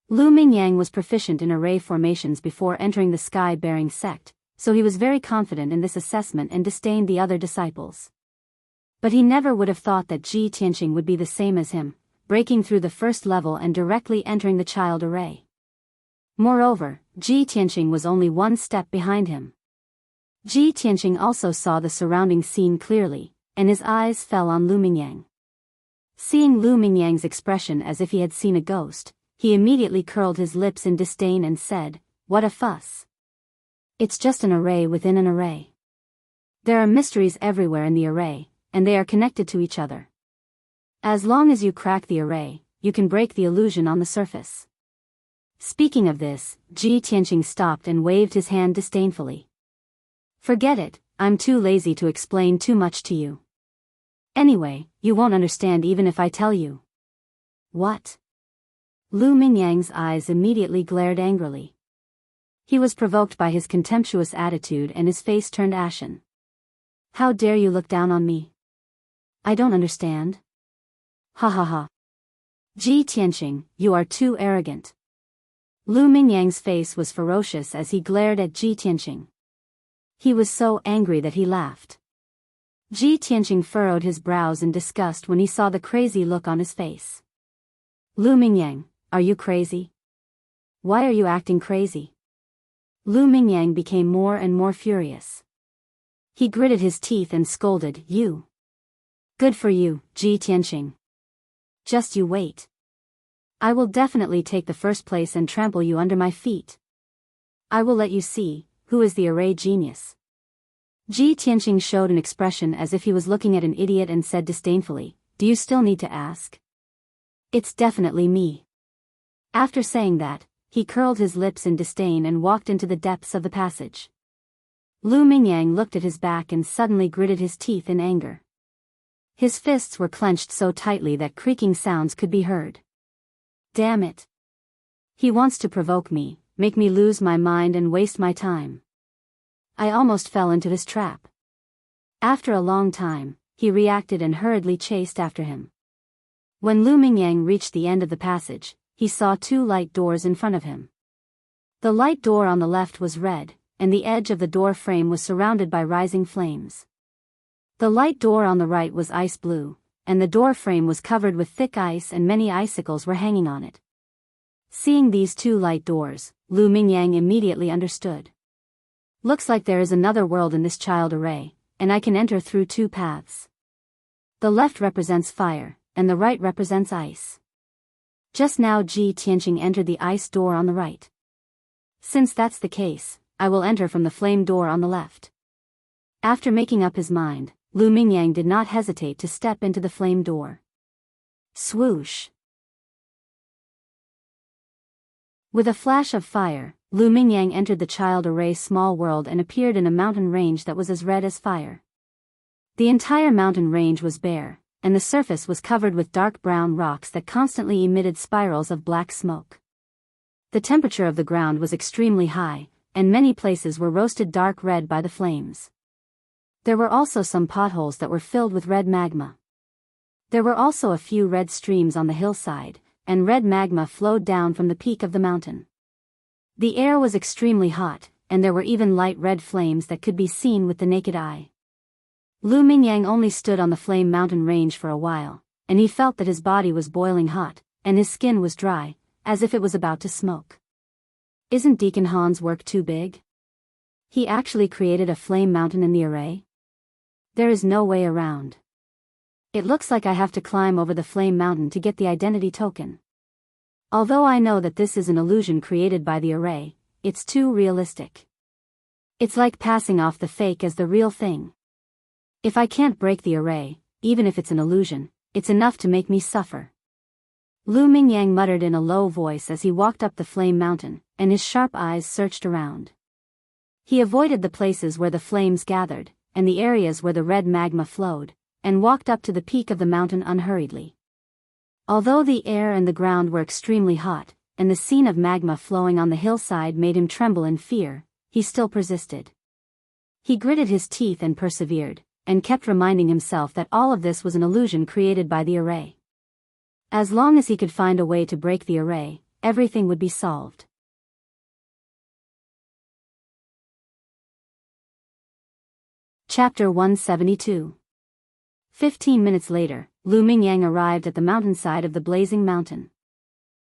Lu Mingyang was proficient in array formations before entering the sky-bearing sect, so he was very confident in this assessment and disdained the other disciples. But he never would have thought that Ji Tianqing would be the same as him, breaking through the first level and directly entering the child array. Moreover, Ji Tianqing was only one step behind him. Ji Tianqing also saw the surrounding scene clearly, and his eyes fell on Lu Mingyang. Seeing Lu Mingyang's expression as if he had seen a ghost, he immediately curled his lips in disdain and said, "What a fuss. It's just an array within an array. There are mysteries everywhere in the array, and they are connected to each other. As long as you crack the array, you can break the illusion on the surface." Speaking of this, Ji Tianqing stopped and waved his hand disdainfully. "Forget it, I'm too lazy to explain too much to you. Anyway, you won't understand even if I tell you." "What?" Lu Mingyang's eyes immediately glared angrily. He was provoked by his contemptuous attitude and his face turned ashen. "How dare you look down on me? I don't understand." "Ha ha ha. Ji Tianqing, you are too arrogant." Lu Mingyang's face was ferocious as he glared at Ji Tianqing. He was so angry that he laughed. Ji Tianqing furrowed his brows in disgust when he saw the crazy look on his face. "Lu Mingyang, are you crazy? Why are you acting crazy?" Lu Mingyang became more and more furious. He gritted his teeth and scolded, "You. Good for you, Ji Tianqing. Just you wait. I will definitely take the first place and trample you under my feet. I will let you see who is the array genius." Ji Tianqing showed an expression as if he was looking at an idiot and said disdainfully, "Do you still need to ask? It's definitely me." After saying that, he curled his lips in disdain and walked into the depths of the passage. Lu Mingyang looked at his back and suddenly gritted his teeth in anger. His fists were clenched so tightly that creaking sounds could be heard. Damn it. He wants to provoke me, make me lose my mind and waste my time. I almost fell into his trap. After a long time, he reacted and hurriedly chased after him. When Lu Mingyang reached the end of the passage, he saw two light doors in front of him. The light door on the left was red, and the edge of the door frame was surrounded by rising flames. The light door on the right was ice blue, and the door frame was covered with thick ice and many icicles were hanging on it. Seeing these two light doors, Lu Mingyang immediately understood. Looks like there is another world in this child array, and I can enter through two paths. The left represents fire, and the right represents ice. Just now Ji Tianqing entered the ice door on the right. Since that's the case, I will enter from the flame door on the left. After making up his mind, Lu Mingyang did not hesitate to step into the flame door. Swoosh! With a flash of fire, Lu Mingyang entered the child array's small world and appeared in a mountain range that was as red as fire. The entire mountain range was bare, and the surface was covered with dark brown rocks that constantly emitted spirals of black smoke. The temperature of the ground was extremely high, and many places were roasted dark red by the flames. There were also some potholes that were filled with red magma. There were also a few red streams on the hillside, and red magma flowed down from the peak of the mountain. The air was extremely hot, and there were even light red flames that could be seen with the naked eye. Lu Mingyang only stood on the flame mountain range for a while, and he felt that his body was boiling hot, and his skin was dry, as if it was about to smoke. Isn't Deacon Han's work too big? He actually created a flame mountain in the array? There is no way around. It looks like I have to climb over the flame mountain to get the identity token. Although I know that this is an illusion created by the array, it's too realistic. It's like passing off the fake as the real thing. If I can't break the array, even if it's an illusion, it's enough to make me suffer. Lu Mingyang muttered in a low voice as he walked up the flame mountain, and his sharp eyes searched around. He avoided the places where the flames gathered, and the areas where the red magma flowed, and walked up to the peak of the mountain unhurriedly. Although the air and the ground were extremely hot, and the scene of magma flowing on the hillside made him tremble in fear, he still persisted. He gritted his teeth and persevered, and kept reminding himself that all of this was an illusion created by the array. As long as he could find a way to break the array, everything would be solved. Chapter 172. 15 minutes later, Lu Mingyang arrived at the mountainside of the blazing mountain.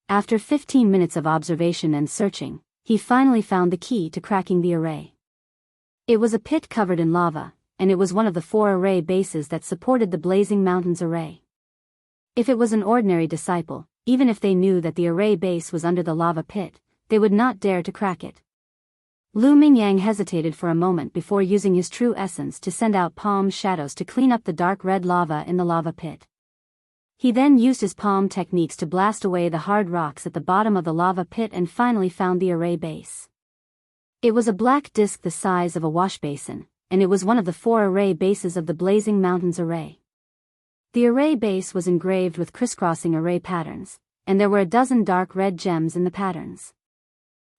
After 15 minutes of observation and searching, he finally found the key to cracking the array. It was a pit covered in lava, and it was one of the 4 array bases that supported the blazing mountain's array. If it was an ordinary disciple, even if they knew that the array base was under the lava pit, they would not dare to crack it. Lu Mingyang hesitated for a moment before using his true essence to send out palm shadows to clean up the dark red lava in the lava pit. He then used his palm techniques to blast away the hard rocks at the bottom of the lava pit and finally found the array base. It was a black disk the size of a wash basin, and it was one of the 4 array bases of the blazing mountain's array. The array base was engraved with crisscrossing array patterns, and there were a dozen dark red gems in the patterns.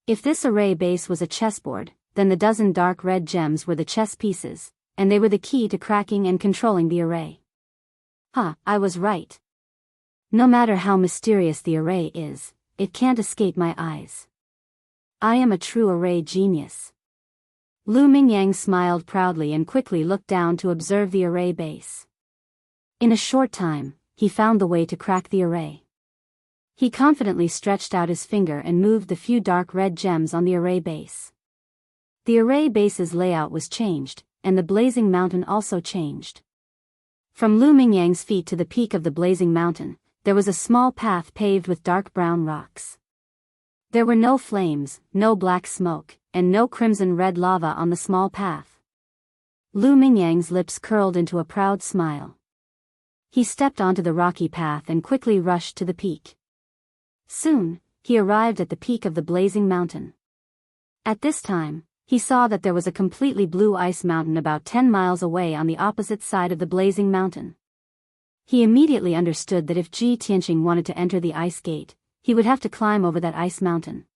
If this array base was a chessboard, then the dozen dark red gems were the chess pieces, and they were the key to cracking and controlling the array. I was right. No matter how mysterious the array is, it can't escape my eyes. I am a true array genius. Lu Mingyang smiled proudly and quickly looked down to observe the array base. In a short time, he found the way to crack the array. He confidently stretched out his finger and moved the few dark red gems on the array base. The array base's layout was changed, and the blazing mountain also changed. From Lu Mingyang's feet to the peak of the blazing mountain, there was a small path paved with dark brown rocks. There were no flames, no black smoke, and no crimson-red lava on the small path. Lu Mingyang's lips curled into a proud smile. He stepped onto the rocky path and quickly rushed to the peak. Soon, he arrived at the peak of the blazing mountain. At this time, he saw that there was a completely blue ice mountain about 10 miles away on the opposite side of the blazing mountain. He immediately understood that if Ji Tianqing wanted to enter the ice gate, he would have to climb over that ice mountain.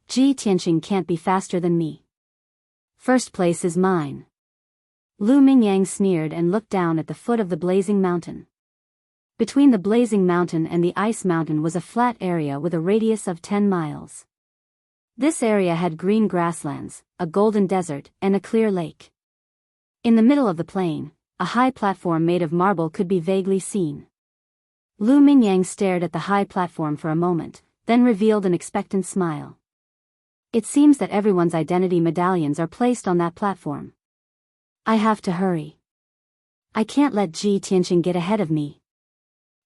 Ji Tianqing can't be faster than me. First place is mine. Lu Mingyang sneered and looked down at the foot of the blazing mountain. Between the blazing mountain and the ice mountain was a flat area with a radius of 10 miles. This area had green grasslands, a golden desert, and a clear lake. In the middle of the plain, a high platform made of marble could be vaguely seen. Lu Mingyang stared at the high platform for a moment, then revealed an expectant smile. It seems that everyone's identity medallions are placed on that platform. I have to hurry. I can't let Ji Tianqing get ahead of me.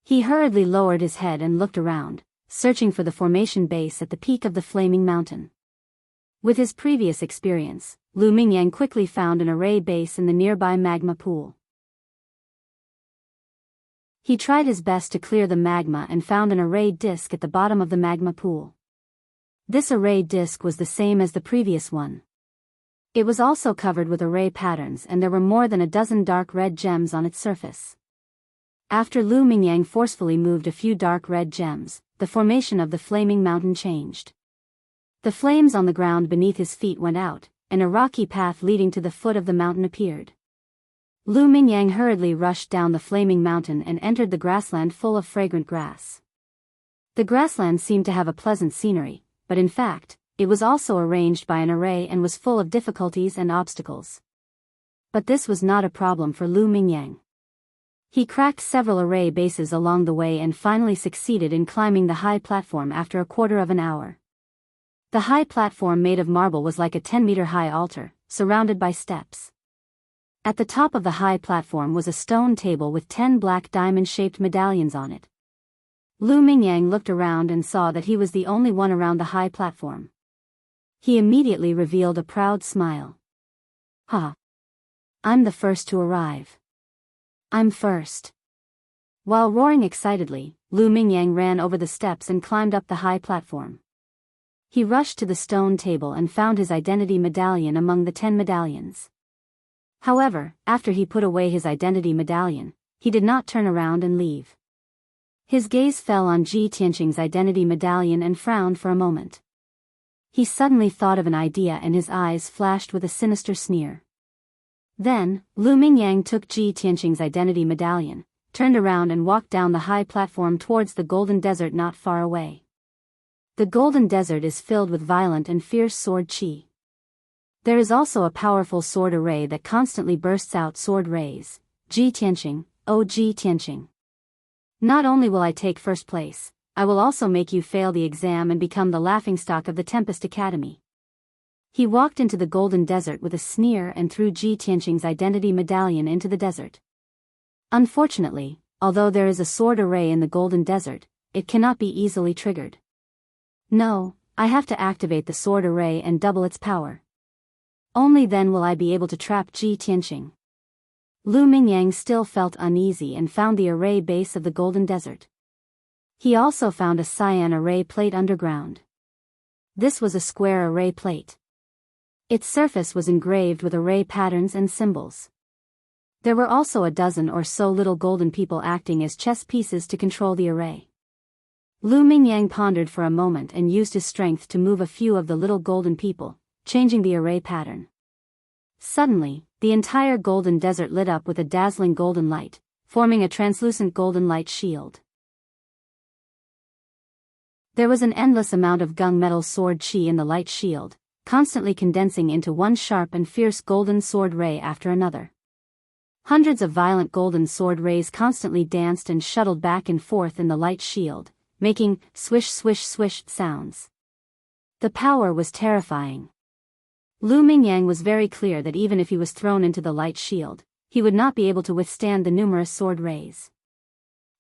He hurriedly lowered his head and looked around, searching for the formation base at the peak of the flaming mountain. With his previous experience, Lu Mingyang quickly found an array base in the nearby magma pool. He tried his best to clear the magma and found an array disk at the bottom of the magma pool. This array disk was the same as the previous one. It was also covered with array patterns, and there were more than a dozen dark red gems on its surface. After Lu Mingyang forcefully moved a few dark red gems, the formation of the flaming mountain changed. The flames on the ground beneath his feet went out, and a rocky path leading to the foot of the mountain appeared. Lu Mingyang hurriedly rushed down the flaming mountain and entered the grassland full of fragrant grass. The grassland seemed to have a pleasant scenery, but in fact, it was also arranged by an array and was full of difficulties and obstacles. But this was not a problem for Lu Mingyang. He cracked several array bases along the way and finally succeeded in climbing the high platform after a quarter of an hour. The high platform made of marble was like a 10-meter-high altar, surrounded by steps. At the top of the high platform was a stone table with 10 black diamond-shaped medallions on it. Lu Mingyang looked around and saw that he was the only one around the high platform. He immediately revealed a proud smile. "Ha! I'm the first to arrive. I'm first." While roaring excitedly, Lu Mingyang ran over the steps and climbed up the high platform. He rushed to the stone table and found his identity medallion among the 10 medallions. However, after he put away his identity medallion, he did not turn around and leave. His gaze fell on Ji Tianqing's identity medallion and frowned for a moment. He suddenly thought of an idea and his eyes flashed with a sinister sneer. Then, Lu Mingyang took Ji Tianqing's identity medallion, turned around and walked down the high platform towards the golden desert not far away. The golden desert is filled with violent and fierce sword qi. There is also a powerful sword array that constantly bursts out sword rays. Ji Tianqing, oh Ji Tianqing. Not only will I take first place, I will also make you fail the exam and become the laughingstock of the Tempest Academy. He walked into the golden desert with a sneer and threw Ji Tianqing's identity medallion into the desert. Unfortunately, although there is a sword array in the golden desert, it cannot be easily triggered. No, I have to activate the sword array and double its power. Only then will I be able to trap Ji Tianqing. Lu Mingyang still felt uneasy and found the array base of the golden desert. He also found a cyan array plate underground. This was a square array plate. Its surface was engraved with array patterns and symbols. There were also a dozen or so little golden people acting as chess pieces to control the array. Lu Mingyang pondered for a moment and used his strength to move a few of the little golden people, changing the array pattern. Suddenly, the entire golden desert lit up with a dazzling golden light, forming a translucent golden light shield. There was an endless amount of gunmetal sword qi in the light shield, constantly condensing into one sharp and fierce golden sword ray after another. Hundreds of violent golden sword rays constantly danced and shuttled back and forth in the light shield, making swish swish swish sounds. The power was terrifying. Lu Mingyang was very clear that even if he was thrown into the light shield, he would not be able to withstand the numerous sword rays.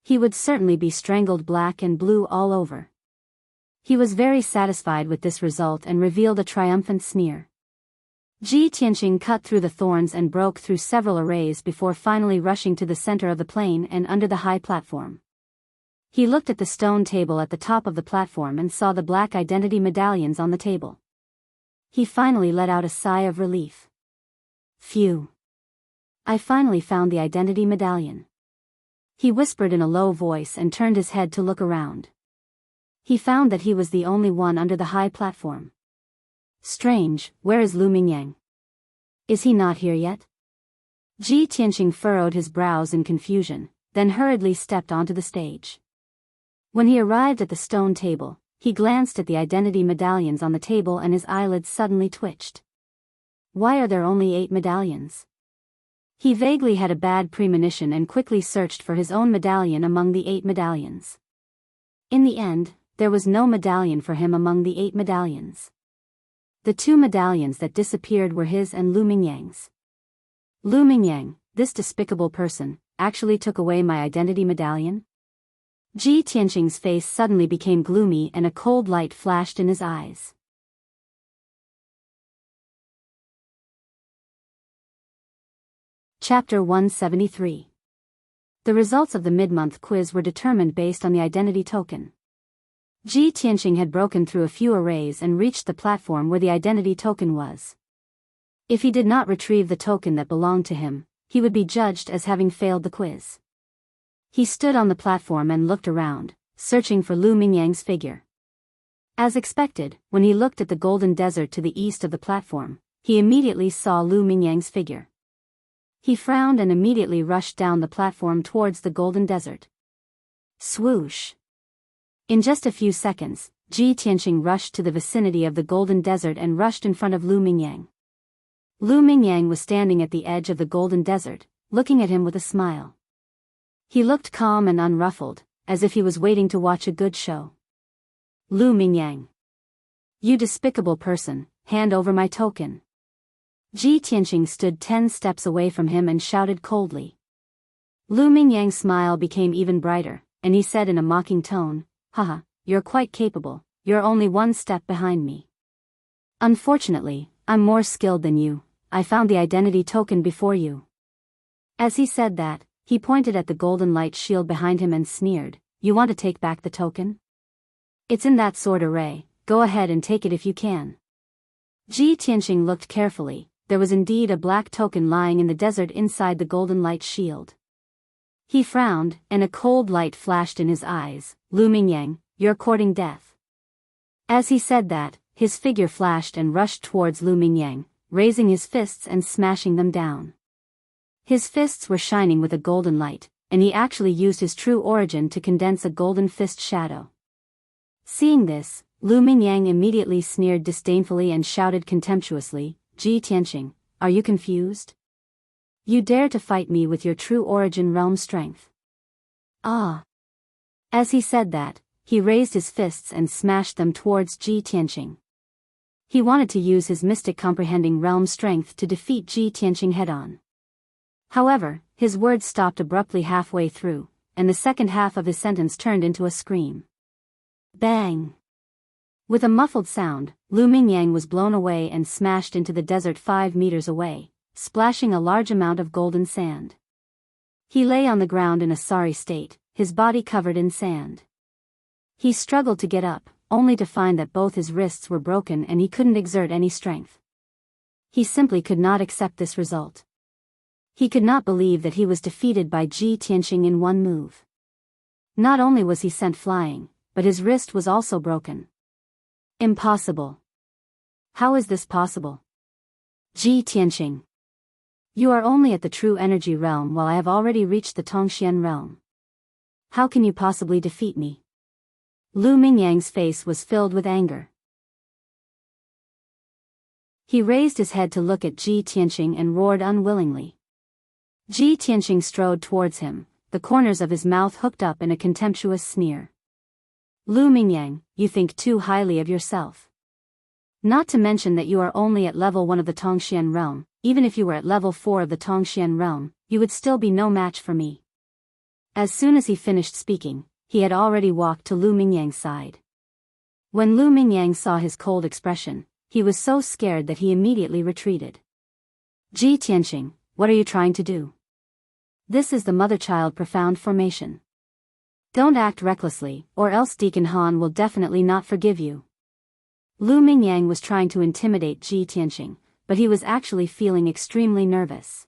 He would certainly be strangled black and blue all over. He was very satisfied with this result and revealed a triumphant sneer. Ji Tianqing cut through the thorns and broke through several arrays before finally rushing to the center of the plain and under the high platform. He looked at the stone table at the top of the platform and saw the black identity medallions on the table. He finally let out a sigh of relief. Phew! I finally found the identity medallion. He whispered in a low voice and turned his head to look around. He found that he was the only one under the high platform. Strange, where is Lu Mingyang? Is he not here yet? Ji Tianqing furrowed his brows in confusion, then hurriedly stepped onto the stage. When he arrived at the stone table, he glanced at the identity medallions on the table and his eyelids suddenly twitched. Why are there only 8 medallions? He vaguely had a bad premonition and quickly searched for his own medallion among the 8 medallions. In the end, there was no medallion for him among the 8 medallions. The 2 medallions that disappeared were his and Lu Mingyang's. Lu Mingyang, this despicable person, actually took away my identity medallion? Ji Tianqing's face suddenly became gloomy and a cold light flashed in his eyes. Chapter 173. The results of the mid-month quiz were determined based on the identity token. Ji Tianqing had broken through a few arrays and reached the platform where the identity token was. If he did not retrieve the token that belonged to him, he would be judged as having failed the quiz. He stood on the platform and looked around, searching for Lu Mingyang's figure. As expected, when he looked at the golden desert to the east of the platform, he immediately saw Lu Mingyang's figure. He frowned and immediately rushed down the platform towards the golden desert. Swoosh! In just a few seconds, Ji Tianqing rushed to the vicinity of the golden desert and rushed in front of Lu Mingyang. Lu Mingyang was standing at the edge of the golden desert, looking at him with a smile. He looked calm and unruffled, as if he was waiting to watch a good show. Lu Mingyang. You despicable person, hand over my token. Ji Tianqing stood 10 steps away from him and shouted coldly. Lu Mingyang's smile became even brighter, and he said in a mocking tone, Haha, you're quite capable, you're only one step behind me. Unfortunately, I'm more skilled than you, I found the identity token before you. As he said that, he pointed at the golden light shield behind him and sneered, You want to take back the token? It's in that sword array, go ahead and take it if you can. Ji Tianqing looked carefully, there was indeed a black token lying in the desert inside the golden light shield. He frowned, and a cold light flashed in his eyes, Lu Mingyang, you're courting death. As he said that, his figure flashed and rushed towards Lu Mingyang, raising his fists and smashing them down. His fists were shining with a golden light, and he actually used his true origin to condense a golden fist shadow. Seeing this, Lu Mingyang immediately sneered disdainfully and shouted contemptuously, Ji Tianqing, are you confused? You dare to fight me with your true origin realm strength? Ah! As he said that, he raised his fists and smashed them towards Ji Tianqing. He wanted to use his mystic comprehending realm strength to defeat Ji Tianqing head-on. However, his words stopped abruptly halfway through, and the second half of his sentence turned into a scream. Bang! With a muffled sound, Lu Mingyang was blown away and smashed into the desert 5 meters away, splashing a large amount of golden sand. He lay on the ground in a sorry state, his body covered in sand. He struggled to get up, only to find that both his wrists were broken and he couldn't exert any strength. He simply could not accept this result. He could not believe that he was defeated by Ji Tianqing in one move. Not only was he sent flying, but his wrist was also broken. Impossible. How is this possible? Ji Tianqing. You are only at the true energy realm while I have already reached the Tongxian realm. How can you possibly defeat me? Lu Mingyang's face was filled with anger. He raised his head to look at Ji Tianqing and roared unwillingly. Ji Tianqing strode towards him, the corners of his mouth hooked up in a contemptuous sneer. Lu Mingyang, you think too highly of yourself. Not to mention that you are only at level 1 of the Tongxian realm, even if you were at level 4 of the Tongxian realm, you would still be no match for me. As soon as he finished speaking, he had already walked to Lu Mingyang's side. When Lu Mingyang saw his cold expression, he was so scared that he immediately retreated. Ji Tianqing, what are you trying to do? This is the mother-child profound formation. Don't act recklessly, or else Deacon Han will definitely not forgive you. Lu Mingyang was trying to intimidate Ji Tianqing, but he was actually feeling extremely nervous.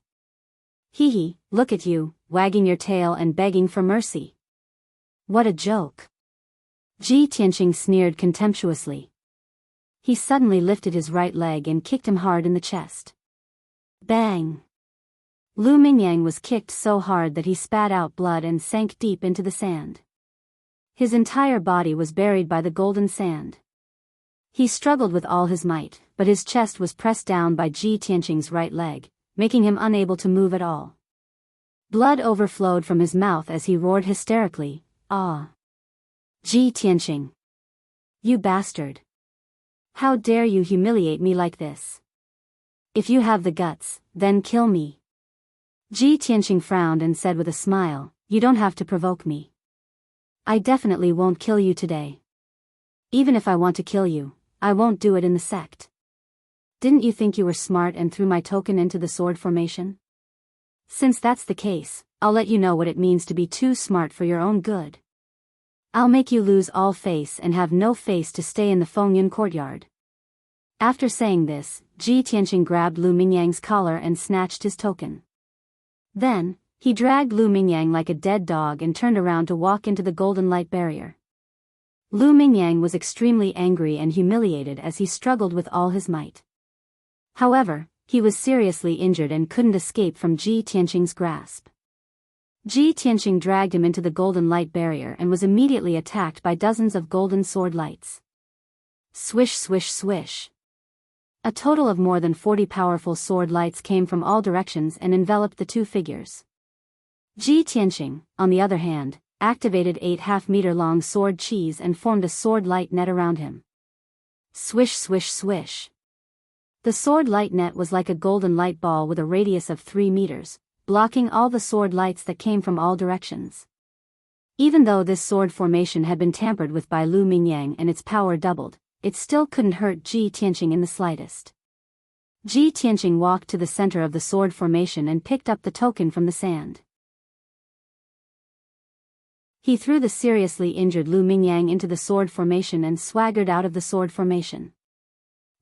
Hee, look at you, wagging your tail and begging for mercy. What a joke. Ji Tianqing sneered contemptuously. He suddenly lifted his right leg and kicked him hard in the chest. Bang! Lu Mingyang was kicked so hard that he spat out blood and sank deep into the sand. His entire body was buried by the golden sand. He struggled with all his might, but his chest was pressed down by Ji Tianqing's right leg, making him unable to move at all. Blood overflowed from his mouth as he roared hysterically, Ah! Ji Tianqing! You bastard! How dare you humiliate me like this? If you have the guts, then kill me. Ji Tianqing frowned and said with a smile, You don't have to provoke me. I definitely won't kill you today. Even if I want to kill you, I won't do it in the sect. Didn't you think you were smart and threw my token into the sword formation? Since that's the case, I'll let you know what it means to be too smart for your own good. I'll make you lose all face and have no face to stay in the Fengyun courtyard." After saying this, Ji Tianqing grabbed Lu Mingyang's collar and snatched his token. Then, he dragged Lu Mingyang like a dead dog and turned around to walk into the golden light barrier. Lu Mingyang was extremely angry and humiliated as he struggled with all his might. However, he was seriously injured and couldn't escape from Ji Tianqing's grasp. Ji Tianqing dragged him into the golden light barrier and was immediately attacked by dozens of golden sword lights. Swish swish swish. A total of more than 40 powerful sword lights came from all directions and enveloped the two figures. Ji Tianqing, on the other hand, activated 8 half-meter-long sword chis and formed a sword light net around him. Swish swish swish. The sword light net was like a golden light ball with a radius of 3 meters, blocking all the sword lights that came from all directions. Even though this sword formation had been tampered with by Lu Mingyang and its power doubled, it still couldn't hurt Ji Tianqing in the slightest. Ji Tianqing walked to the center of the sword formation and picked up the token from the sand. He threw the seriously injured Lu Mingyang into the sword formation and swaggered out of the sword formation.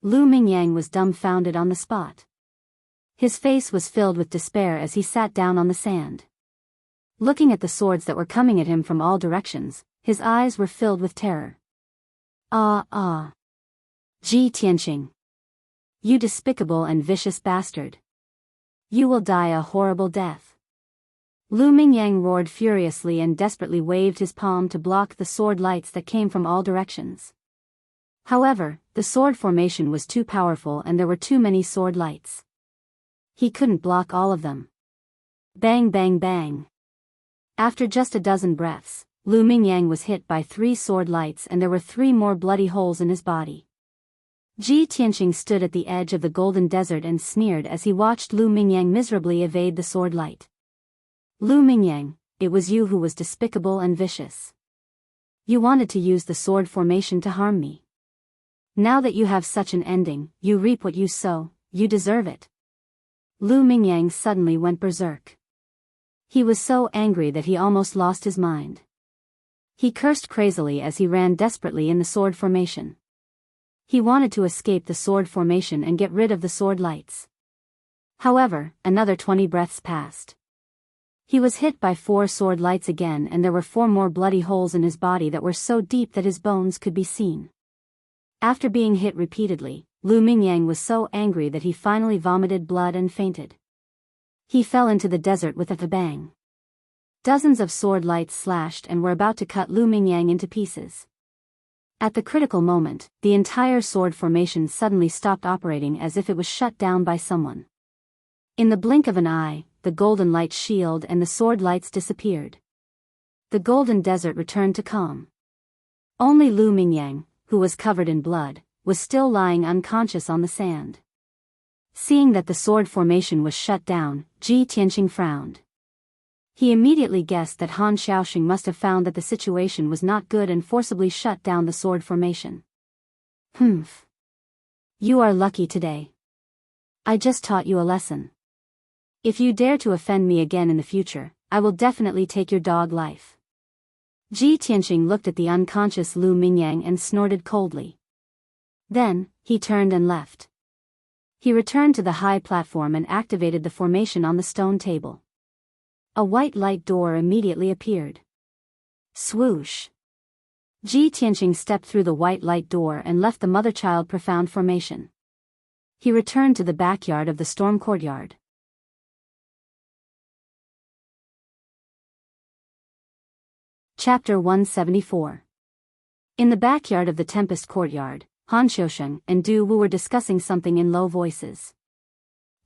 Lu Mingyang was dumbfounded on the spot. His face was filled with despair as he sat down on the sand. Looking at the swords that were coming at him from all directions, his eyes were filled with terror. Ah! Ji Tianqing! You despicable and vicious bastard! You will die a horrible death. Lu Mingyang roared furiously and desperately waved his palm to block the sword lights that came from all directions. However, the sword formation was too powerful and there were too many sword lights. He couldn't block all of them. Bang bang bang. After just a dozen breaths, Lu Mingyang was hit by 3 sword lights and there were 3 more bloody holes in his body. Ji Tianqing stood at the edge of the golden desert and sneered as he watched Lu Mingyang miserably evade the sword light. Lu Mingyang, it was you who was despicable and vicious. You wanted to use the sword formation to harm me. Now that you have such an ending, you reap what you sow, you deserve it. Lu Mingyang suddenly went berserk. He was so angry that he almost lost his mind. He cursed crazily as he ran desperately in the sword formation. He wanted to escape the sword formation and get rid of the sword lights. However, another 20 breaths passed. He was hit by 4 sword lights again and there were 4 more bloody holes in his body that were so deep that his bones could be seen. After being hit repeatedly, Lu Mingyang was so angry that he finally vomited blood and fainted. He fell into the desert with a bang. Dozens of sword lights slashed and were about to cut Lu Mingyang into pieces. At the critical moment, the entire sword formation suddenly stopped operating as if it was shut down by someone. In the blink of an eye, the golden light shield and the sword lights disappeared. The golden desert returned to calm. Only Lu Mingyang, who was covered in blood, was still lying unconscious on the sand. Seeing that the sword formation was shut down, Ji Tianqing frowned. He immediately guessed that Han Xiaoxing must have found that the situation was not good and forcibly shut down the sword formation. Humph. You are lucky today. I just taught you a lesson. If you dare to offend me again in the future, I will definitely take your dog life. Ji Tianqing looked at the unconscious Lu Mingyang and snorted coldly. Then, he turned and left. He returned to the high platform and activated the formation on the stone table. A white light door immediately appeared. Swoosh! Ji Tianqing stepped through the white light door and left the mother-child profound formation. He returned to the backyard of the storm courtyard. Chapter 174. In the backyard of the Tempest courtyard, Han Xiaosheng and Du Wu were discussing something in low voices.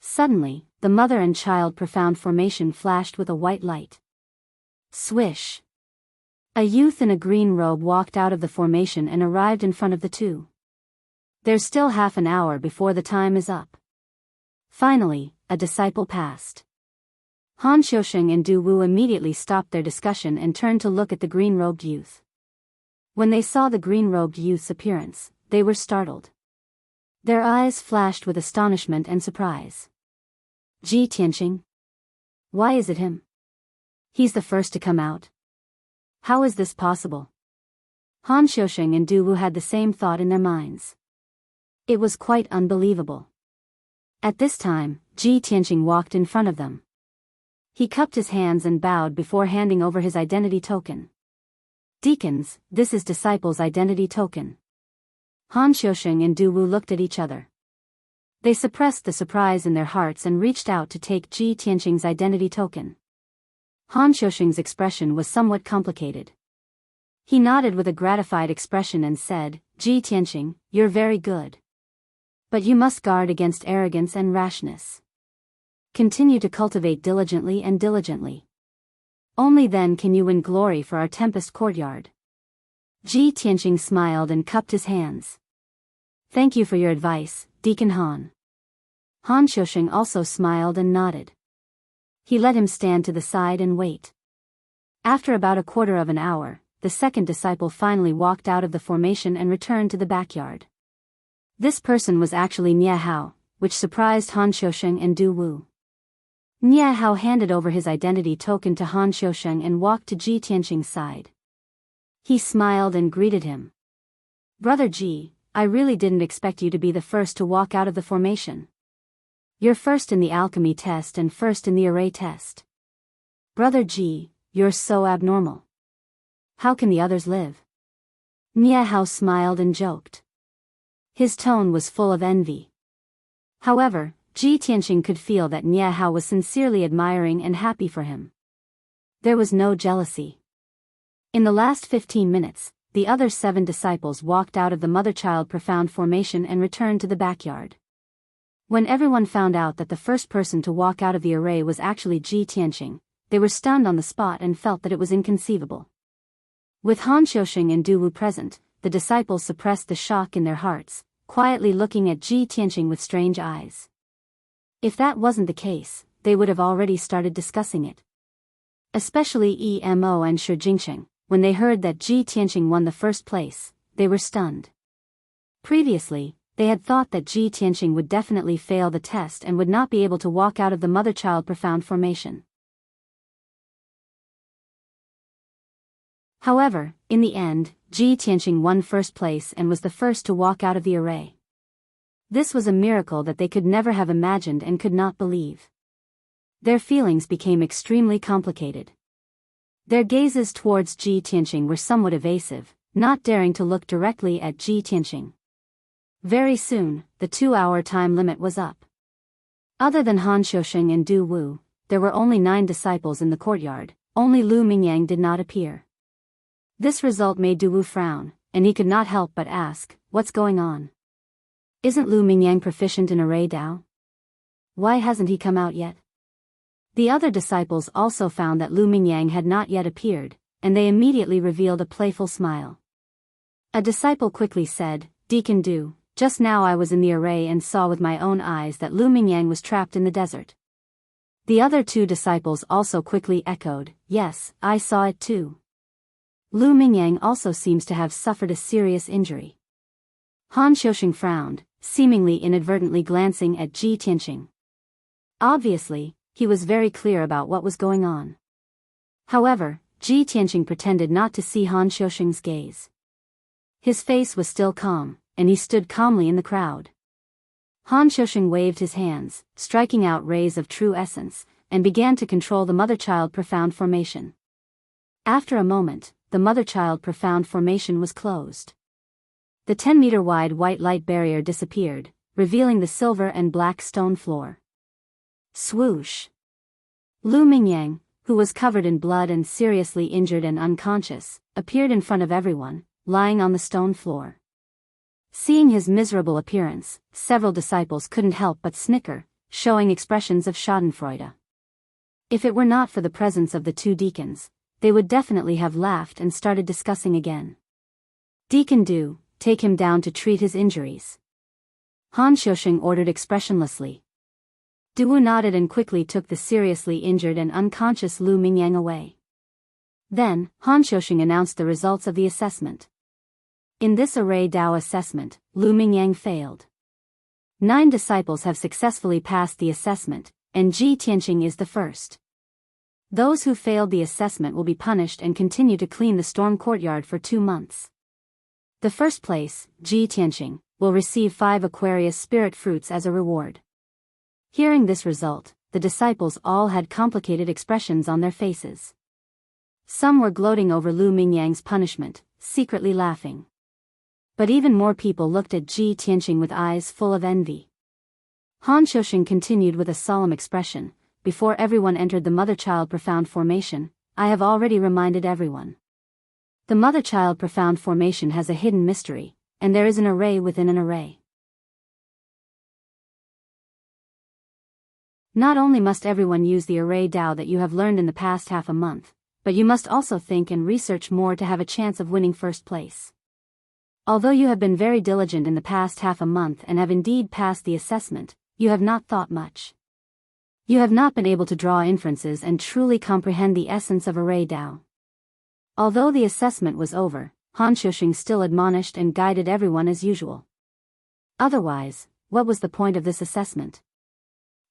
Suddenly, the mother and child profound formation flashed with a white light. Swish! A youth in a green robe walked out of the formation and arrived in front of the two. There's still half an hour before the time is up. Finally, a disciple passed. Han Xiaosheng and Du Wu immediately stopped their discussion and turned to look at the green-robed youth. When they saw the green-robed youth's appearance, they were startled. Their eyes flashed with astonishment and surprise. Ji Tianqing? Why is it him? He's the first to come out. How is this possible? Han Xiusheng and Du Wu had the same thought in their minds. It was quite unbelievable. At this time, Ji Tianqing walked in front of them. He cupped his hands and bowed before handing over his identity token. Deacons, this is disciples' identity token. Han Xiusheng and Du Wu looked at each other. They suppressed the surprise in their hearts and reached out to take Ji Tianqing's identity token. Han Xiusheng's expression was somewhat complicated. He nodded with a gratified expression and said, Ji Tianqing, you're very good. But you must guard against arrogance and rashness. Continue to cultivate diligently and diligently. Only then can you win glory for our Tempest courtyard. Ji Tianqing smiled and cupped his hands. Thank you for your advice, Deacon Han. Han Xiusheng also smiled and nodded. He let him stand to the side and wait. After about a quarter of an hour, the second disciple finally walked out of the formation and returned to the backyard. This person was actually Nie Hao, which surprised Han Xiusheng and Du Wu. Nie Hao handed over his identity token to Han Xiusheng and walked to Ji Tianqing's side. He smiled and greeted him. Brother Ji, I really didn't expect you to be the first to walk out of the formation. You're first in the alchemy test and first in the array test. Brother Ji, you're so abnormal. How can the others live? Nie Hao smiled and joked. His tone was full of envy. However, Ji Tianqing could feel that Nie Hao was sincerely admiring and happy for him. There was no jealousy. In the last 15 minutes, the other 7 disciples walked out of the mother-child profound formation and returned to the backyard. When everyone found out that the first person to walk out of the array was actually Ji Tianqing, they were stunned on the spot and felt that it was inconceivable. With Han Xiusheng and Du Wu present, the disciples suppressed the shock in their hearts, quietly looking at Ji Tianqing with strange eyes. If that wasn't the case, they would have already started discussing it. Especially Emo and Shi Jingsheng, when they heard that Ji Tianqing won the first place, they were stunned. Previously, they had thought that Ji Tianqing would definitely fail the test and would not be able to walk out of the mother-child profound formation. However, in the end, Ji Tianqing won first place and was the first to walk out of the array. This was a miracle that they could never have imagined and could not believe. Their feelings became extremely complicated. Their gazes towards Ji Tianqing were somewhat evasive, not daring to look directly at Ji Tianqing. Very soon, the 2-hour time limit was up. Other than Han Xiusheng and Du Wu, there were only 9 disciples in the courtyard, only Lu Mingyang did not appear. This result made Du Wu frown, and he could not help but ask, what's going on? Isn't Lu Mingyang proficient in array Dao? Why hasn't he come out yet? The other disciples also found that Lu Mingyang had not yet appeared, and they immediately revealed a playful smile. A disciple quickly said, Deacon Du, just now I was in the array and saw with my own eyes that Lu Mingyang was trapped in the desert. The other 2 disciples also quickly echoed, yes, I saw it too. Lu Mingyang also seems to have suffered a serious injury. Han Xiusheng frowned, seemingly inadvertently glancing at Ji Tianqing. Obviously, he was very clear about what was going on. However, Ji Tianqing pretended not to see Han Xiusheng's gaze. His face was still calm, and he stood calmly in the crowd. Han Xiusheng waved his hands, striking out rays of true essence, and began to control the mother-child profound formation. After a moment, the mother-child profound formation was closed. The 10-meter-wide white light barrier disappeared, revealing the silver and black stone floor. Swoosh! Lu Mingyang, who was covered in blood and seriously injured and unconscious, appeared in front of everyone, lying on the stone floor. Seeing his miserable appearance, several disciples couldn't help but snicker, showing expressions of schadenfreude. If it were not for the presence of the 2 deacons, they would definitely have laughed and started discussing again. Deacon Du, take him down to treat his injuries. Han Xiusheng ordered expressionlessly. Du Wu nodded and quickly took the seriously injured and unconscious Lu Mingyang away. Then, Han Xiusheng announced the results of the assessment. In this array Dao assessment, Lu Mingyang failed. 9 disciples have successfully passed the assessment, and Ji Tianqing is the first. Those who failed the assessment will be punished and continue to clean the storm courtyard for 2 months. The first place, Ji Tianqing, will receive 5 Aquarius spirit fruits as a reward. Hearing this result, the disciples all had complicated expressions on their faces. Some were gloating over Lu Mingyang's punishment, secretly laughing. But even more people looked at Ji Tianqing with eyes full of envy. Han Xiuxing continued with a solemn expression, "Before everyone entered the mother-child profound formation, I have already reminded everyone. The mother-child profound formation has a hidden mystery, and there is an array within an array. Not only must everyone use the array Tao that you have learned in the past half a month, but you must also think and research more to have a chance of winning first place. Although you have been very diligent in the past half a month and have indeed passed the assessment, you have not thought much. You have not been able to draw inferences and truly comprehend the essence of array Tao." Although the assessment was over, Han Xiuxing still admonished and guided everyone as usual. Otherwise, what was the point of this assessment?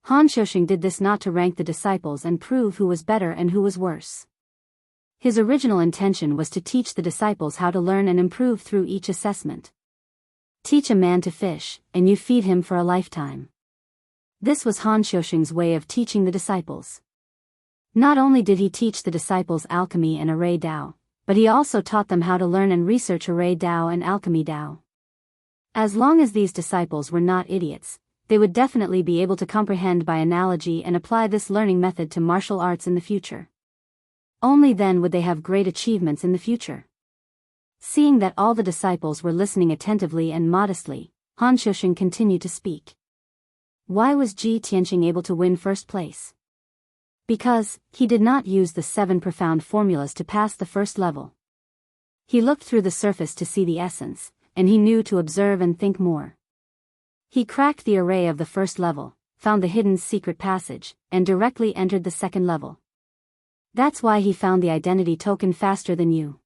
Han Xiuxing did this not to rank the disciples and prove who was better and who was worse. His original intention was to teach the disciples how to learn and improve through each assessment. Teach a man to fish, and you feed him for a lifetime. This was Han Xiuxing's way of teaching the disciples. Not only did he teach the disciples alchemy and array Tao, but he also taught them how to learn and research array Tao and alchemy Tao. As long as these disciples were not idiots, they would definitely be able to comprehend by analogy and apply this learning method to martial arts in the future. Only then would they have great achievements in the future. Seeing that all the disciples were listening attentively and modestly, Han Xiuxing continued to speak. Why was Ji Tianqing able to win first place? Because he did not use the 7 profound formulas to pass the first level. He looked through the surface to see the essence, and he knew to observe and think more. He cracked the array of the first level, found the hidden secret passage, and directly entered the second level. That's why he found the identity token faster than you.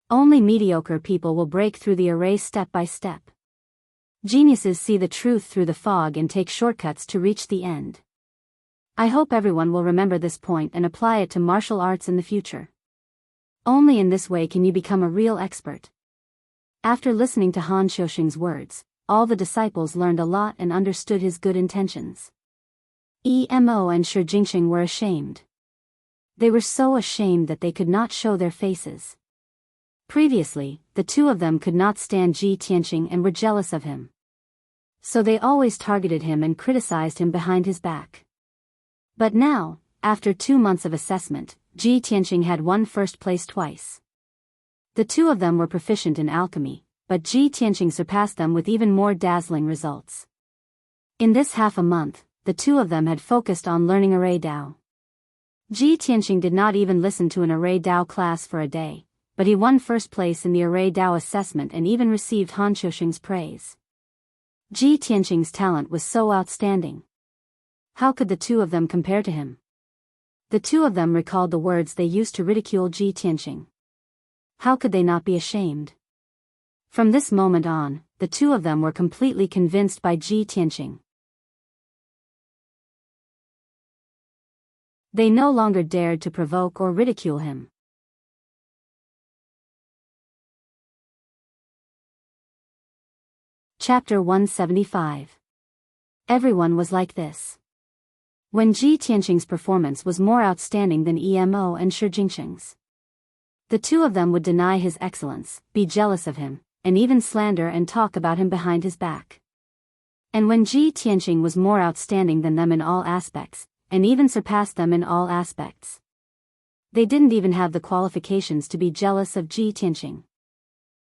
Only mediocre people will break through the array step by step. Geniuses see the truth through the fog and take shortcuts to reach the end. I hope everyone will remember this point and apply it to martial arts in the future. Only in this way can you become a real expert. After listening to Han Xiuxing's words, all the disciples learned a lot and understood his good intentions. Emo and Shi Jingxing were ashamed. They were so ashamed that they could not show their faces. Previously, the two of them could not stand Ji Tianqing and were jealous of him. So they always targeted him and criticized him behind his back. But now, after 2 months of assessment, Ji Tianqing had won first place twice. The two of them were proficient in alchemy, but Ji Tianqing surpassed them with even more dazzling results. In this half a month, the two of them had focused on learning array Tao. Ji Tianqing did not even listen to an array Tao class for a day, but he won first place in the array Tao assessment and even received Han Xiuxing's praise. Ji Tianqing's talent was so outstanding. How could the two of them compare to him? The two of them recalled the words they used to ridicule Ji Tianqing. How could they not be ashamed? From this moment on, the two of them were completely convinced by Ji Tianqing. They no longer dared to provoke or ridicule him. Chapter 175. Everyone was like this. When Ji Tianqing's performance was more outstanding than Emo and Shi Jingxing's, the two of them would deny his excellence, be jealous of him, and even slander and talk about him behind his back. And when Ji Tianqing was more outstanding than them in all aspects, and even surpassed them in all aspects, they didn't even have the qualifications to be jealous of Ji Tianqing.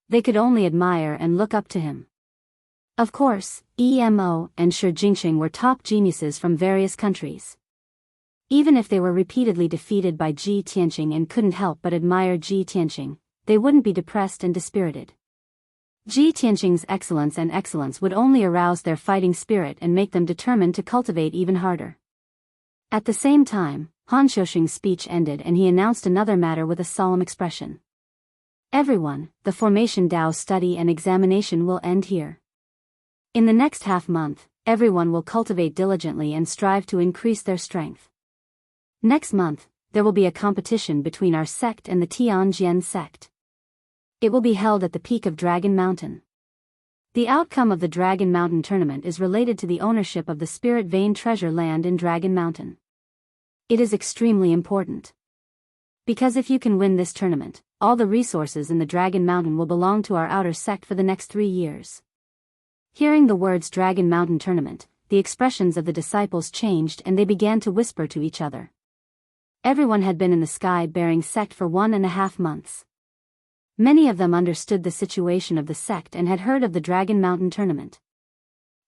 They could only admire and look up to him. Of course, Emo and Shi Jingxing were top geniuses from various countries. Even if they were repeatedly defeated by Ji Tianqing and couldn't help but admire Ji Tianqing, they wouldn't be depressed and dispirited. Ji Tianqing's excellence would only arouse their fighting spirit and make them determined to cultivate even harder. At the same time, Han Xiuxing's speech ended and he announced another matter with a solemn expression. Everyone, the formation Tao study and examination will end here. In the next half month, everyone will cultivate diligently and strive to increase their strength. Next month, there will be a competition between our sect and the Tianjian sect. It will be held at the peak of Dragon Mountain. The outcome of the Dragon Mountain tournament is related to the ownership of the Spirit Vein treasure land in Dragon Mountain. It is extremely important. Because if you can win this tournament, all the resources in the Dragon Mountain will belong to our outer sect for the next 3 years. Hearing the words Dragon Mountain tournament, the expressions of the disciples changed and they began to whisper to each other. Everyone had been in the sky-bearing sect for 1.5 months. Many of them understood the situation of the sect and had heard of the Dragon Mountain tournament.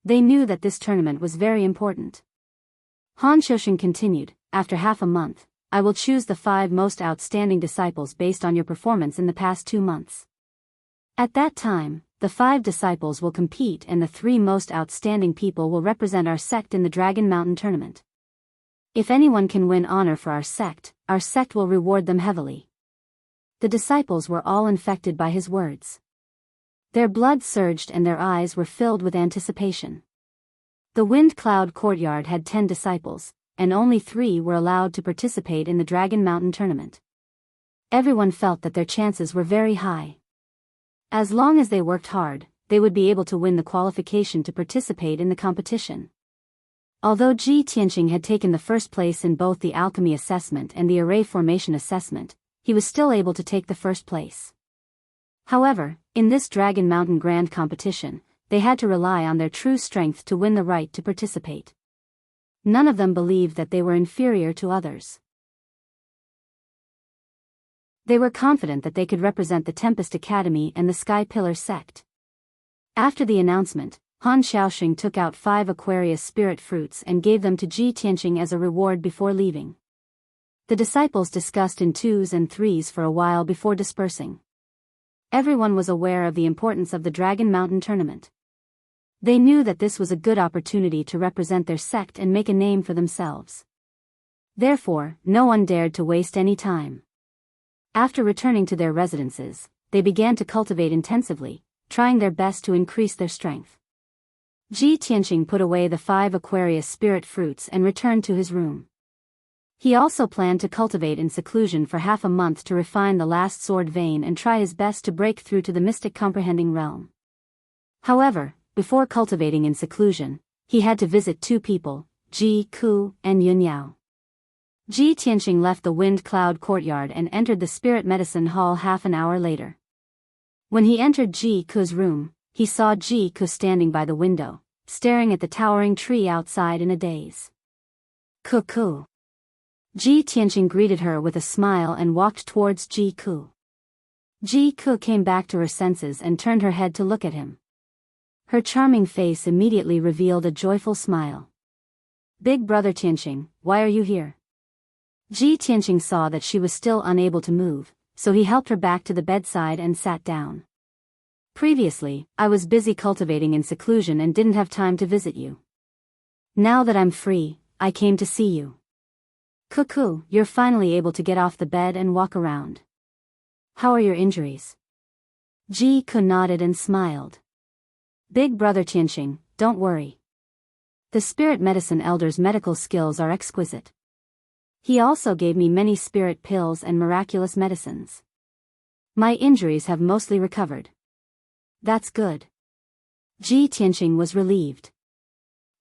They knew that this tournament was very important. Han Xiusheng continued, after half a month, I will choose the 5 most outstanding disciples based on your performance in the past 2 months. At that time, the 5 disciples will compete and the 3 most outstanding people will represent our sect in the Dragon Mountain tournament. If anyone can win honor for our sect will reward them heavily. The disciples were all infected by his words. Their blood surged and their eyes were filled with anticipation. The Wind Cloud Courtyard had 10 disciples, and only 3 were allowed to participate in the Dragon Mountain tournament. Everyone felt that their chances were very high. As long as they worked hard, they would be able to win the qualification to participate in the competition. Although Ji Tianqing had taken the first place in both the alchemy assessment and the array formation assessment, he was still able to take the first place. However, in this Dragon Mountain Grand competition, they had to rely on their true strength to win the right to participate. None of them believed that they were inferior to others. They were confident that they could represent the Tempest Academy and the Sky Pillar sect. After the announcement, Han Xiaoxing took out 5 Aquarius spirit fruits and gave them to Ji Tianqing as a reward before leaving. The disciples discussed in 2s and 3s for a while before dispersing. Everyone was aware of the importance of the Dragon Mountain tournament. They knew that this was a good opportunity to represent their sect and make a name for themselves. Therefore, no one dared to waste any time. After returning to their residences, they began to cultivate intensively, trying their best to increase their strength. Ji Tianqing put away the 5 Aquarius spirit fruits and returned to his room. He also planned to cultivate in seclusion for half a month to refine the last sword vein and try his best to break through to the mystic comprehending realm. However, before cultivating in seclusion, he had to visit 2 people, Ji Ku and Yun Yao. Ji Tianqing left the Wind Cloud Courtyard and entered the Spirit Medicine Hall half an hour later. When he entered Ji Ku's room, he saw Ji Ku standing by the window, staring at the towering tree outside in a daze. Ku. Ji Tianqing greeted her with a smile and walked towards Ji Ku. Ji Ku came back to her senses and turned her head to look at him. Her charming face immediately revealed a joyful smile. Big brother Tianqing, why are you here? Ji Tianqing saw that she was still unable to move, so he helped her back to the bedside and sat down. Previously, I was busy cultivating in seclusion and didn't have time to visit you. Now that I'm free, I came to see you. Ku, you're finally able to get off the bed and walk around. How are your injuries? Ji Ku nodded and smiled. Big brother Tianqing, don't worry. The spirit medicine elder's medical skills are exquisite. He also gave me many spirit pills and miraculous medicines. My injuries have mostly recovered. That's good. Ji Tianqing was relieved.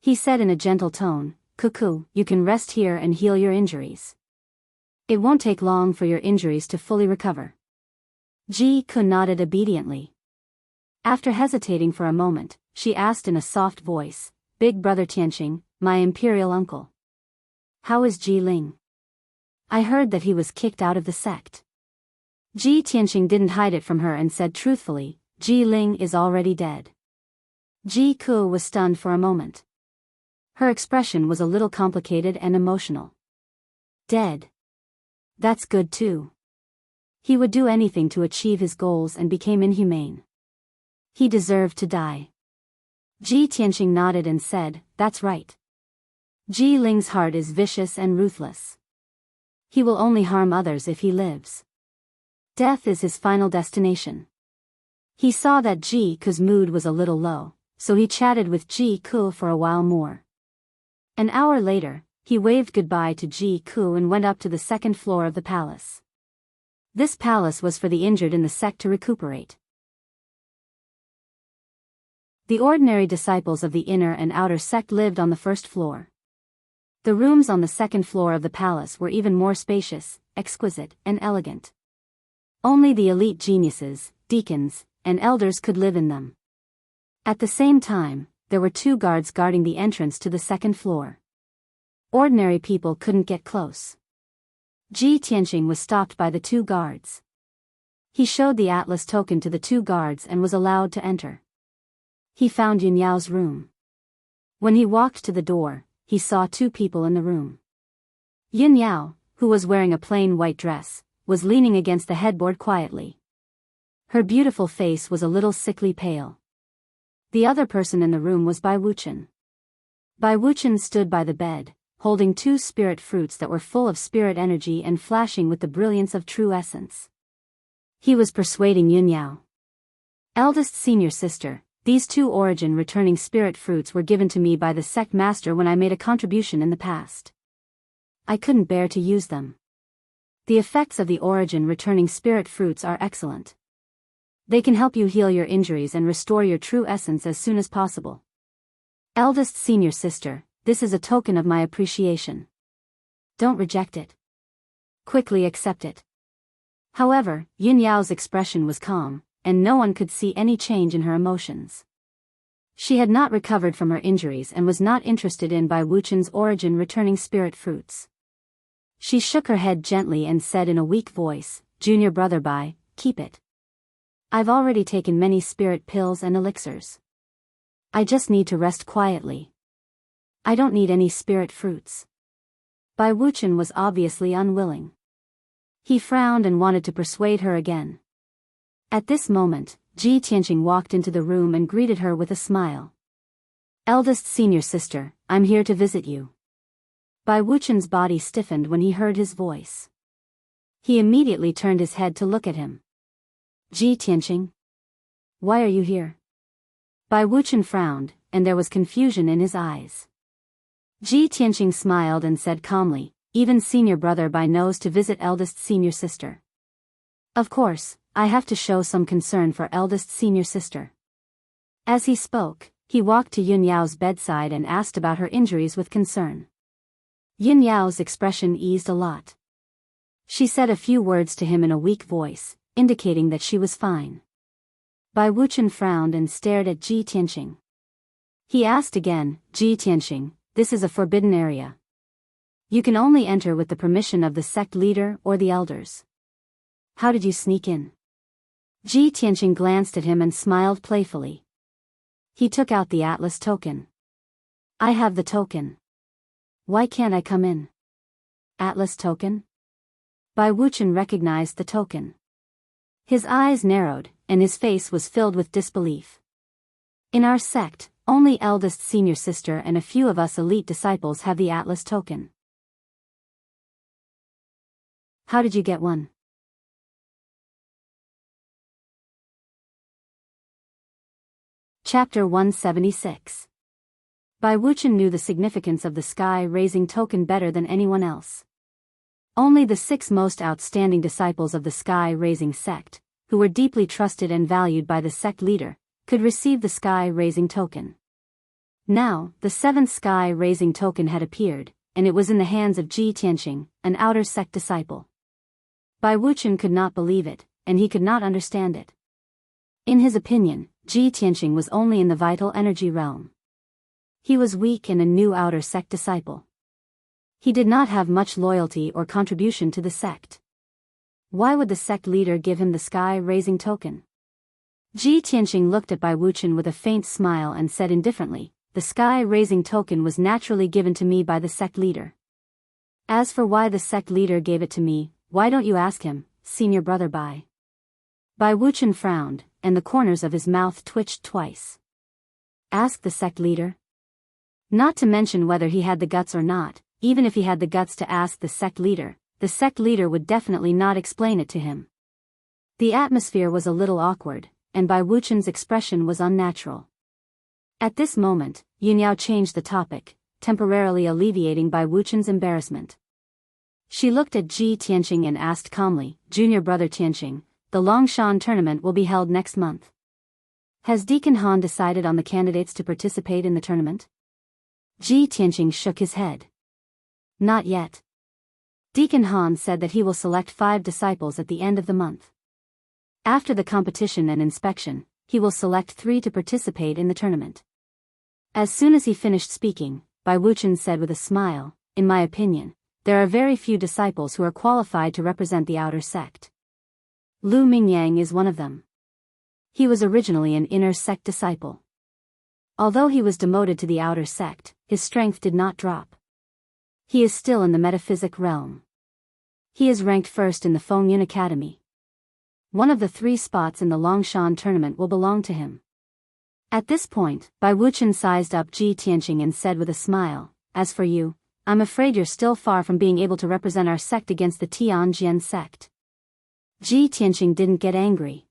He said in a gentle tone, Ku, you can rest here and heal your injuries. It won't take long for your injuries to fully recover. Ji Ku nodded obediently. After hesitating for a moment, she asked in a soft voice, Big brother Tianqing, my imperial uncle. How is Ji Ling? I heard that he was kicked out of the sect. Ji Tianqing didn't hide it from her and said truthfully, Ji Ling is already dead. Ji Ku was stunned for a moment. Her expression was a little complicated and emotional. Dead. That's good too. He would do anything to achieve his goals and became inhumane. He deserved to die. Ji Tianqing nodded and said, that's right. Ji Ling's heart is vicious and ruthless. He will only harm others if he lives. Death is his final destination. He saw that Ji Ku's mood was a little low, so he chatted with Ji Ku for a while more. An hour later, he waved goodbye to Ji Ku and went up to the second floor of the palace. This palace was for the injured in the sect to recuperate. The ordinary disciples of the inner and outer sect lived on the first floor. The rooms on the second floor of the palace were even more spacious, exquisite, and elegant. Only the elite geniuses, deacons, and elders could live in them. At the same time, there were 2 guards guarding the entrance to the second floor. Ordinary people couldn't get close. Ji Tianqing was stopped by the 2 guards. He showed the atlas token to the 2 guards and was allowed to enter. He found Yun Yao's room. When he walked to the door, he saw 2 people in the room. Yun Yao, who was wearing a plain white dress, was leaning against the headboard quietly. Her beautiful face was a little sickly pale. The other person in the room was Bai Wuchen. Bai Wuchen stood by the bed, holding 2 spirit fruits that were full of spirit energy and flashing with the brilliance of true essence. He was persuading Yun Yao. Eldest senior sister, these 2 origin returning spirit fruits were given to me by the sect master when I made a contribution in the past. I couldn't bear to use them. The effects of the origin returning spirit fruits are excellent. They can help you heal your injuries and restore your true essence as soon as possible. Eldest senior sister, this is a token of my appreciation. Don't reject it. Quickly accept it. However, Yun Yao's expression was calm, and no one could see any change in her emotions. She had not recovered from her injuries and was not interested in Bai Wuchen's origin returning spirit fruits. She shook her head gently and said in a weak voice, "Junior brother Bai, keep it. I've already taken many spirit pills and elixirs. I just need to rest quietly. I don't need any spirit fruits." Bai Wuchen was obviously unwilling. He frowned and wanted to persuade her again. At this moment, Ji Tianqing walked into the room and greeted her with a smile. "Eldest senior sister, I'm here to visit you." Bai Wuchen's body stiffened when he heard his voice. He immediately turned his head to look at him. "Ji Tianqing? Why are you here?" Bai Wuchen frowned, and there was confusion in his eyes. Ji Tianqing smiled and said calmly, "Even senior brother Bai knows to visit eldest senior sister. Of course, I have to show some concern for eldest senior sister." As he spoke, he walked to Yun Yao's bedside and asked about her injuries with concern. Yun Yao's expression eased a lot. She said a few words to him in a weak voice, indicating that she was fine. Bai Wuchen frowned and stared at Ji Tianqing. He asked again, "Ji Tianqing, this is a forbidden area. You can only enter with the permission of the sect leader or the elders. How did you sneak in?" Ji Tianqing glanced at him and smiled playfully. He took out the atlas token. "I have the token. Why can't I come in?" "Atlas token?" Bai Wuchen recognized the token. His eyes narrowed, and his face was filled with disbelief. "In our sect, only eldest senior sister and a few of us elite disciples have the atlas token. How did you get one?" Chapter 176. Bai Wuchen knew the significance of the sky-raising token better than anyone else. Only the 6 most outstanding disciples of the sky-raising sect, who were deeply trusted and valued by the sect leader, could receive the sky-raising token. Now, the 7th sky-raising token had appeared, and it was in the hands of Ji Tianqing, an outer sect disciple. Bai Wuchen could not believe it, and he could not understand it. In his opinion, Ji Tianqing was only in the vital energy realm. He was weak and a new outer sect disciple. He did not have much loyalty or contribution to the sect. Why would the sect leader give him the sky-raising token? Ji Tianqing looked at Bai Wuchen with a faint smile and said indifferently, "The sky-raising token was naturally given to me by the sect leader. As for why the sect leader gave it to me, why don't you ask him, senior brother Bai?" Bai Wuchen frowned, and the corners of his mouth twitched twice. Ask the sect leader? Not to mention whether he had the guts or not, even if he had the guts to ask the sect leader would definitely not explain it to him. The atmosphere was a little awkward, and Bai Wuchen's expression was unnatural. At this moment, Yun Yao changed the topic, temporarily alleviating Bai Wuchen's embarrassment. She looked at Ji Tianqing and asked calmly, "Junior brother Tianqing, the Longshan tournament will be held next month. Has Deacon Han decided on the candidates to participate in the tournament?" Ji Tianqing shook his head. "Not yet. Deacon Han said that he will select 5 disciples at the end of the month. After the competition and inspection, he will select 3 to participate in the tournament." As soon as he finished speaking, Bai Wuchen said with a smile, "In my opinion, there are very few disciples who are qualified to represent the outer sect. Lu Mingyang is one of them. He was originally an inner sect disciple. Although he was demoted to the outer sect, his strength did not drop. He is still in the metaphysic realm. He is ranked first in the Fengyun Academy. One of the 3 spots in the Longshan tournament will belong to him." At this point, Bai Wuchen sized up Ji Tianqing and said with a smile, "As for you, I'm afraid you're still far from being able to represent our sect against the Tianjian sect." Ji Tianqing didn't get angry.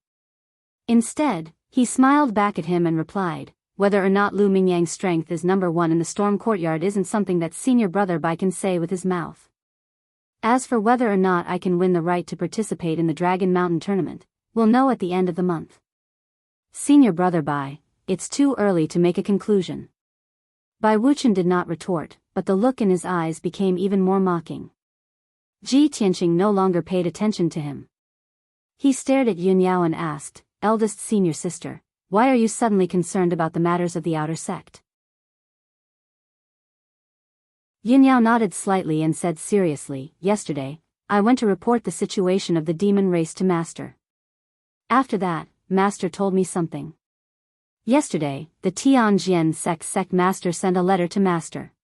Instead, he smiled back at him and replied, "Whether or not Lu Mingyang's strength is number 1 in the Storm Courtyard isn't something that senior brother Bai can say with his mouth. As for whether or not I can win the right to participate in the Dragon Mountain tournament, we'll know at the end of the month. Senior brother Bai, it's too early to make a conclusion." Bai Wuchen did not retort, but the look in his eyes became even more mocking. Ji Tianqing no longer paid attention to him. He stared at Yun Yao and asked, "Eldest senior sister, why are you suddenly concerned about the matters of the outer sect?" Yun Yao nodded slightly and said seriously, "Yesterday, I went to report the situation of the demon race to Master. After that, Master told me something. Yesterday, the Tianjian sect Master sent a letter to Master.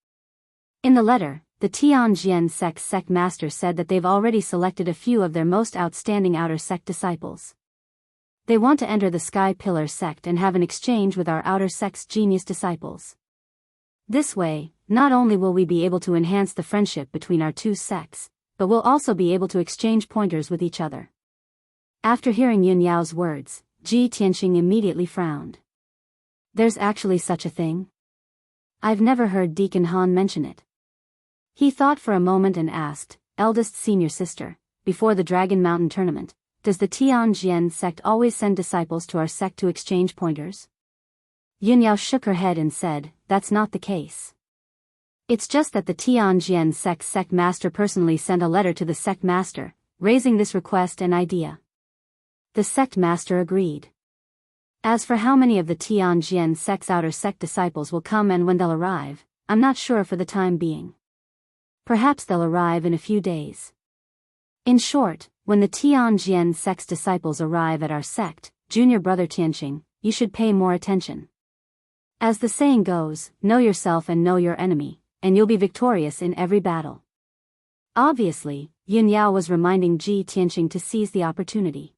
In the letter, the Tianjian sect Master said that they've already selected a few of their most outstanding outer sect disciples. They want to enter the Sky Pillar sect and have an exchange with our outer sect's genius disciples. This way, not only will we be able to enhance the friendship between our 2 sects, but we'll also be able to exchange pointers with each other." After hearing Yun Yao's words, Ji Tianqing immediately frowned. There's actually such a thing? I've never heard Deacon Han mention it. He thought for a moment and asked, "Eldest senior sister, before the Dragon Mountain tournament, does the Tianjian sect always send disciples to our sect to exchange pointers?" Yun Yao shook her head and said, "That's not the case. It's just that the Tianjian sect master personally sent a letter to the sect master, raising this request and idea. The sect master agreed. As for how many of the Tianjian sect's outer sect disciples will come and when they'll arrive, I'm not sure for the time being. Perhaps they'll arrive in a few days. In short, when the Tianjian sect's disciples arrive at our sect, junior brother Tianqing, you should pay more attention. As the saying goes, know yourself and know your enemy, and you'll be victorious in every battle." Obviously, Yun Yao was reminding Ji Tianqing to seize the opportunity.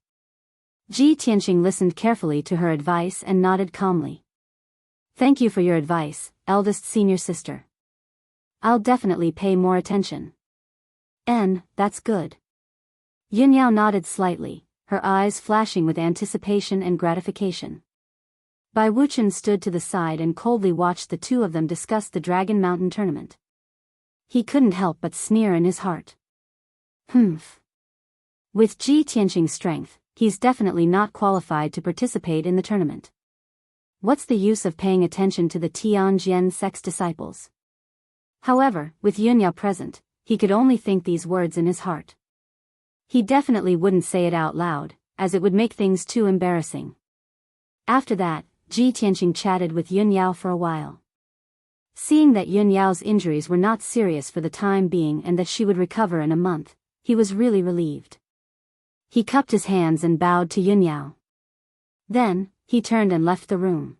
Ji Tianqing listened carefully to her advice and nodded calmly. "Thank you for your advice, eldest senior sister. I'll definitely pay more attention." That's good." Yun Yao nodded slightly, her eyes flashing with anticipation and gratification. Bai Wuchen stood to the side and coldly watched the 2 of them discuss the Dragon Mountain tournament. He couldn't help but sneer in his heart. With Ji Tianqing's strength, he's definitely not qualified to participate in the tournament. What's the use of paying attention to the Tianjian sect's disciples? However, with Yun Yao present, he could only think these words in his heart. He definitely wouldn't say it out loud, as it would make things too embarrassing. After that, Ji Tianqing chatted with Yun Yao for a while. Seeing that Yun Yao's injuries were not serious for the time being and that she would recover in a month, he was really relieved. He cupped his hands and bowed to Yun Yao. Then, he turned and left the room.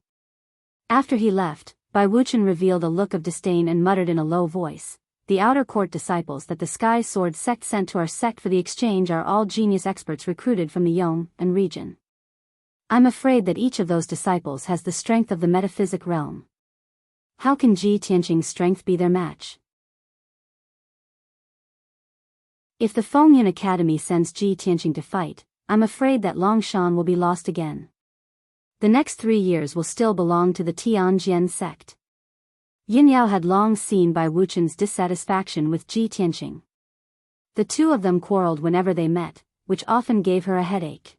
After he left, Bai Wuchen revealed a look of disdain and muttered in a low voice, "The outer court disciples that the Sky Sword sect sent to our sect for the exchange are all genius experts recruited from the Yong and region. I'm afraid that each of those disciples has the strength of the metaphysic realm. How can Ji Tianqing's strength be their match? If the Fengyun Academy sends Ji Tianqing to fight, I'm afraid that Longshan will be lost again. The next 3 years will still belong to the Tianjian sect. Yunyao had long seen Bai Wuchen's dissatisfaction with Ji Tianqing. The two of them quarreled whenever they met, which often gave her a headache.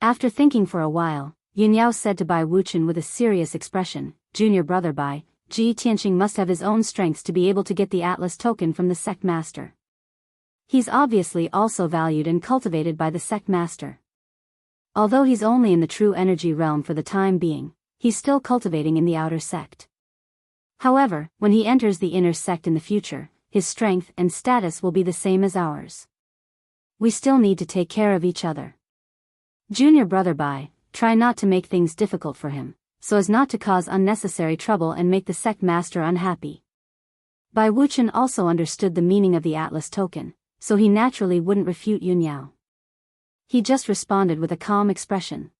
After thinking for a while, Yunyao said to Bai Wuchen with a serious expression, "Junior brother Bai, Ji Tianqing must have his own strengths to be able to get the Atlas token from the sect master. He's obviously also valued and cultivated by the sect master. Although he's only in the true energy realm for the time being, he's still cultivating in the outer sect. However, when he enters the inner sect in the future, his strength and status will be the same as ours. We still need to take care of each other. Junior brother Bai, try not to make things difficult for him, so as not to cause unnecessary trouble and make the sect master unhappy." Bai Wuchen also understood the meaning of the Atlas token, so he naturally wouldn't refute Yunyao. He just responded with a calm expression.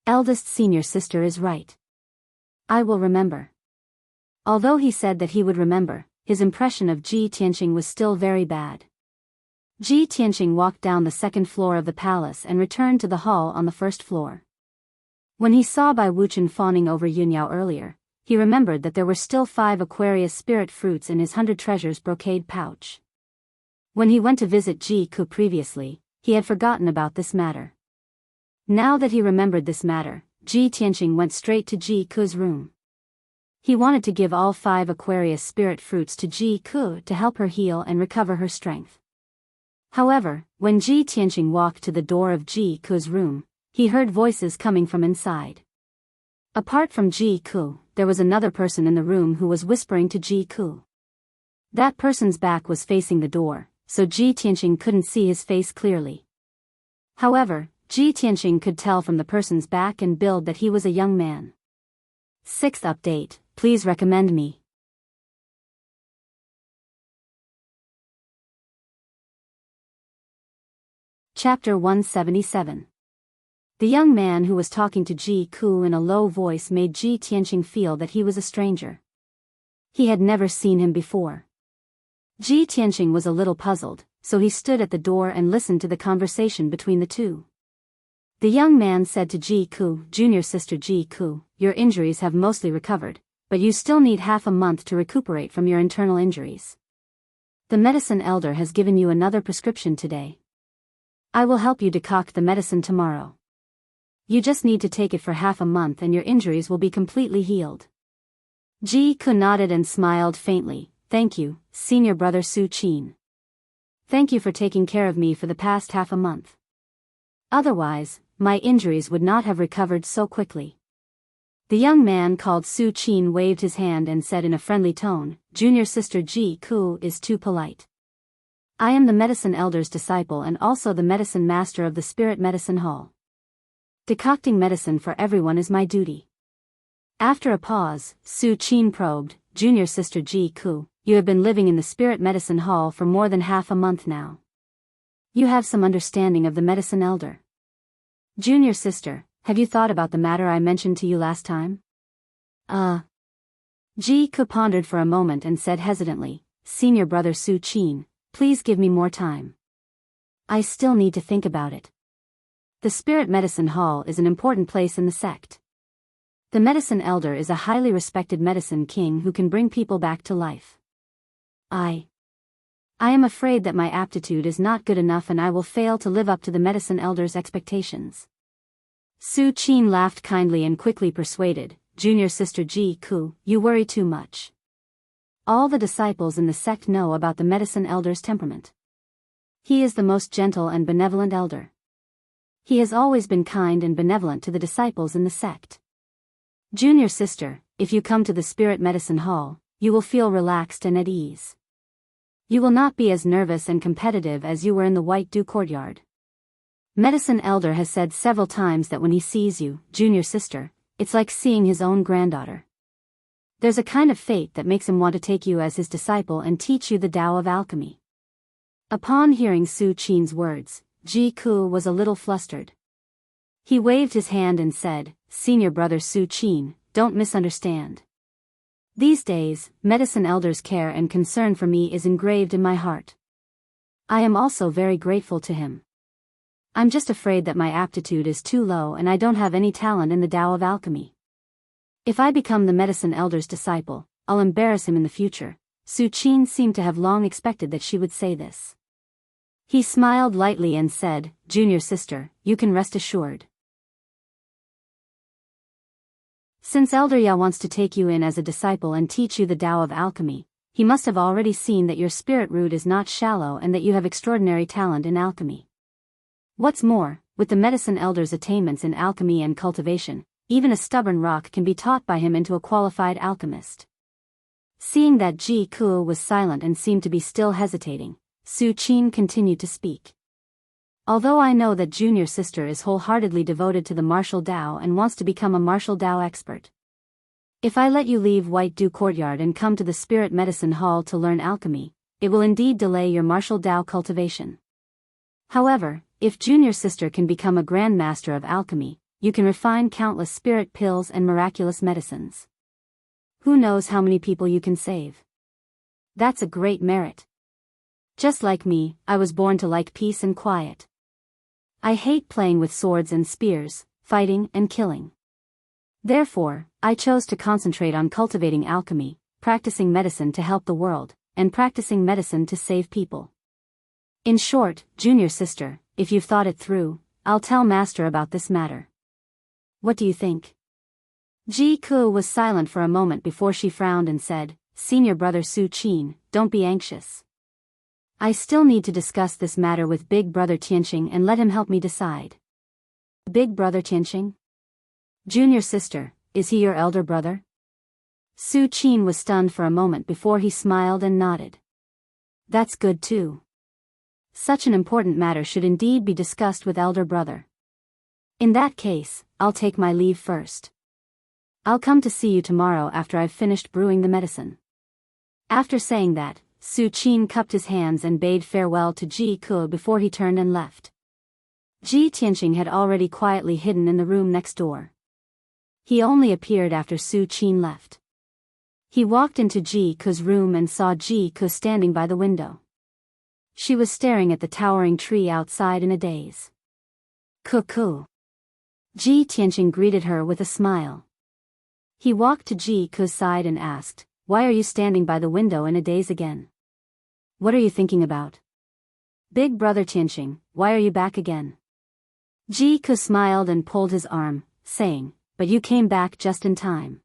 "Eldest senior sister is right. I will remember." Although he said that he would remember, his impression of Ji Tianqing was still very bad. Ji Tianqing walked down the second floor of the palace and returned to the hall on the first floor. When he saw Bai Wuchen fawning over Yunyao earlier, he remembered that there were still 5 Aquarius spirit fruits in his 100 treasures brocade pouch. When he went to visit Ji Ku previously, he had forgotten about this matter. Now that he remembered this matter, Ji Tianqing went straight to Ji Ku's room. He wanted to give all 5 Aquarius spirit fruits to Ji Ku to help her heal and recover her strength. However, when Ji Tianqing walked to the door of Ji Ku's room, he heard voices coming from inside. Apart from Ji Ku, there was another person in the room who was whispering to Ji Ku. That person's back was facing the door, so Ji Tianqing couldn't see his face clearly. However, Ji Tianqing could tell from the person's back and build that he was a young man. 6th update, please recommend me. Chapter 177. The young man who was talking to Ji Ku in a low voice made Ji Tianqing feel that he was a stranger. He had never seen him before. Ji Tianqing was a little puzzled, so he stood at the door and listened to the conversation between the two. The young man said to Ji Ku, "Junior sister Ji Ku, your injuries have mostly recovered, but you still need half a month to recuperate from your internal injuries. The medicine elder has given you another prescription today. I will help you decoct the medicine tomorrow. You just need to take it for half a month and your injuries will be completely healed." Ji Ku nodded and smiled faintly. "Thank you, senior brother Su Qin. Thank you for taking care of me for the past half a month. Otherwise, my injuries would not have recovered so quickly." The young man called Su Qin waved his hand and said in a friendly tone, "Junior sister Ji Ku is too polite. I am the medicine elder's disciple and also the medicine master of the spirit medicine hall. Decocting medicine for everyone is my duty." After a pause, Su Qin probed, "Junior sister Ji Ku, you have been living in the spirit medicine hall for more than half a month now. You have some understanding of the medicine elder. Junior sister, have you thought about the matter I mentioned to you last time?" Ji Ku pondered for a moment and said hesitantly, "Senior brother Su Qin, please give me more time. I still need to think about it. The Spirit Medicine Hall is an important place in the sect. The medicine elder is a highly respected medicine king who can bring people back to life. I am afraid that my aptitude is not good enough and I will fail to live up to the medicine elder's expectations." Su Qin laughed kindly and quickly persuaded, "Junior sister Ji Ku, you worry too much. All the disciples in the sect know about the medicine elder's temperament. He is the most gentle and benevolent elder. He has always been kind and benevolent to the disciples in the sect. Junior sister, if you come to the Spirit Medicine Hall, you will feel relaxed and at ease. You will not be as nervous and competitive as you were in the White Dew Courtyard. Medicine Elder has said several times that when he sees you, junior sister, it's like seeing his own granddaughter. There's a kind of fate that makes him want to take you as his disciple and teach you the Tao of alchemy." Upon hearing Su Qin's words, Ji Ku was a little flustered. He waved his hand and said, "Senior brother Su Qin, don't misunderstand. These days, Medicine Elder's care and concern for me is engraved in my heart. I am also very grateful to him. I'm just afraid that my aptitude is too low and I don't have any talent in the Tao of alchemy. If I become the Medicine Elder's disciple, I'll embarrass him in the future. Su Qin seemed to have long expected that she would say this. He smiled lightly and said, "Junior sister, you can rest assured. Since Elder Ya wants to take you in as a disciple and teach you the Tao of alchemy, he must have already seen that your spirit root is not shallow and that you have extraordinary talent in alchemy. What's more, with the medicine elder's attainments in alchemy and cultivation, even a stubborn rock can be taught by him into a qualified alchemist." Seeing that Ji Kuo was silent and seemed to be still hesitating, Su Qin continued to speak. "Although I know that junior sister is wholeheartedly devoted to the martial Tao and wants to become a martial Tao expert, if I let you leave White Dew Courtyard and come to the Spirit Medicine Hall to learn alchemy, it will indeed delay your martial Tao cultivation. However, if junior sister can become a grand master of alchemy, you can refine countless spirit pills and miraculous medicines. Who knows how many people you can save? That's a great merit. Just like me, I was born to like peace and quiet. I hate playing with swords and spears, fighting and killing. Therefore, I chose to concentrate on cultivating alchemy, practicing medicine to help the world, and practicing medicine to save people. In short, junior sister, if you've thought it through, I'll tell master about this matter. What do you think?" Ji Kuo was silent for a moment before she frowned and said, "Senior brother Su Qin, don't be anxious. I still need to discuss this matter with big brother Tianqing and let him help me decide." "Big brother Tianqing? Junior sister, is he your elder brother?" Su Qin was stunned for a moment before he smiled and nodded. "That's good too. Such an important matter should indeed be discussed with elder brother. In that case, I'll take my leave first. I'll come to see you tomorrow after I've finished brewing the medicine." After saying that, Su Qin cupped his hands and bade farewell to Ji Kuo before he turned and left. Ji Tianqing had already quietly hidden in the room next door. He only appeared after Su Qin left. He walked into Ji Kuo's room and saw Ji Kuo standing by the window. She was staring at the towering tree outside in a daze. "Cuckoo." Ji Tianqing greeted her with a smile. He walked to Ji Kuo's side and asked, "Why are you standing by the window in a daze again? What are you thinking about?" "Big brother Tianqing, why are you back again?" Ji Kuo smiled and pulled his arm, saying, "But you came back just in time.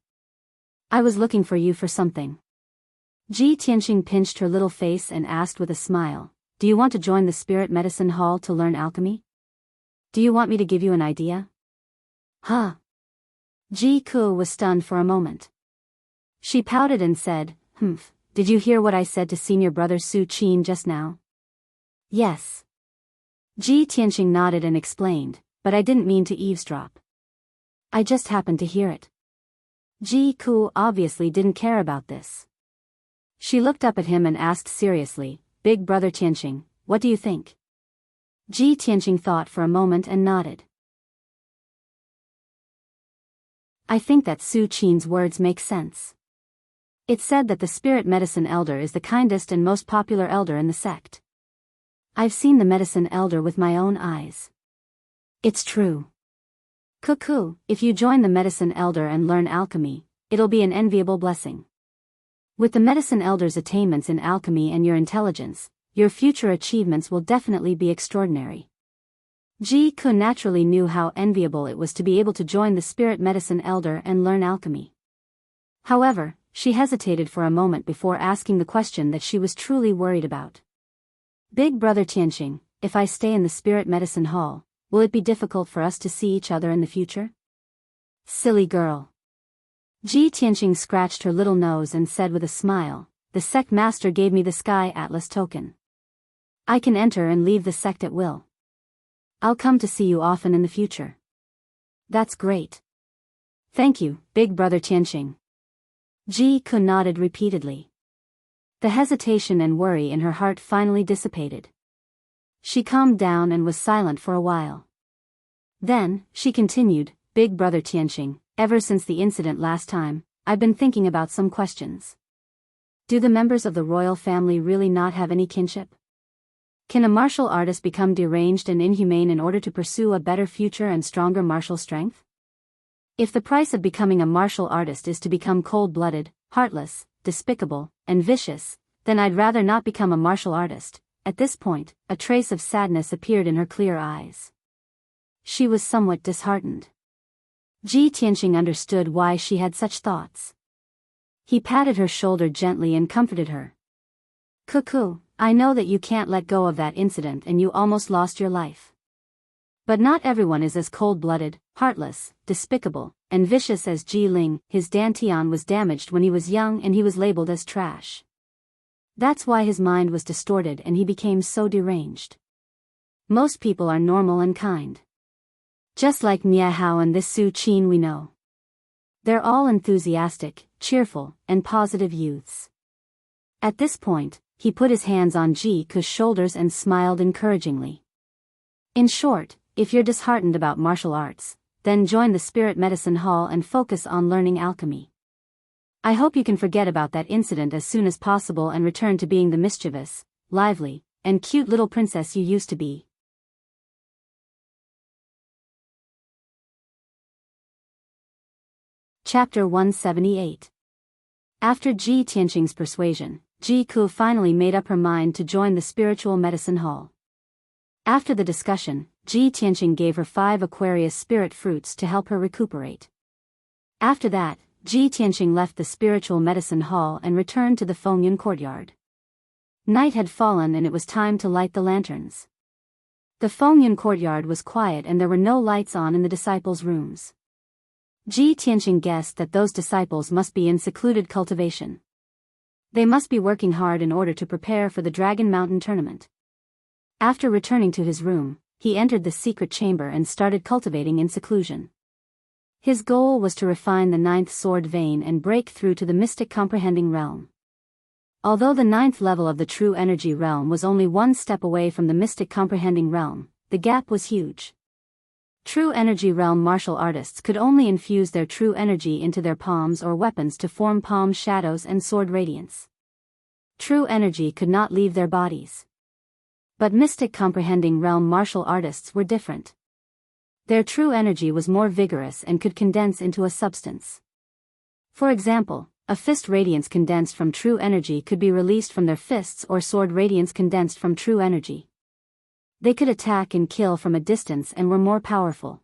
I was looking for you for something." Ji Tianqing pinched her little face and asked with a smile, "Do you want to join the Spirit Medicine Hall to learn alchemy? Do you want me to give you an idea?" "Huh?" Ji Kuo was stunned for a moment. She pouted and said, "Humph, did you hear what I said to senior brother Su Qin just now?" "Yes." Ji Tianqing nodded and explained, "But I didn't mean to eavesdrop. I just happened to hear it." Ji Kuo obviously didn't care about this. She looked up at him and asked seriously, "Big brother Tianqing, what do you think?" Ji Tianqing thought for a moment and nodded. "I think that Su Qin's words make sense. It's said that the spirit medicine elder is the kindest and most popular elder in the sect. I've seen the medicine elder with my own eyes. It's true. Cuckoo, if you join the medicine elder and learn alchemy, it'll be an enviable blessing. With the medicine elder's attainments in alchemy and your intelligence, your future achievements will definitely be extraordinary." Ji Kuo naturally knew how enviable it was to be able to join the spirit medicine elder and learn alchemy. However, she hesitated for a moment before asking the question that she was truly worried about. "Big brother Tianqing, if I stay in the Spirit Medicine Hall, will it be difficult for us to see each other in the future?" "Silly girl." Ji Tianqing scratched her little nose and said with a smile, "The sect master gave me the Sky Atlas token. I can enter and leave the sect at will. I'll come to see you often in the future." "That's great. Thank you, big brother Tianqing." Ji Kuo nodded repeatedly. The hesitation and worry in her heart finally dissipated. She calmed down and was silent for a while. Then, she continued, "Big brother Tianqing, ever since the incident last time, I've been thinking about some questions. Do the members of the royal family really not have any kinship? Can a martial artist become deranged and inhumane in order to pursue a better future and stronger martial strength? If the price of becoming a martial artist is to become cold-blooded, heartless, despicable, and vicious, then I'd rather not become a martial artist. At this point, a trace of sadness appeared in her clear eyes. She was somewhat disheartened. Ji Tianqing understood why she had such thoughts. He patted her shoulder gently and comforted her. "Cuckoo, I know that you can't let go of that incident and you almost lost your life. But not everyone is as cold-blooded, heartless, despicable, and vicious as Ji Ling. His dantian was damaged when he was young and he was labeled as trash. That's why his mind was distorted and he became so deranged. Most people are normal and kind. Just like Mia Hao and this Su Qin we know. They're all enthusiastic, cheerful, and positive youths." At this point, he put his hands on Ji Ku's shoulders and smiled encouragingly. "In short, if you're disheartened about martial arts, then join the Spirit Medicine Hall and focus on learning alchemy. I hope you can forget about that incident as soon as possible and return to being the mischievous, lively, and cute little princess you used to be." Chapter 178. After Ji Tianqing's persuasion, Ji Ku finally made up her mind to join the Spiritual Medicine Hall. After the discussion, Ji Tianqing gave her 5 Aquarius spirit fruits to help her recuperate. After that, Ji Tianqing left the Spiritual Medicine Hall and returned to the Fengyun courtyard. Night had fallen and it was time to light the lanterns. The Fengyun courtyard was quiet and there were no lights on in the disciples' rooms. Ji Tianqing guessed that those disciples must be in secluded cultivation. They must be working hard in order to prepare for the Dragon Mountain tournament. After returning to his room, he entered the secret chamber and started cultivating in seclusion. His goal was to refine the 9th sword vein and break through to the mystic comprehending realm. Although the 9th level of the true energy realm was only one step away from the mystic comprehending realm, the gap was huge. True energy realm martial artists could only infuse their true energy into their palms or weapons to form palm shadows and sword radiance. True energy could not leave their bodies. But mystic comprehending realm martial artists were different. Their true energy was more vigorous and could condense into a substance. For example, a fist radiance condensed from true energy could be released from their fists or sword radiance condensed from true energy. They could attack and kill from a distance and were more powerful.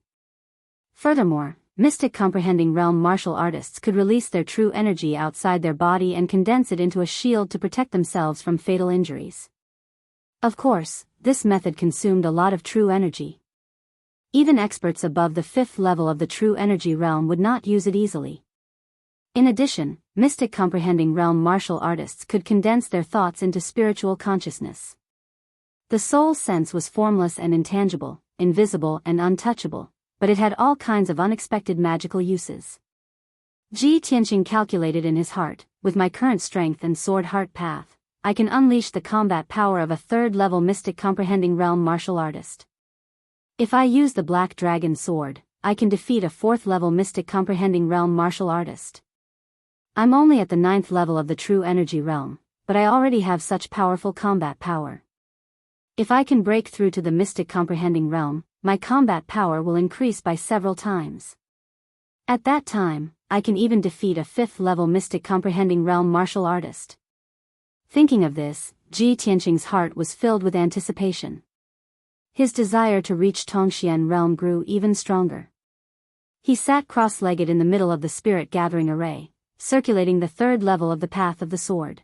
Furthermore, mystic comprehending realm martial artists could release their true energy outside their body and condense it into a shield to protect themselves from fatal injuries. Of course, this method consumed a lot of true energy. Even experts above the 5th level of the true energy realm would not use it easily. In addition, mystic comprehending realm martial artists could condense their thoughts into spiritual consciousness. The soul sense was formless and intangible, invisible and untouchable, but it had all kinds of unexpected magical uses. Ji Tianqing calculated in his heart, with my current strength and sword heart path, I can unleash the combat power of a 3rd level mystic comprehending realm martial artist. If I use the Black Dragon sword, I can defeat a 4th level mystic comprehending realm martial artist. I'm only at the 9th level of the true energy realm, but I already have such powerful combat power. If I can break through to the mystic comprehending realm, my combat power will increase by several times. At that time, I can even defeat a 5th level mystic comprehending realm martial artist. Thinking of this, Ji Tianqing's heart was filled with anticipation. His desire to reach Tongxian realm grew even stronger. He sat cross-legged in the middle of the spirit gathering array, circulating the 3rd level of the path of the sword.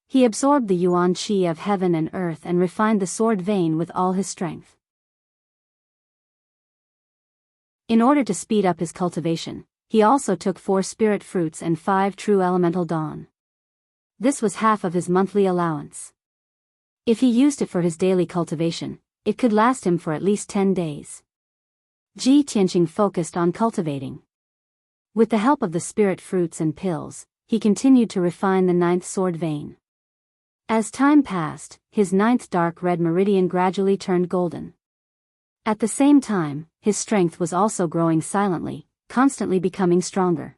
He absorbed the yuan qi of heaven and earth and refined the sword vein with all his strength. In order to speed up his cultivation, he also took 4 spirit fruits and 5 true elemental dawn. This was half of his monthly allowance. If he used it for his daily cultivation, it could last him for at least 10 days. Ji Tianqing focused on cultivating. With the help of the spirit fruits and pills, he continued to refine the 9th sword vein. As time passed, his 9th dark red meridian gradually turned golden. At the same time, his strength was also growing silently, constantly becoming stronger.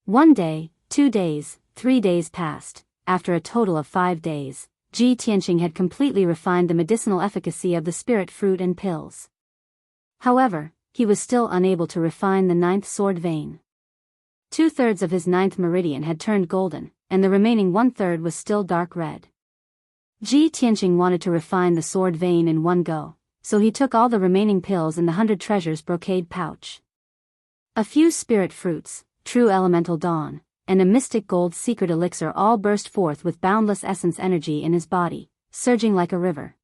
1 day, 2 days, 3 days passed. After a total of 5 days, Ji Tianqing had completely refined the medicinal efficacy of the spirit fruit and pills. However, he was still unable to refine the 9th sword vein. 2/3 of his 9th meridian had turned golden, and the remaining 1/3 was still dark red. Ji Tianqing wanted to refine the sword vein in one go, so he took all the remaining pills in the 100 treasures brocade pouch. A few spirit fruits, true elemental dawn, and a mystic gold secret elixir all burst forth with boundless essence energy in his body, surging like a river.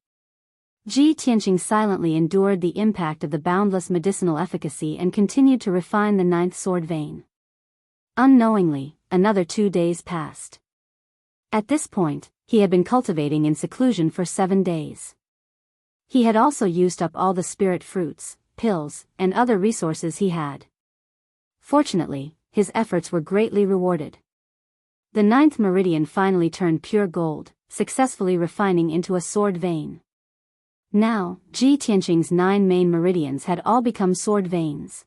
Ji Tianqing silently endured the impact of the boundless medicinal efficacy and continued to refine the 9th sword vein. Unknowingly, another 2 days passed. At this point, he had been cultivating in seclusion for 7 days. He had also used up all the spirit fruits, pills, and other resources he had. Fortunately, his efforts were greatly rewarded. The 9th meridian finally turned pure gold, successfully refining into a sword vein. Now, Ji Tianqing's 9 main meridians had all become sword veins.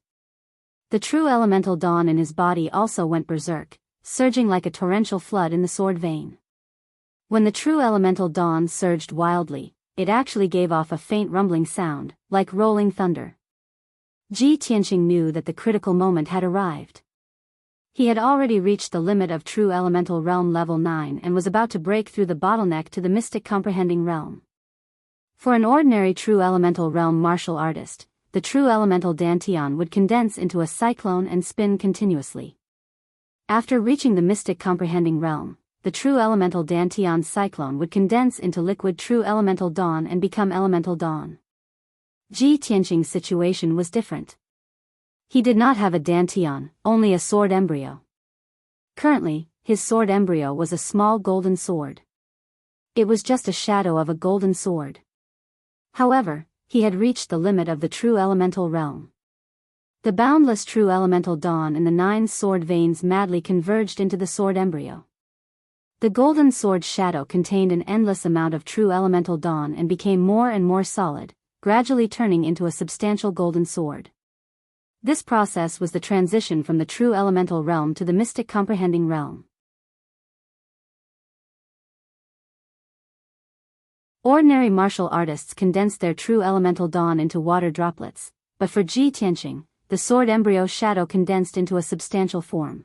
The true elemental dawn in his body also went berserk, surging like a torrential flood in the sword vein. When the true elemental dawn surged wildly, it actually gave off a faint rumbling sound, like rolling thunder. Ji Tianqing knew that the critical moment had arrived. He had already reached the limit of true elemental realm level 9 and was about to break through the bottleneck to the mystic comprehending realm. For an ordinary true elemental realm martial artist, the true elemental dantian would condense into a cyclone and spin continuously. After reaching the mystic comprehending realm, the true elemental dantian cyclone would condense into liquid true elemental dawn and become elemental dawn. Ji Tianqing's situation was different. He did not have a dantian, only a sword embryo. Currently, his sword embryo was a small golden sword. It was just a shadow of a golden sword. However, he had reached the limit of the true elemental realm. The boundless true elemental dawn in the 9 sword veins madly converged into the sword embryo. The golden sword shadow contained an endless amount of true elemental dawn and became more and more solid, gradually turning into a substantial golden sword. This process was the transition from the true elemental realm to the mystic comprehending realm. Ordinary martial artists condensed their true elemental dawn into water droplets, but for Ji Tianqing, the sword embryo shadow condensed into a substantial form.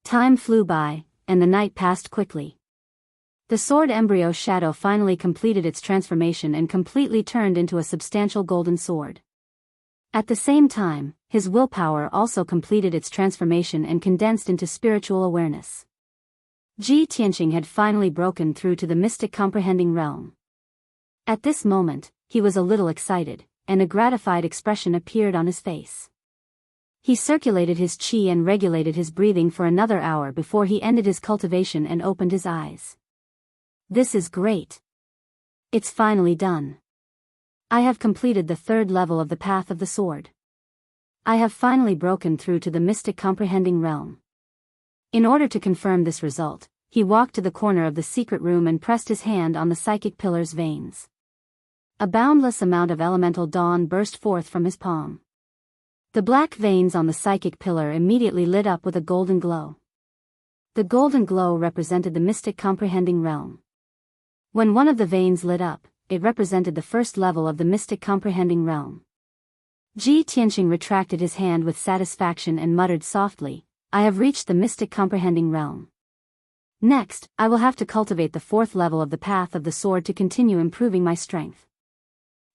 Time flew by, and the night passed quickly. The sword embryo shadow finally completed its transformation and completely turned into a substantial golden sword. At the same time, his willpower also completed its transformation and condensed into spiritual awareness. Ji Tianqing had finally broken through to the mystic comprehending realm. At this moment, he was a little excited, and a gratified expression appeared on his face. He circulated his qi and regulated his breathing for another hour before he ended his cultivation and opened his eyes. This is great. It's finally done. I have completed the 3rd level of the path of the sword. I have finally broken through to the mystic comprehending realm. In order to confirm this result, he walked to the corner of the secret room and pressed his hand on the psychic pillar's veins. A boundless amount of elemental dawn burst forth from his palm. The black veins on the psychic pillar immediately lit up with a golden glow. The golden glow represented the mystic comprehending realm. When one of the veins lit up, it represented the 1st level of the mystic comprehending realm. Ji Tianqing retracted his hand with satisfaction and muttered softly, "I have reached the mystic comprehending realm. Next, I will have to cultivate the 4th level of the path of the sword to continue improving my strength.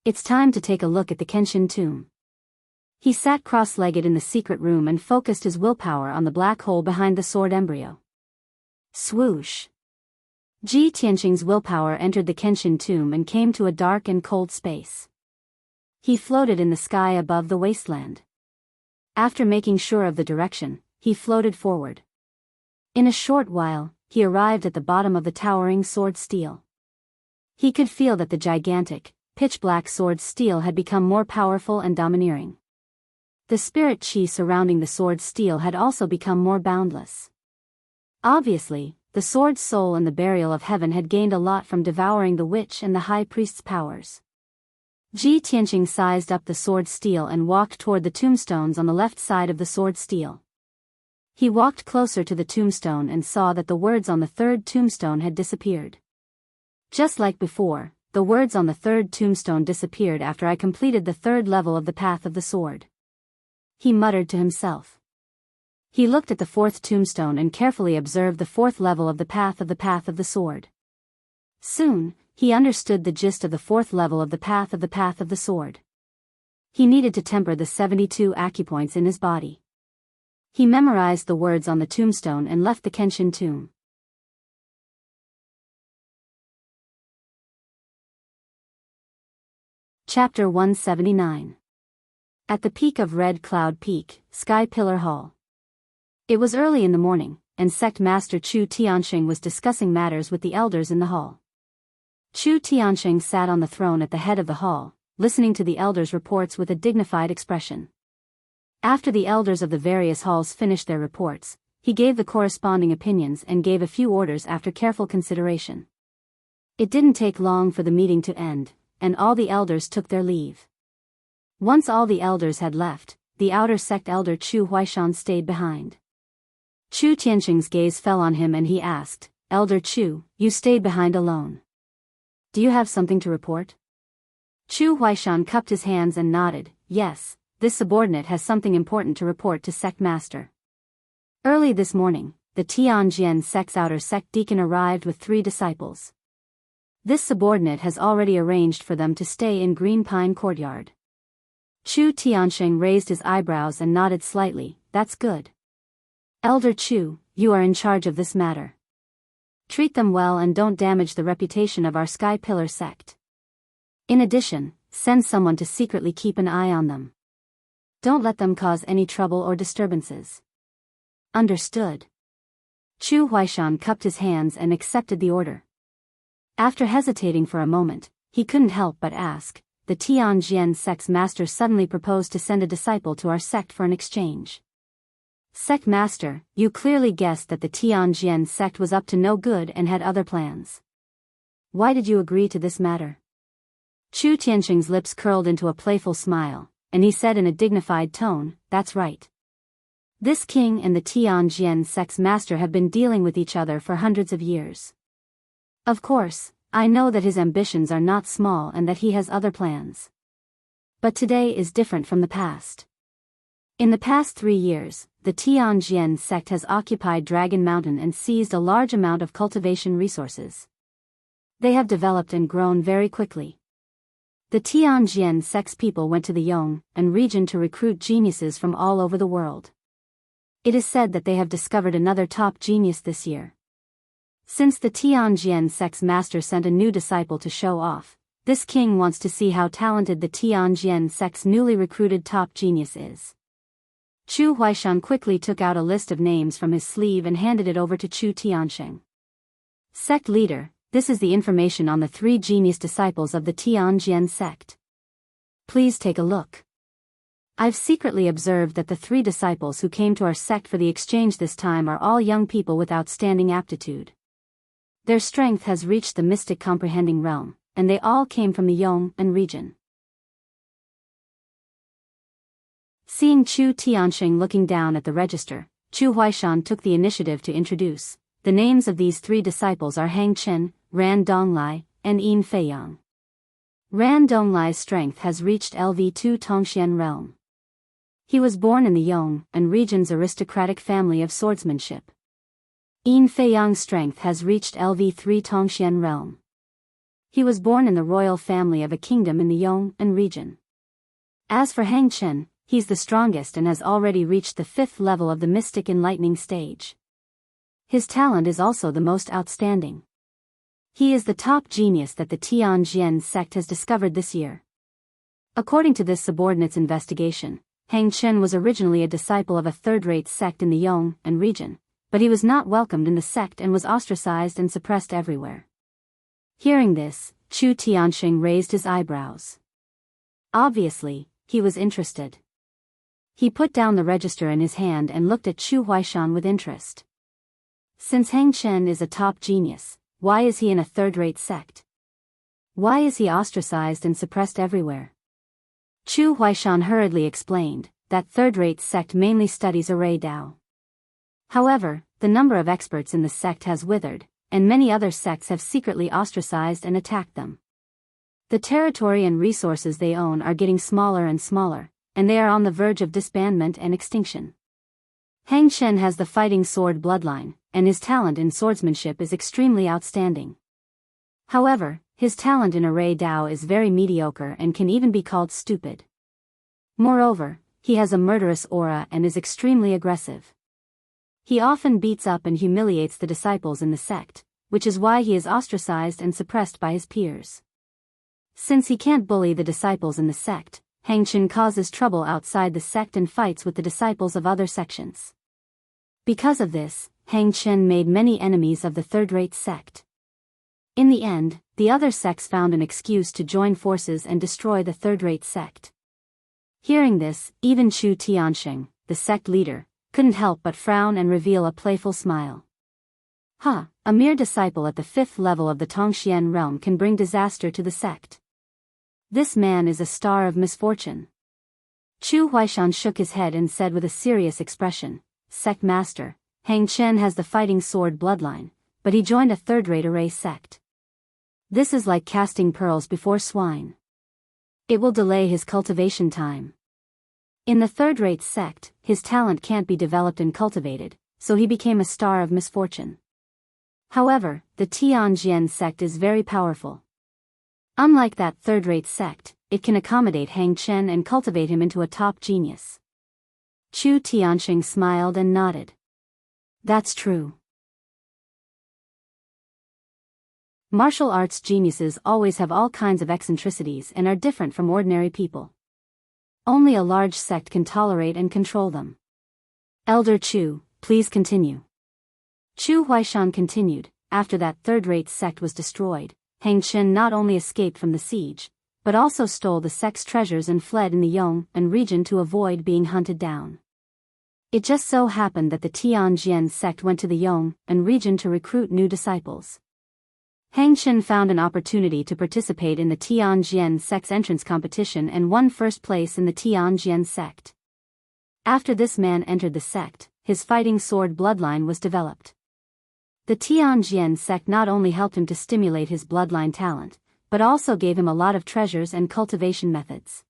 It's time to take a look at the Kenshin tomb." He sat cross-legged in the secret room and focused his willpower on the black hole behind the sword embryo. Swoosh! Ji Tianqing's willpower entered the Kenshin tomb and came to a dark and cold space. He floated in the sky above the wasteland. After making sure of the direction, he floated forward. In a short while, he arrived at the bottom of the towering sword steel. He could feel that the gigantic, pitch-black sword steel had become more powerful and domineering. The spirit chi surrounding the sword steel had also become more boundless. Obviously, the sword's soul and the burial of heaven had gained a lot from devouring the witch and the high priest's powers. Ji Tianqing sized up the sword steel and walked toward the tombstones on the left side of the sword steel. He walked closer to the tombstone and saw that the words on the 3rd tombstone had disappeared. Just like before, the words on the 3rd tombstone disappeared after I completed the 3rd level of the path of the sword. He muttered to himself. He looked at the fourth tombstone and carefully observed the fourth level of the path of the sword. Soon, he understood the gist of the fourth level of the path of the sword. He needed to temper the 72 acupoints in his body. He memorized the words on the tombstone and left the Kenshin tomb. Chapter 179. At the peak of Red Cloud Peak, Sky Pillar Hall. It was early in the morning, and Sect Master Chu Tianxing was discussing matters with the elders in the hall. Chu Tianxing sat on the throne at the head of the hall, listening to the elders' reports with a dignified expression. After the elders of the various halls finished their reports, he gave the corresponding opinions and gave a few orders after careful consideration. It didn't take long for the meeting to end, and all the elders took their leave. Once all the elders had left, the outer sect elder Chu Huaishan stayed behind. Chu Tianxing's gaze fell on him and he asked, "Elder Chu, you stayed behind alone. Do you have something to report?" Chu Huaishan cupped his hands and nodded, "Yes, this subordinate has something important to report to Sect Master." Early this morning, the Tianjian sect's outer sect deacon arrived with 3 disciples. This subordinate has already arranged for them to stay in Green Pine Courtyard. Chu Tianxing raised his eyebrows and nodded slightly, "That's good. Elder Chu, you are in charge of this matter. Treat them well and don't damage the reputation of our Sky Pillar sect. In addition, send someone to secretly keep an eye on them. Don't let them cause any trouble or disturbances." "Understood." Chu Huaishan cupped his hands and accepted the order. After hesitating for a moment, he couldn't help but ask, "The Tianjian sect's master suddenly proposed to send a disciple to our sect for an exchange. Sect master, you clearly guessed that the Tianjian sect was up to no good and had other plans. Why did you agree to this matter?" Chu Tianxing's lips curled into a playful smile, and he said in a dignified tone, "That's right. This king and the Tianjian sect's master have been dealing with each other for hundreds of years. Of course, I know that his ambitions are not small and that he has other plans. But today is different from the past. In the past 3 years, the Tianjian sect has occupied Dragon Mountain and seized a large amount of cultivation resources. They have developed and grown very quickly. The Tianjian sect's people went to the Yong and region to recruit geniuses from all over the world. It is said that they have discovered another top genius this year. Since the Tianjian sect's master sent a new disciple to show off, this king wants to see how talented the Tianjian sect's newly recruited top genius is." Chu Huaishan quickly took out a list of names from his sleeve and handed it over to Chu Tianxing. "Sect leader, this is the information on the 3 genius disciples of the Tianjian sect. Please take a look. I've secretly observed that the 3 disciples who came to our sect for the exchange this time are all young people with outstanding aptitude. Their strength has reached the mystic comprehending realm, and they all came from the Yong and region." Seeing Chu Tianxing looking down at the register, Chu Huaishan took the initiative to introduce, "The names of these 3 disciples are Hang Chen, Ran Donglai, and Yin Feiyang. Ran Donglai's strength has reached LV2 Tongxian realm. He was born in the Yong and region's aristocratic family of swordsmanship. Yin Feiyang's strength has reached LV3 Tongxian realm. He was born in the royal family of a kingdom in the Yong and region. As for Hang Chen, he's the strongest and has already reached the 5th level of the mystic enlightening stage. His talent is also the most outstanding. He is the top genius that the Tianjian sect has discovered this year." According to this subordinate's investigation, Hang Chen was originally a disciple of a third-rate sect in the Yong and region, but he was not welcomed in the sect and was ostracized and suppressed everywhere. Hearing this, Chu Tianxing raised his eyebrows. Obviously, he was interested. He put down the register in his hand and looked at Chu Huaishan with interest. Since Hang Chen is a top genius, why is he in a third-rate sect? Why is he ostracized and suppressed everywhere? Chu Huaishan hurriedly explained, that third-rate sect mainly studies array Dao. However, the number of experts in the sect has withered, and many other sects have secretly ostracized and attacked them. The territory and resources they own are getting smaller and smaller, and they are on the verge of disbandment and extinction. Hang Chen has the fighting sword bloodline, and his talent in swordsmanship is extremely outstanding. However, his talent in array Dao is very mediocre and can even be called stupid. Moreover, he has a murderous aura and is extremely aggressive. He often beats up and humiliates the disciples in the sect, which is why he is ostracized and suppressed by his peers. Since he can't bully the disciples in the sect, Hang Chen causes trouble outside the sect and fights with the disciples of other sections. Because of this, Hang Chen made many enemies of the third-rate sect. In the end, the other sects found an excuse to join forces and destroy the third-rate sect. Hearing this, even Chu Tiansheng, the sect leader, couldn't help but frown and reveal a playful smile. A mere disciple at the 5th level of the Tongxian realm can bring disaster to the sect. This man is a star of misfortune. Chu Huaishan shook his head and said with a serious expression, "Sect master, Hang Chen has the fighting sword bloodline, but he joined a third-rate array sect. This is like casting pearls before swine. It will delay his cultivation time. In the third-rate sect, his talent can't be developed and cultivated, so he became a star of misfortune. However, the Tianjian sect is very powerful. Unlike that third-rate sect, it can accommodate Hang Chen and cultivate him into a top genius." Chu Tiansheng smiled and nodded. "That's true." Martial arts geniuses always have all kinds of eccentricities and are different from ordinary people. Only a large sect can tolerate and control them. Elder Chu, please continue. Chu Huaishan continued. After that third-rate sect was destroyed, Hang Chen not only escaped from the siege, but also stole the sect's treasures and fled in the Yong'an region to avoid being hunted down. It just so happened that the Tianjian sect went to the Yong'an region to recruit new disciples. Hang Chen found an opportunity to participate in the Tianjian sect's entrance competition and won first place in the Tianjian sect. After this man entered the sect, his fighting sword bloodline was developed. The Tianjian sect not only helped him to stimulate his bloodline talent, but also gave him a lot of treasures and cultivation methods.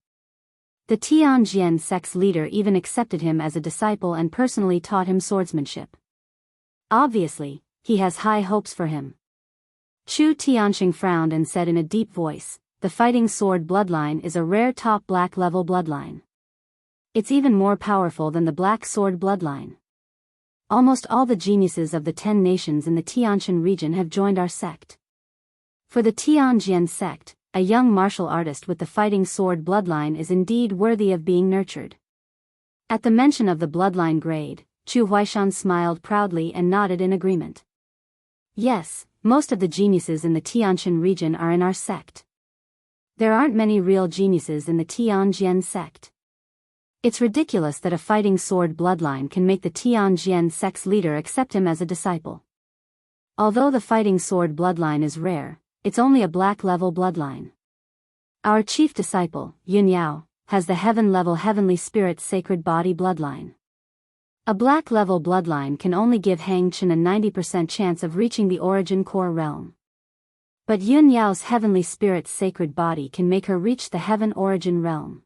The Tianjian sect's leader even accepted him as a disciple and personally taught him swordsmanship. Obviously, he has high hopes for him. Chu Tiansheng frowned and said in a deep voice, "The fighting sword bloodline is a rare top black level bloodline. It's even more powerful than the black sword bloodline. Almost all the geniuses of the 10 nations in the Tianshan region have joined our sect. For the Tianjian sect, a young martial artist with the fighting sword bloodline is indeed worthy of being nurtured." At the mention of the bloodline grade, Chu Huaishan smiled proudly and nodded in agreement. "Yes, most of the geniuses in the Tianshan region are in our sect. There aren't many real geniuses in the Tianjian sect. It's ridiculous that a fighting sword bloodline can make the Tianjian sect's leader accept him as a disciple. Although the fighting sword bloodline is rare, it's only a black level bloodline. Our chief disciple, Yun Yao, has the heaven-level heavenly spirit sacred body bloodline. A black level bloodline can only give Hang Chen a 90% chance of reaching the origin core realm. But Yun Yao's heavenly spirit sacred body can make her reach the heaven origin realm.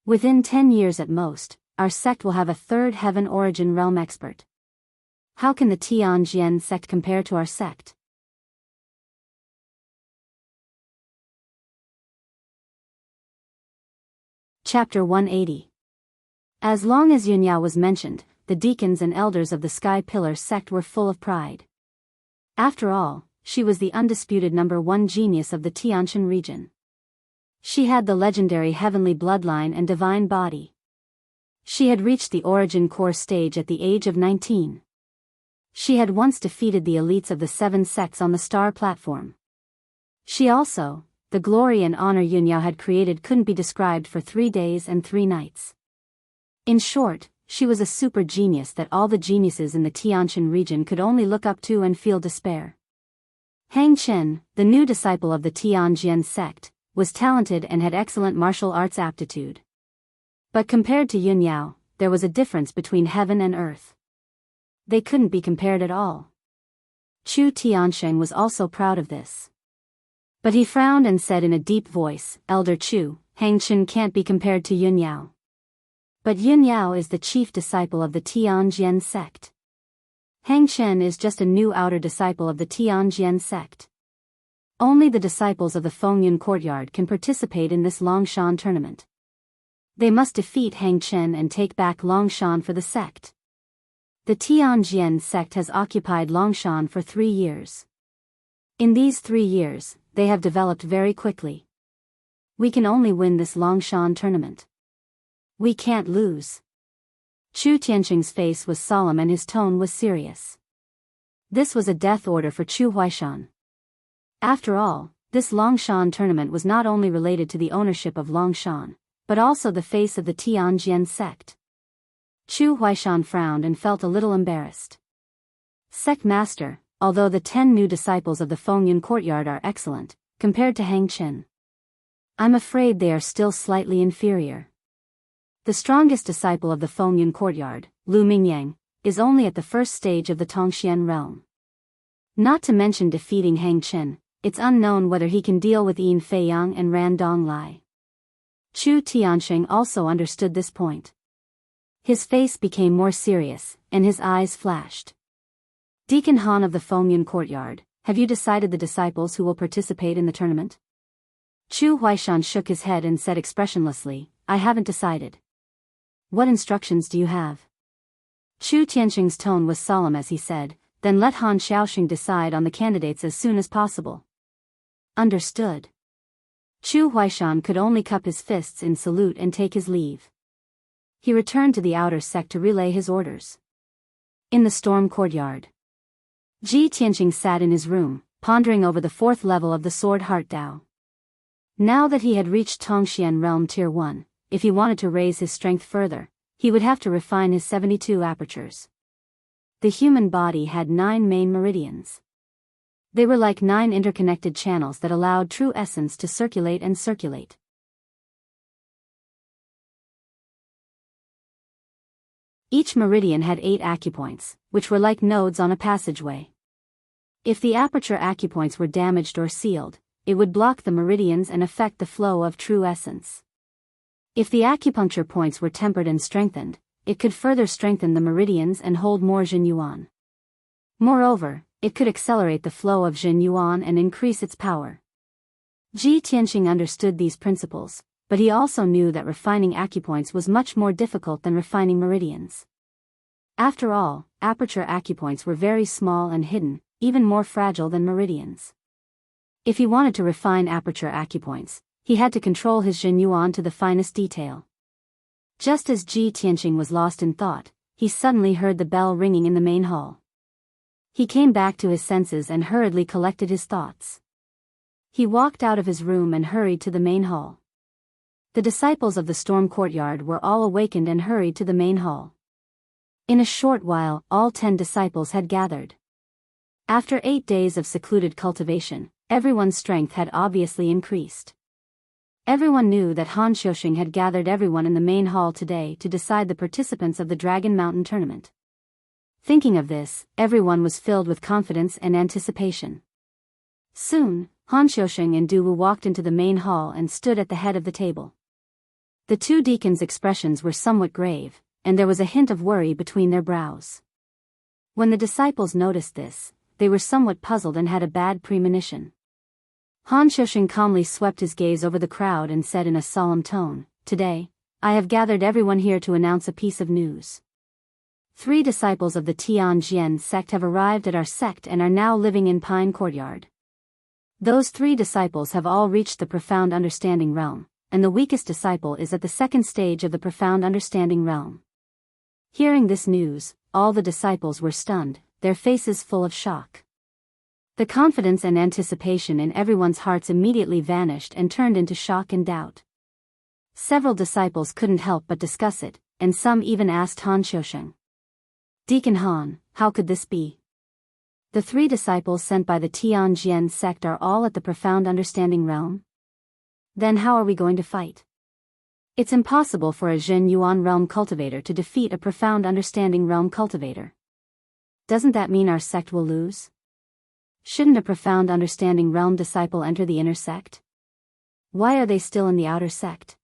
Within 10 years at most, our sect will have a third heaven origin realm expert. How can the Tianjian sect compare to our sect?" Chapter 180. As long as Yun Yao was mentioned, the deacons and elders of the Sky Pillar sect were full of pride. After all, she was the undisputed #1 genius of the Tianshan region. She had the legendary heavenly bloodline and divine body. She had reached the origin core stage at the age of 19. She had once defeated the elites of the 7 sects on the star platform. She also, the glory and honor Yun Yao had created couldn't be described for 3 days and 3 nights. In short, she was a super genius that all the geniuses in the Tianshan region could only look up to and feel despair. Hang Chen, the new disciple of the Tianjian sect, was talented and had excellent martial arts aptitude. But compared to Yun Yao, there was a difference between heaven and earth. They couldn't be compared at all. Chu Tiansheng was also proud of this. But he frowned and said in a deep voice, "Elder Chu, Hang Chen can't be compared to Yun Yao. But Yun Yao is the chief disciple of the Tianjian sect. Hang Chen is just a new outer disciple of the Tianjian sect. Only the disciples of the Fengyun courtyard can participate in this Longshan tournament. They must defeat Hang Chen and take back Longshan for the sect. The Tianjian sect has occupied Longshan for 3 years. In these 3 years, they have developed very quickly. We can only win this Longshan tournament. We can't lose. Chu Tianqing's face was solemn and his tone was serious. This was a death order for Chu Huaishan. After all, this Longshan tournament was not only related to the ownership of Longshan, but also the face of the Tianjian sect. Chu Huaishan frowned and felt a little embarrassed. Sect master, although the 10 new disciples of the Fengyun courtyard are excellent, compared to Hang Chen, I'm afraid they are still slightly inferior. The strongest disciple of the Fengyun courtyard, Lu Mingyang, is only at the first stage of the Tongxian realm. Not to mention defeating Hang Chen, it's unknown whether he can deal with Yin Feiyang and Ran Donglai. Chu Tianqing also understood this point. His face became more serious, and his eyes flashed. Deacon Han of the Fengyun courtyard, have you decided the disciples who will participate in the tournament? Chu Huaishan shook his head and said expressionlessly, I haven't decided. What instructions do you have? Chu Tianqing's tone was solemn as he said, then let Han Xiaoxing decide on the candidates as soon as possible. Understood. Chu Huaishan could only cup his fists in salute and take his leave. He returned to the outer sect to relay his orders. In the storm courtyard, Ji Tianqing sat in his room, pondering over the 4th level of the Sword Heart Dao. Now that he had reached Tongxian Realm Tier 1, if he wanted to raise his strength further, he would have to refine his 72 apertures. The human body had 9 main meridians. They were like 9 interconnected channels that allowed true essence to circulate and circulate. Each meridian had 8 acupoints, which were like nodes on a passageway. If the aperture acupoints were damaged or sealed, it would block the meridians and affect the flow of true essence. If the acupuncture points were tempered and strengthened, it could further strengthen the meridians and hold more Jin Yuan. Moreover, it could accelerate the flow of Jin Yuan and increase its power. Ji Tianqing understood these principles, but he also knew that refining acupoints was much more difficult than refining meridians. After all, aperture acupoints were very small and hidden, even more fragile than meridians. If he wanted to refine aperture acupoints, he had to control his Jin Yuan to the finest detail. Just as Ji Tianqing was lost in thought, he suddenly heard the bell ringing in the main hall. He came back to his senses and hurriedly collected his thoughts. He walked out of his room and hurried to the main hall. The disciples of the storm courtyard were all awakened and hurried to the main hall. In a short while, all 10 disciples had gathered. After 8 days of secluded cultivation, everyone's strength had obviously increased. Everyone knew that Han Xiaoxing had gathered everyone in the main hall today to decide the participants of the Dragon Mountain tournament. Thinking of this, everyone was filled with confidence and anticipation. Soon, Han Xiaoxing and Du Wu walked into the main hall and stood at the head of the table. The 2 deacons' expressions were somewhat grave, and there was a hint of worry between their brows. When the disciples noticed this, they were somewhat puzzled and had a bad premonition. Han Xiaoxing calmly swept his gaze over the crowd and said in a solemn tone, Today, I have gathered everyone here to announce a piece of news. 3 disciples of the Tianjian sect have arrived at our sect and are now living in Pine Courtyard. Those 3 disciples have all reached the Profound Understanding realm, and the weakest disciple is at the 2nd stage of the Profound Understanding realm. Hearing this news, all the disciples were stunned, their faces full of shock. The confidence and anticipation in everyone's hearts immediately vanished and turned into shock and doubt. Several disciples couldn't help but discuss it, and some even asked Han Xiaoxing. Deacon Han, how could this be? The 3 disciples sent by the Tianjian sect are all at the Profound Understanding realm? Then how are we going to fight? It's impossible for a Jin Yuan realm cultivator to defeat a Profound Understanding realm cultivator. Doesn't that mean our sect will lose? Shouldn't a Profound Understanding realm disciple enter the inner sect? Why are they still in the outer sect?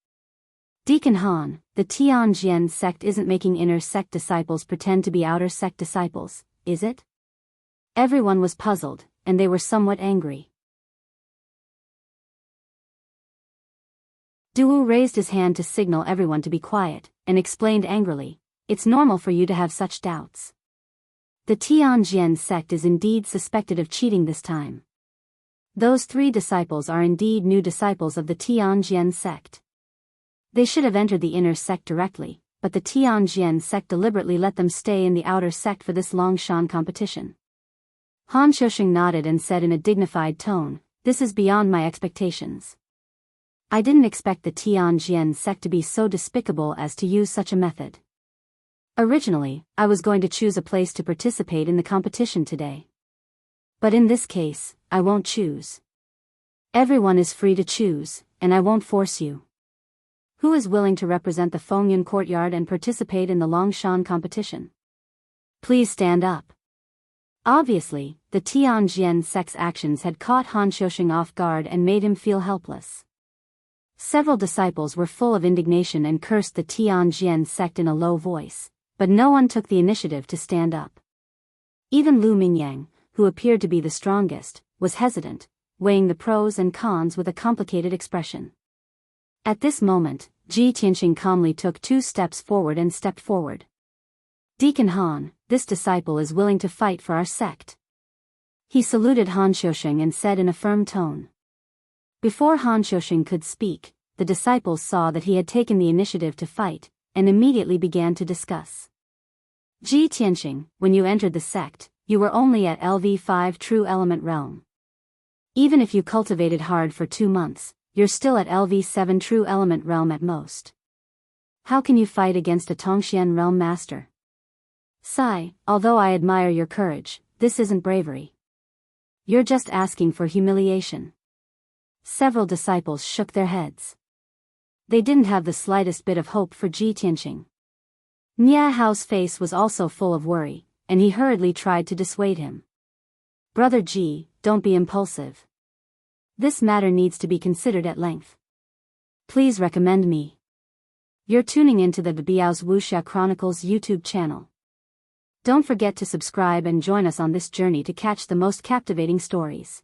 Deacon Han, the Tianjian sect isn't making inner sect disciples pretend to be outer sect disciples, is it? Everyone was puzzled, and they were somewhat angry. Duwu raised his hand to signal everyone to be quiet, and explained angrily, "It's normal for you to have such doubts. The Tianjian sect is indeed suspected of cheating this time. Those 3 disciples are indeed new disciples of the Tianjian sect. They should have entered the inner sect directly, but the Tianjian sect deliberately let them stay in the outer sect for this Longshan competition." Han Xiusheng nodded and said in a dignified tone, "This is beyond my expectations. I didn't expect the Tianjian sect to be so despicable as to use such a method. Originally, I was going to choose a place to participate in the competition today. But in this case, I won't choose. Everyone is free to choose, and I won't force you. Who is willing to represent the Fengyun courtyard and participate in the Longshan competition? Please stand up." Obviously, the Tianjian sect's actions had caught Han Xiusheng off guard and made him feel helpless. Several disciples were full of indignation and cursed the Tianjian sect in a low voice, but no one took the initiative to stand up. Even Lu Mingyang, who appeared to be the strongest, was hesitant, weighing the pros and cons with a complicated expression. At this moment, Ji Tianxing calmly took 2 steps forward and stepped forward. "Deacon Han, this disciple is willing to fight for our sect." He saluted Han Xiusheng and said in a firm tone. Before Han Xiusheng could speak, the disciples saw that he had taken the initiative to fight, and immediately began to discuss. "Ji Tianxing, when you entered the sect, you were only at LV5 True Element Realm. Even if you cultivated hard for 2 months, you're still at LV7 True Element Realm at most. How can you fight against a Tongxian Realm Master? Sai, although I admire your courage, this isn't bravery. You're just asking for humiliation." Several disciples shook their heads. They didn't have the slightest bit of hope for Ji Tianxing. Nia Hao's face was also full of worry, and he hurriedly tried to dissuade him. "Brother Ji, don't be impulsive. This matter needs to be considered at length. Please recommend me." You're tuning into the Biyao's Wuxia Chronicles YouTube channel. Don't forget to subscribe and join us on this journey to catch the most captivating stories.